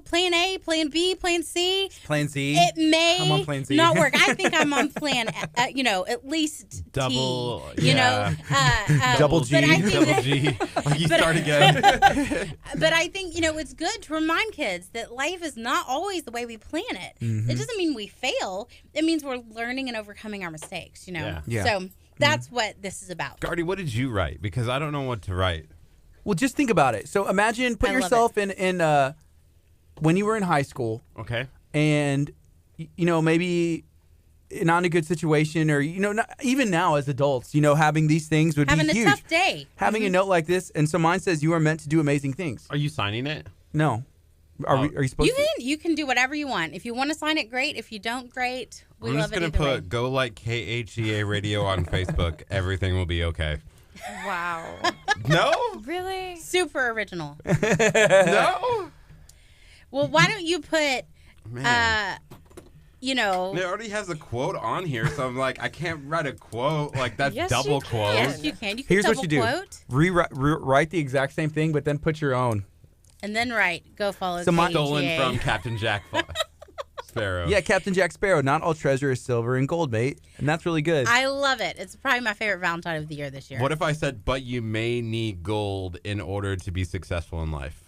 plan A, plan B, plan C. Plan Z. It may I'm on plan Z. not work. I think I'm on plan, at least double, T. Double G. Double G. Like you start again. But I think, it's good to remind kids that life is not always the way we plan it. It doesn't mean we fail. It means we're learning and overcoming our mistakes, Yeah. So that's what this is about. Gardy, what did you write? Because I don't know what to write. Well, just think about it. So imagine, put yourself in when you were in high school. Okay. And, maybe not in a good situation, or, not, even now as adults, having these things would be huge. Having a tough day. Having a note like this. And so mine says, you are meant to do amazing things. Are you signing it? No. Are you supposed to? You can do whatever you want. If you want to sign it, great. If you don't, great. We love it either way. I'm just going to go like KHEA radio on Facebook. Everything will be okay. Wow. No? Really? Super original. No? Well, why don't you put, It already has a quote on here, so I'm like, I can't write a quote. Like, that's double quote. Yes, you can. You can Here's double what you do. quote. Write the exact same thing, but then put your own. And then go follow KHEA. Stolen from Captain Jack Sparrow. Yeah, Captain Jack Sparrow. Not all treasure is silver and gold, mate. And that's really good. I love it. It's probably my favorite Valentine of the year this year. What if I said, but you may need gold in order to be successful in life?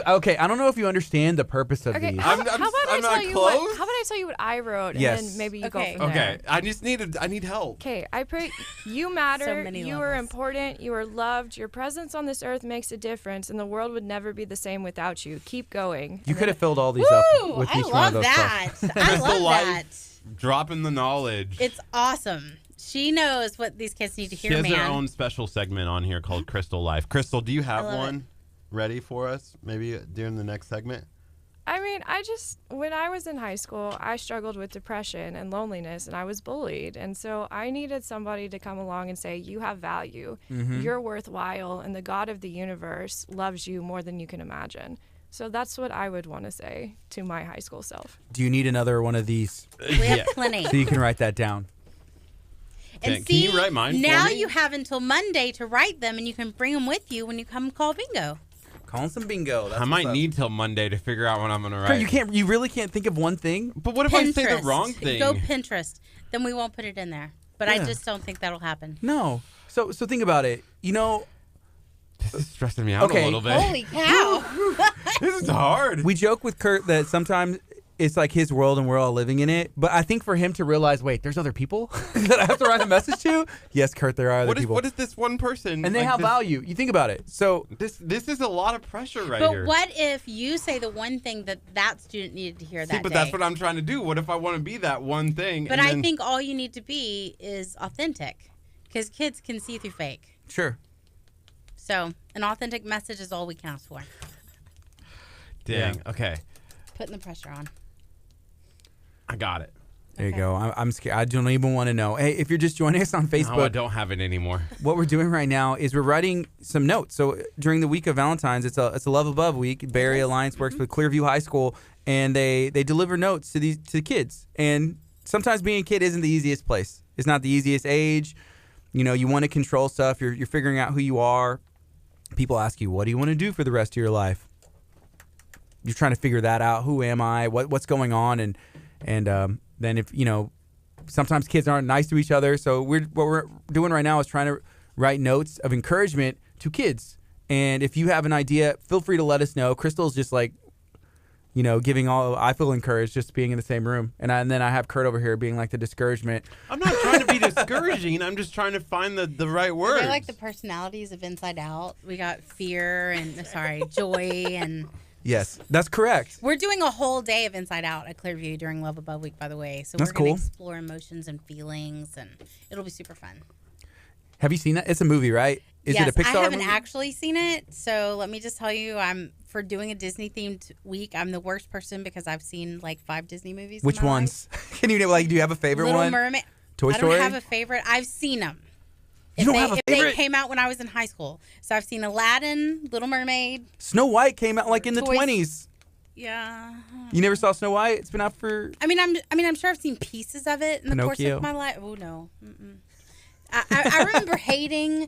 Okay, I don't know if you understand the purpose of these. How about I tell you what I wrote, and then maybe you go from there. Okay, I need help. Okay, I put, you matter, you are important, you are loved, your presence on this earth makes a difference, and the world would never be the same without you. Keep going. You could have filled all these up with each one of those stuff. I love that. Dropping the knowledge. It's awesome. She knows what these kids need to hear, man. She has her own special segment on here called Crystal Life. Crystal, do you have one ready for us, maybe during the next segment? I mean, when I was in high school, I struggled with depression and loneliness, and I was bullied. And so I needed somebody to come along and say, you have value, you're worthwhile, and the God of the universe loves you more than you can imagine. So that's what I would want to say to my high school self. Do you need another one of these? We have plenty. So you can write that down. And can you write mine now for me? You have until Monday to write them, and you can bring them with you when you come call bingo. Calling some bingo. That's I might need till Monday to figure out what I'm going to write. Kurt, you really can't think of one thing? But what if I say the wrong thing? Go Pinterest. Then we won't put it in there. But I just don't think that'll happen. No. So think about it. You know, this is stressing me out a little bit. Holy cow. This is hard. We joke with Curt that sometimes it's like his world and we're all living in it. But I think for him to realize, wait, there's other people that I have to write a message to? Yes, Curt, there are other people. What is this one person? And they have value. You think about it. So this is a lot of pressure here. But what if you say the one thing that student needed to hear that but day? that's what I'm trying to do. What if I want to be that one thing? But I think all you need to be is authentic, because kids can see through fake. Sure. So an authentic message is all we can ask for. Dang. Yeah. Okay. Putting the pressure on. I got it. There you go. I'm scared. I don't even want to know. Hey, if you're just joining us on Facebook. No, I don't have it anymore. What we're doing right now is we're writing some notes. So during the week of Valentine's, it's a Love Above week. Barry Alliance works with Clearview High School, and they deliver notes to the kids. And sometimes being a kid isn't the easiest place. It's not the easiest age. You know, you want to control stuff. You're figuring out who you are. People ask you, what do you want to do for the rest of your life? You're trying to figure that out. Who am I? What's going on? And then if, you know, sometimes kids aren't nice to each other. So what we're doing right now is trying to write notes of encouragement to kids. And if you have an idea, feel free to let us know. Crystal's just like, you know, I feel encouraged just being in the same room. And then I have Curt over here being like the discouragement. I'm not trying to be discouraging. I'm just trying to find the right words. They're like the personalities of Inside Out. We got fear and, joy and... Yes, that's correct. We're doing a whole day of Inside Out at Clearview during Love Above Week, by the way. So that's we're going cool. to explore emotions and feelings, and it'll be super fun. Have you seen that? It's a movie, right? Is yes, it a Pixar I haven't movie? actually seen it. So let me just tell you, for doing a Disney-themed week, I'm the worst person because I've seen like 5 Disney movies. Which ones? Can you do you have a favorite Little one? Mermaid. Toy Story? I don't have a favorite. I've seen them. You don't have a favorite? They came out when I was in high school. So I've seen Aladdin, Little Mermaid. Snow White came out like in the 20s. Yeah. You never saw Snow White? It's been out for... I'm sure I've seen pieces of it in the course Pinocchio. of my life. Oh, no. I remember hating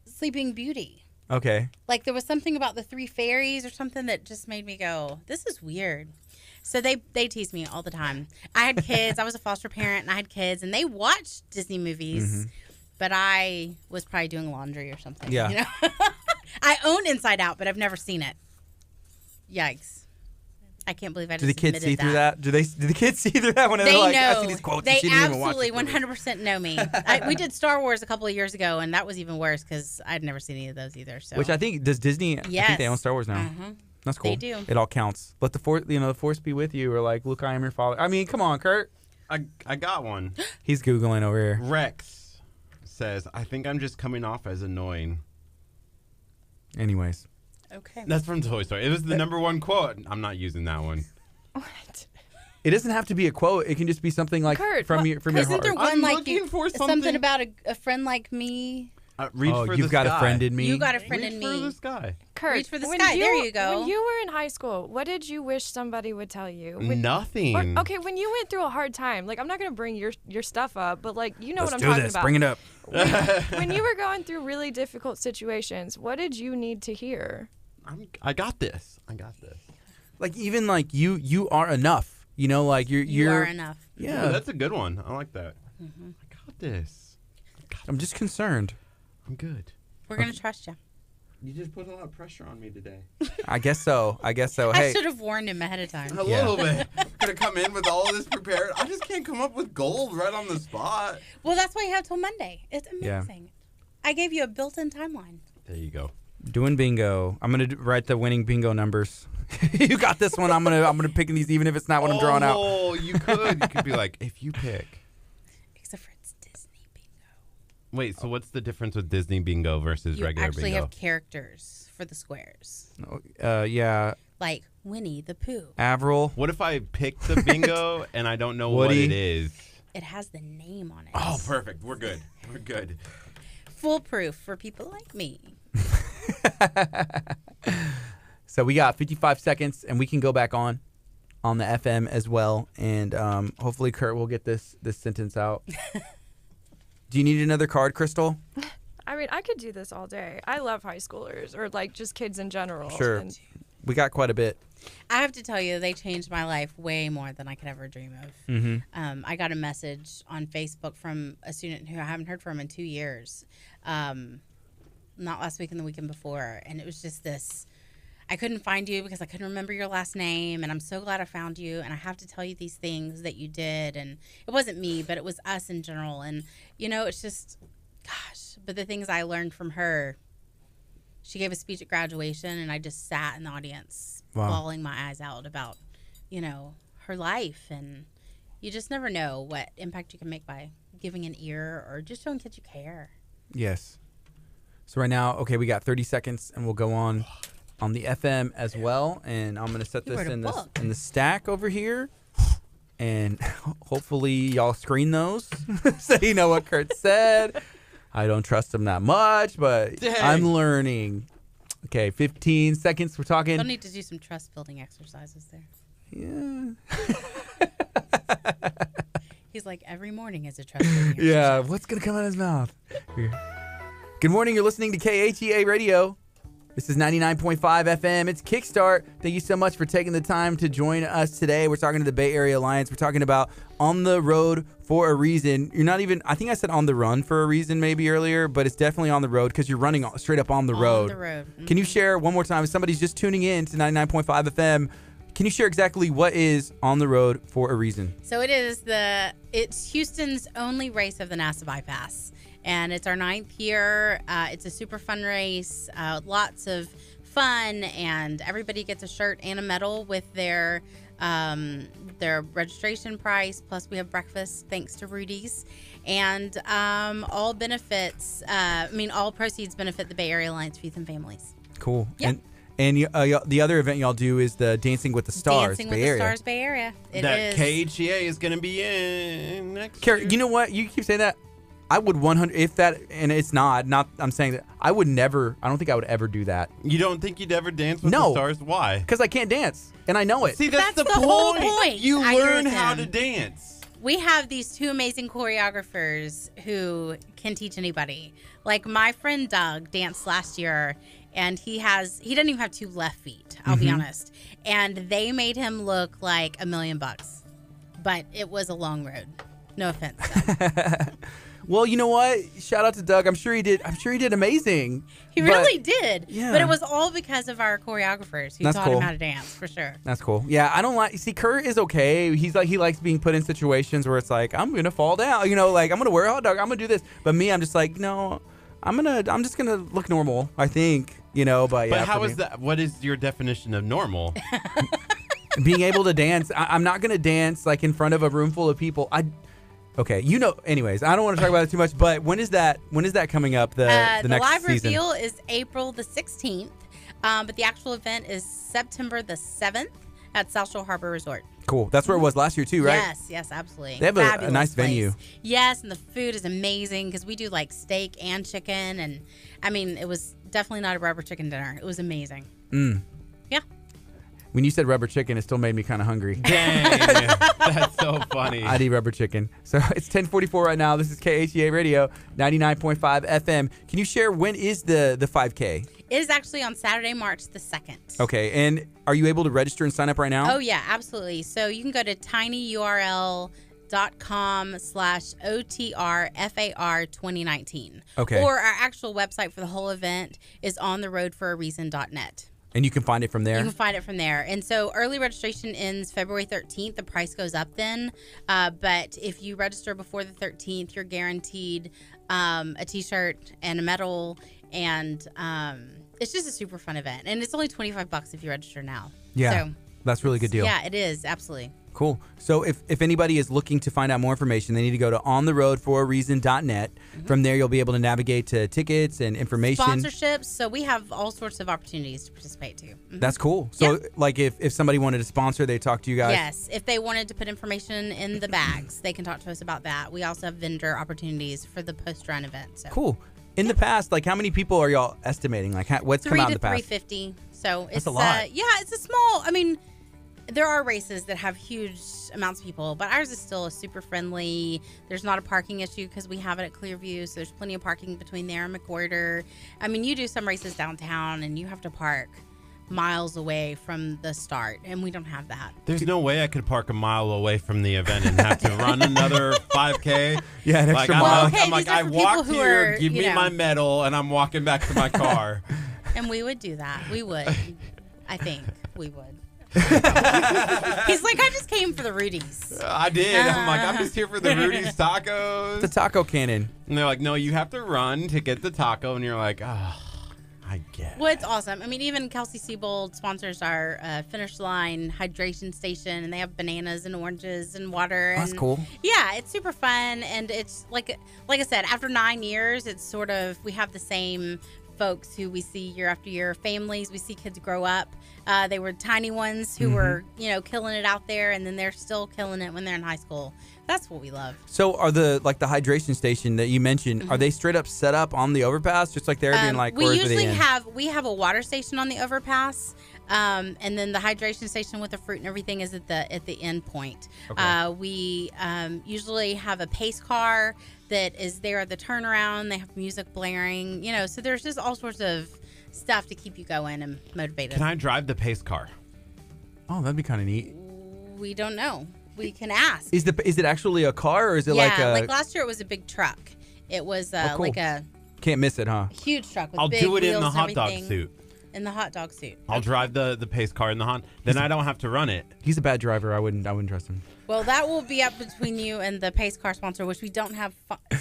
Sleeping Beauty. Okay. Like, there was something about the 3 fairies or something that just made me go, this is weird. So they teased me all the time. I had kids. I was a foster parent, and I had kids, and they watched Disney movies, but I was probably doing laundry or something. Yeah. You know? I own Inside Out, but I've never seen it. Yikes. I can't believe I just Do the kids see admitted through that? Do the kids see through that when they they're like, know. I see these quotes They and she didn't even watch absolutely the movie. 100% know me. We did Star Wars a couple of years ago, and that was even worse because I'd never seen any of those either. So. Which I think, does Disney, I Yes. think they own Star Wars now. That's cool. They do. It all counts. Let the force be with you, or like, look, I am your father. I mean, come on, Curt. I got one. He's Googling over here. Rex says, I think I'm just coming off as annoying. Anyways. Okay. That's from Toy Story. It was the number 1 quote. I'm not using that one. What? It doesn't have to be a quote. It can just be something like Curt, from your Isn't heart. there one I'm like looking for something about a friend like me? Reach Oh, for you've the got sky. a friend in me. You got a friend Reach in for the me. sky. Curt, Reach for the when sky. There you go. When you were in high school, what did you wish somebody would tell you? Nothing. Okay, when you went through a hard time, like I'm not gonna bring your stuff up, but like you know Let's what I'm do talking this. about. Bring it up. When you were going through really difficult situations, what did you need to hear? I got this. I got this. Like even like you are enough. You know, like you're You are enough. Yeah, Ooh, that's a good one. I like that. I got this. I'm just concerned. I'm good. We're going to trust you. You just put a lot of pressure on me today. I guess so. I Hey, should have warned him ahead of time. A little bit. Could have come in with all of this prepared. I just can't come up with gold right on the spot. Well, that's why you have till Monday. It's Yeah. amazing. I gave you a built-in timeline. There you go. doing bingo. I'm gonna write the winning bingo numbers. You got this one. I'm gonna pick these, even if it's not what I'm drawing out. Oh, you could be like, if you pick. Except for it's Disney bingo. Wait, so what's the difference with Disney bingo versus You regular actually bingo? have characters for the squares. Yeah. Like Winnie the Pooh. Avril. What if I pick the bingo and I don't know what Woody. it is? It has the name on it. Oh, perfect. We're good. We're good. Foolproof for people like me. So we got 55 seconds, and we can go back on the FM as well, and hopefully Curt will get this sentence out. Do you need another card, Crystal? I mean, I could do this all day. I love high schoolers or like just kids in general. Sure. And we got quite a bit. I have to tell you, they changed my life way more than I could ever dream of. Mm-hmm. I got a message on Facebook from a student who I haven't heard from in 2 years. Not last week and the weekend before. And it was just this, I couldn't find you because I couldn't remember your last name. And I'm so glad I found you. And I have to tell you these things that you did. And it wasn't me, but it was us in general. And, you know, it's just, gosh. But the things I learned from her, she gave a speech at graduation. And I just sat in the audience bawling my eyes out about, you know, her life. And you just never know what impact you can make by giving an ear or just showing kids you care. Yes. So right now, okay, we got 30 seconds, and we'll go on the FM as well. And I'm gonna set this in the stack over here, and hopefully y'all screen those so you know what Curt said. I don't trust him that much, but I'm learning. Okay, 15 seconds. We're talking. You'll need to do some trust building exercises there. Yeah. He's like, every morning is a trust building exercise. Yeah. What's gonna come out of his mouth? Here. Good morning. You're listening to KHEA Radio. This is 99.5 FM. It's Kickstart. Thank you so much for taking the time to join us today. We're talking to the Bay Area Alliance. We're talking about on the road for a reason. You're not even, I think I said on the run for a reason maybe earlier, but it's definitely on the road because you're running straight up on the road. On the road. Mm-hmm. Can you share one more time? If somebody's just tuning in to 99.5 FM, can you share exactly what is on the road for a reason? So it's Houston's only race of the NASA Bypass. And it's our 9th year. It's a super fun race, lots of fun, and everybody gets a shirt and a medal with their registration price. Plus, we have breakfast thanks to Rudy's, and all benefits. All proceeds benefit the Bay Area Alliance for Youth and Families. Cool. Yeah. And the other event y'all do is the Dancing with the Stars Dancing Bay with Area. the Stars Bay Area. That KHEA is going to be in next Curt, year. you know what? You keep saying that. I would 100 if that, and it's not. I'm saying that I would never. I don't think I would ever do that. You don't think you'd ever dance with the stars? Why? Because I can't dance, and I know it. See, that's the whole point. You I agree learn with how him. to dance. We have these two amazing choreographers who can teach anybody. Like my friend Doug danced last year, and he doesn't even have 2 left feet. I'll be honest. And they made him look like $1 million, but it was a long road. No offense. Well, you know what? Shout out to Doug. I'm sure he did amazing. He really did. Yeah. But it was all because of our choreographers who taught him how to dance, for sure. That's cool. Yeah, I don't like. See, Curt is okay. He likes being put in situations where it's like, I'm gonna fall down. You know, like I'm gonna wear a hot dog. I'm gonna do this. But me, I'm just like, no, I'm just gonna look normal. I think. You know, but yeah. But how is that? What is your definition of normal? Being able to dance. I'm not gonna dance like in front of a room full of people. Okay, you know. Anyways, I don't want to talk about it too much. But when is that coming up? The next live season? reveal is April the 16th, but the actual event is September the 7th at South Shore Harbor Resort. Cool. That's where it was last year too, right? Yes, absolutely. They have a nice venue. Yes, and the food is amazing because we do like steak and chicken, and I mean it was definitely not a rubber chicken dinner. It was amazing. Yeah. When you said rubber chicken, it still made me kind of hungry. Dang, that's so funny. I'd eat rubber chicken. So it's 10:44 right now. This is KHEA Radio, 99.5 FM. Can you share when is the 5K? It is actually on Saturday, March the 2nd. Okay, and are you able to register and sign up right now? Oh, yeah, absolutely. So you can go to tinyurl.com/OTRFAR 2019. Okay. Or our actual website for the whole event is ontheroadforareason.net. And you can find it from there? You can find it from there. And so early registration ends February 13th. The price goes up then. But if you register before the 13th, you're guaranteed a T-shirt and a medal. And it's just a super fun event. And it's only $25 if you register now. Yeah, so, that's a really good deal. Yeah, it is. Absolutely. Cool. So if anybody is looking to find out more information, they need to go to ontheroadforareason.net. From there, you'll be able to navigate to tickets and information. Sponsorships. So we have all sorts of opportunities to participate too. That's cool. So like if somebody wanted to sponsor, they talk to you guys? Yes. If they wanted to put information in the bags, they can talk to us about that. We also have vendor opportunities for the post-run event. So. Cool. In the past, like how many people are y'all estimating? Like what's come out in the past? 350. So it's a lot. It's a small, there are races that have huge amounts of people, but ours is still a super friendly. There's not a parking issue because we have it at Clearview, so there's plenty of parking between there and McWhirter. You do some races downtown and you have to park miles away from the start, and we don't have that. There's no way I could park a mile away from the event and have to run another 5K. Yeah, an extra mile. I'm like, I walked here, give me my medal, and I'm walking back to my car. And we would do that. We would. I think we would. He's like, I just came for the Rudy's. I did. I'm like, I'm just here for the Rudy's tacos. The taco cannon. And they're like, no, you have to run to get the taco. And you're like, I get it. Well, it's awesome. I mean, even Kelsey Siebold sponsors our Finish Line hydration station, and they have bananas and oranges and water. That's cool. Yeah, it's super fun. And it's like I said, after 9 years, it's sort of, we have the same folks who we see year after year, families. We see kids grow up. They were tiny ones who were, killing it out there, and then they're still killing it when they're in high school. That's what we love. So are the hydration station that you mentioned, are they straight up set up on the overpass, just like they're being like, we usually have a water station on the overpass, and then the hydration station with the fruit and everything is at the end point. Okay. We usually have a pace car that is there at the turnaround. They have music blaring, so there's just all sorts of stuff to keep you going and motivated. Can I drive the pace car? Oh, that'd be kind of neat. We don't know. We can ask. Is it actually a car, or is it like last year it was a big truck. It was cool. like a can't miss it, huh? Huge truck with I'll big do it wheels in the and hot dog everything. suit. In the hot dog suit. I'll drive the pace car in the hot. Then I don't have to run it. He's a bad driver. I wouldn't trust him. Well, that will be up between you and the pace car sponsor, which we don't have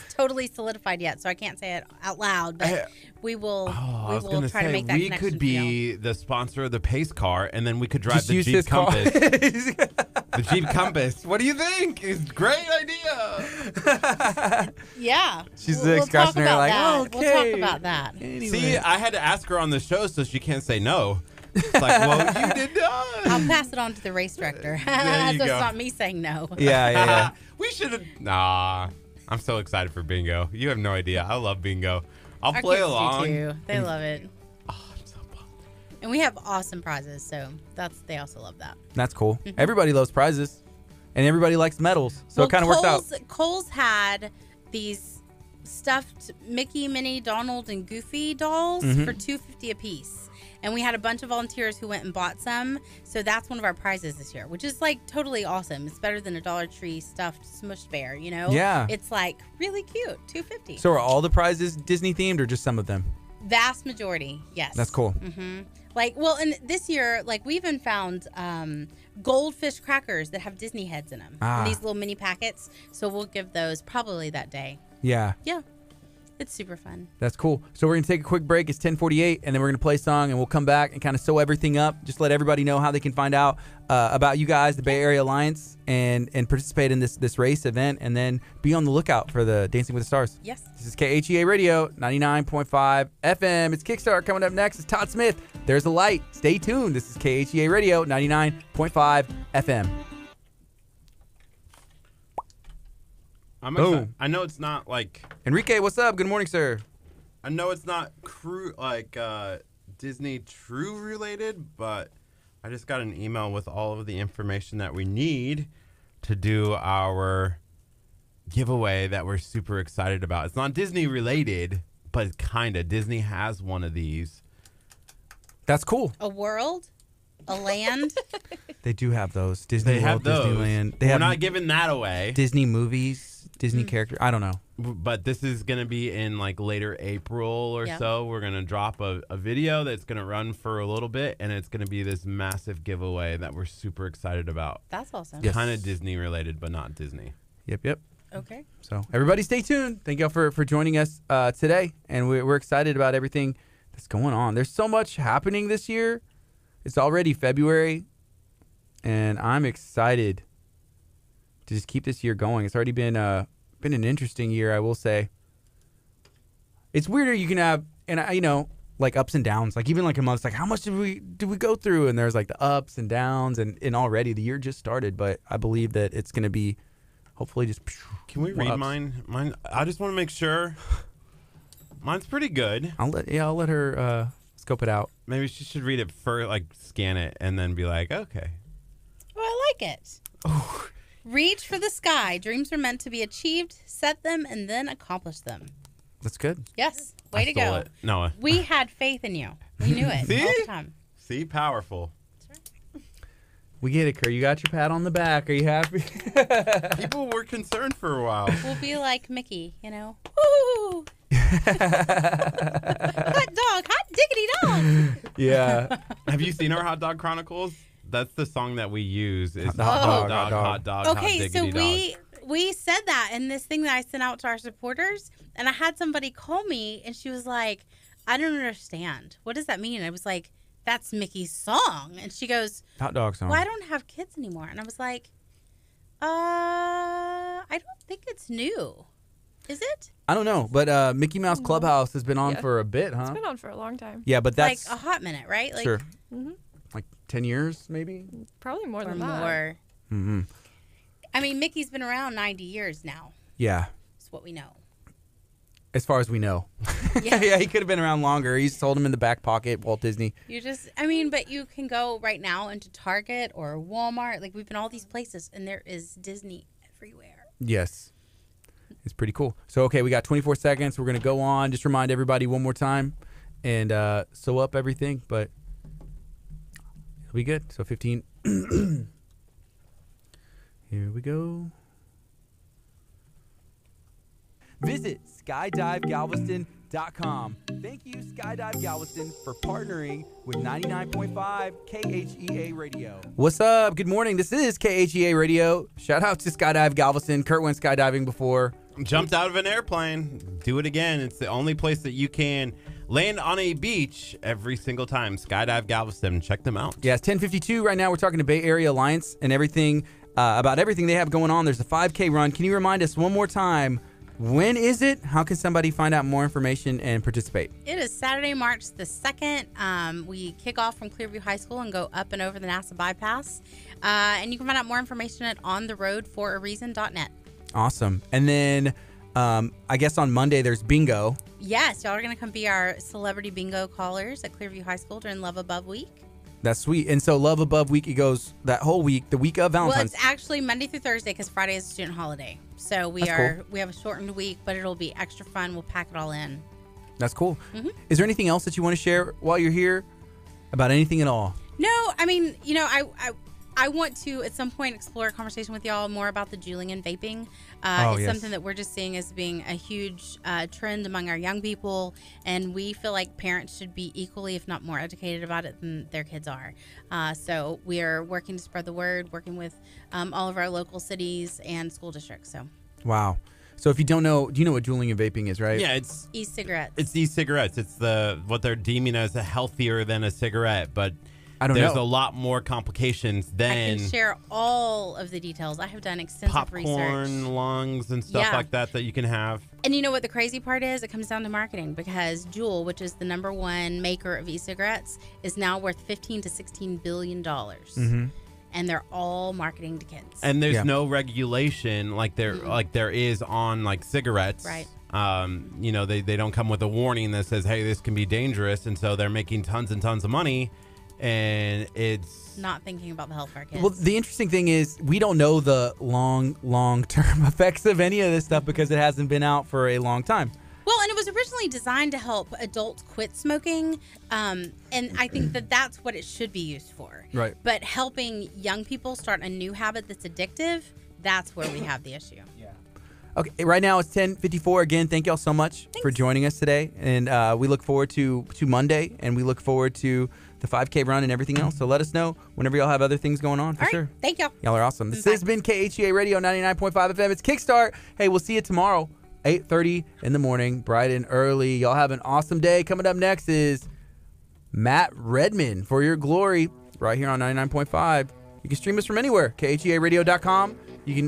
totally solidified yet, so I can't say it out loud. But we will. I was going to try to say make that we connection. could be the sponsor of the pace car, and then we could drive Just the use Jeep his car. Compass. The Jeep Compass. What do you think? It's a great idea. Yeah. She's we'll scratching her like, that. okay. We'll talk about that. Anyway. See, I had to ask her on the show so she can't say no. It's like, well, you did not. I'll pass it on to the race director. So it's not me saying no. Yeah. We should have. Nah. I'm so excited for bingo. You have no idea. I love bingo. I'll Our play kids along. do too. They love it. Oh, I'm so pumped. And we have awesome prizes, so they also love that. That's cool. Everybody loves prizes, and everybody likes medals, so it kind of worked out. Kohl's had these stuffed Mickey, Minnie, Donald, and Goofy dolls for $2.50 a piece. And we had a bunch of volunteers who went and bought some. So that's one of our prizes this year, which is like totally awesome. It's better than a Dollar Tree stuffed smushed bear, Yeah. It's like really cute, $2.50. So are all the prizes Disney themed, or just some of them? Vast majority, yes. That's cool. And this year, we even found goldfish crackers that have Disney heads in them. In these little mini packets. So we'll give those probably that day. Yeah. Yeah. It's super fun. That's cool. So we're going to take a quick break. It's 10:48, and then we're going to play a song, and we'll come back and kind of sew everything up. Just let everybody know how they can find out about you guys, the Bay Area Alliance, and participate in this race event, and then be on the lookout for the Dancing with the Stars. Yes. This is KHEA Radio, 99.5 FM. It's Kickstart. Coming up next is Todd Smith. There's a light. Stay tuned. This is KHEA Radio, 99.5 FM. I'm Boom. excited. I know it's not like Enrique, what's up? Good morning, sir. I know it's not Disney True related, but I just got an email with all of the information that we need to do our giveaway that we're super excited about. It's not Disney related, but it's kind of. Disney has one of these. That's cool. A world? A land? They do have those. Disney They World, have those. Disneyland. We're not giving that away. Disney movies, Disney character. I don't know. But this is going to be in later April or so. We're going to drop a video that's going to run for a little bit, and it's going to be this massive giveaway that we're super excited about. That's awesome. Yes. Kind of Disney related, but not Disney. Yep. Okay. So everybody stay tuned. Thank y'all for joining us today, and we're excited about everything that's going on. There's so much happening this year. It's already February, and I'm excited to just keep this year going. It's already been an interesting year, I will say. It's weirder. You can have, and ups and downs. Even a month, how much did we go through? And there's the ups and downs, and already the year just started. But I believe that it's going to be hopefully just. Can we read mine? Mine. I just want to make sure. Mine's pretty good. I'll let her scope it out. Maybe she should read it first, scan it, and then be like, okay. Oh, I like it. Reach for the sky. Dreams are meant to be achieved. Set them and then accomplish them. That's good. Yes. Way to stole go. it. Noah. We had faith in you. We knew it See? all the time. See, powerful. We get it, Curt. You got your pat on the back. Are you happy? People were concerned for a while. We'll be like Mickey, you know. Woo! Hot dog, hot diggity dog. Yeah. Have you seen our Hot Dog Chronicles? That's the song that we use. Is Hot dog, hot dog, Okay, hot so diggity dog. we said that in this thing that I sent out to our supporters, and I had somebody call me, and she was like, "I don't understand. What does that mean?" And I was like, "That's Mickey's song." And she goes, Hot dog song. "Well, I don't have kids anymore." And I was like, I don't think it's new. Is it? I don't know, but Mickey Mouse Clubhouse has been on Yeah. for a bit, huh? It's been on for a long time. Yeah, but that's like a hot minute, right? Like, sure. Hmm. Like 10 years, maybe? Probably more or than that. more. Mm-hmm. I mean, Mickey's been around 90 years now. Yeah, That's what we know. as far as we know. Yeah. Yeah, he could have been around longer. He's sold him in the back pocket, Walt Disney. But you can go right now into Target or Walmart. Like, we've been all these places, and there is Disney everywhere. Yes. It's pretty cool. So, okay, we got 24 seconds. We're going to go on. Just remind everybody one more time and sew up everything, but it'll be good. So, 15. Here we go. Visit skydivegalveston.com. Thank you, Skydive Galveston, for partnering with 99.5 KHEA Radio. What's up? Good morning. This is KHEA Radio. Shout out to Skydive Galveston. Curt went skydiving before. Jumped out of an airplane. Do it again. It's the only place that you can land on a beach every single time. Skydive Galveston. Check them out. Yeah, it's 10:52 right now. We're talking to Bay Area Alliance and everything about everything they have going on. There's a 5K run. Can you remind us one more time? When is it? How can somebody find out more information and participate? It is Saturday, March the 2nd. We kick off from Clearview High School and go up and over the NASA bypass. And you can find out more information at ontheroadforareason.net. Awesome. And then I guess on Monday there's bingo. Yes, y'all are going to come be our celebrity bingo callers at Clearview High School during Love Above Week. That's sweet. And so Love Above Week, it goes that whole week, the week of Valentine's. Well, it's actually Monday through Thursday because Friday is a student holiday. So we have a shortened week, but it'll be extra fun. We'll pack it all in. That's cool. Mm-hmm. Is there anything else that you want to share while you're here about anything at all? No, I mean, I want to at some point explore a conversation with y'all more about the juuling and vaping. It's something that we're just seeing as being a huge trend among our young people, and we feel like parents should be equally, if not more, educated about it than their kids are. So we are working to spread the word, working with all of our local cities and school districts. So. Wow. So if you don't know, do you know what juuling and vaping is, right? Yeah, it's e-cigarettes. It's e-cigarettes. It's what they're deeming as a healthier than a cigarette, but there's a lot more complications than I can share all of the details. I have done extensive research. Popcorn, lungs, and stuff like that you can have. And you know what the crazy part is? It comes down to marketing because Juul, which is the #1 maker of e-cigarettes, is now worth $15 to $16 billion. Mm-hmm. And they're all marketing to kids. And there's no regulation like there is on like cigarettes. Right. They don't come with a warning that says, hey, this can be dangerous. And so they're making tons and tons of money. And it's not thinking about the health of our kids. Well, the interesting thing is we don't know the long-term effects of any of this stuff because it hasn't been out for a long time. Well, and it was originally designed to help adults quit smoking, and I think that's what it should be used for. Right. But helping young people start a new habit that's addictive, that's where we have the issue. Yeah. Okay, right now it's 10:54. Again, thank y'all so much for joining us today, and we look forward to Monday, and we look forward to the 5K run and everything else. So let us know whenever y'all have other things going on for sure. Thank y'all. Y'all are awesome. This has been KHEA Radio 99.5 FM. It's Kickstart. Hey, we'll see you tomorrow, 8:30 in the morning, bright and early. Y'all have an awesome day. Coming up next is Matt Redman, For Your Glory, right here on 99.5. You can stream us from anywhere, KHEARadio.com. You can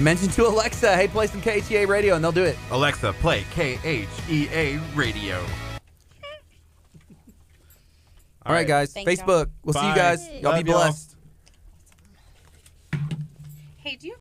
mention to Alexa, hey, play some KHEA Radio, and they'll do it. Alexa, play KHEA Radio. All right, guys. Thanks, Facebook. We'll see you guys. Y'all be blessed. Hey, do you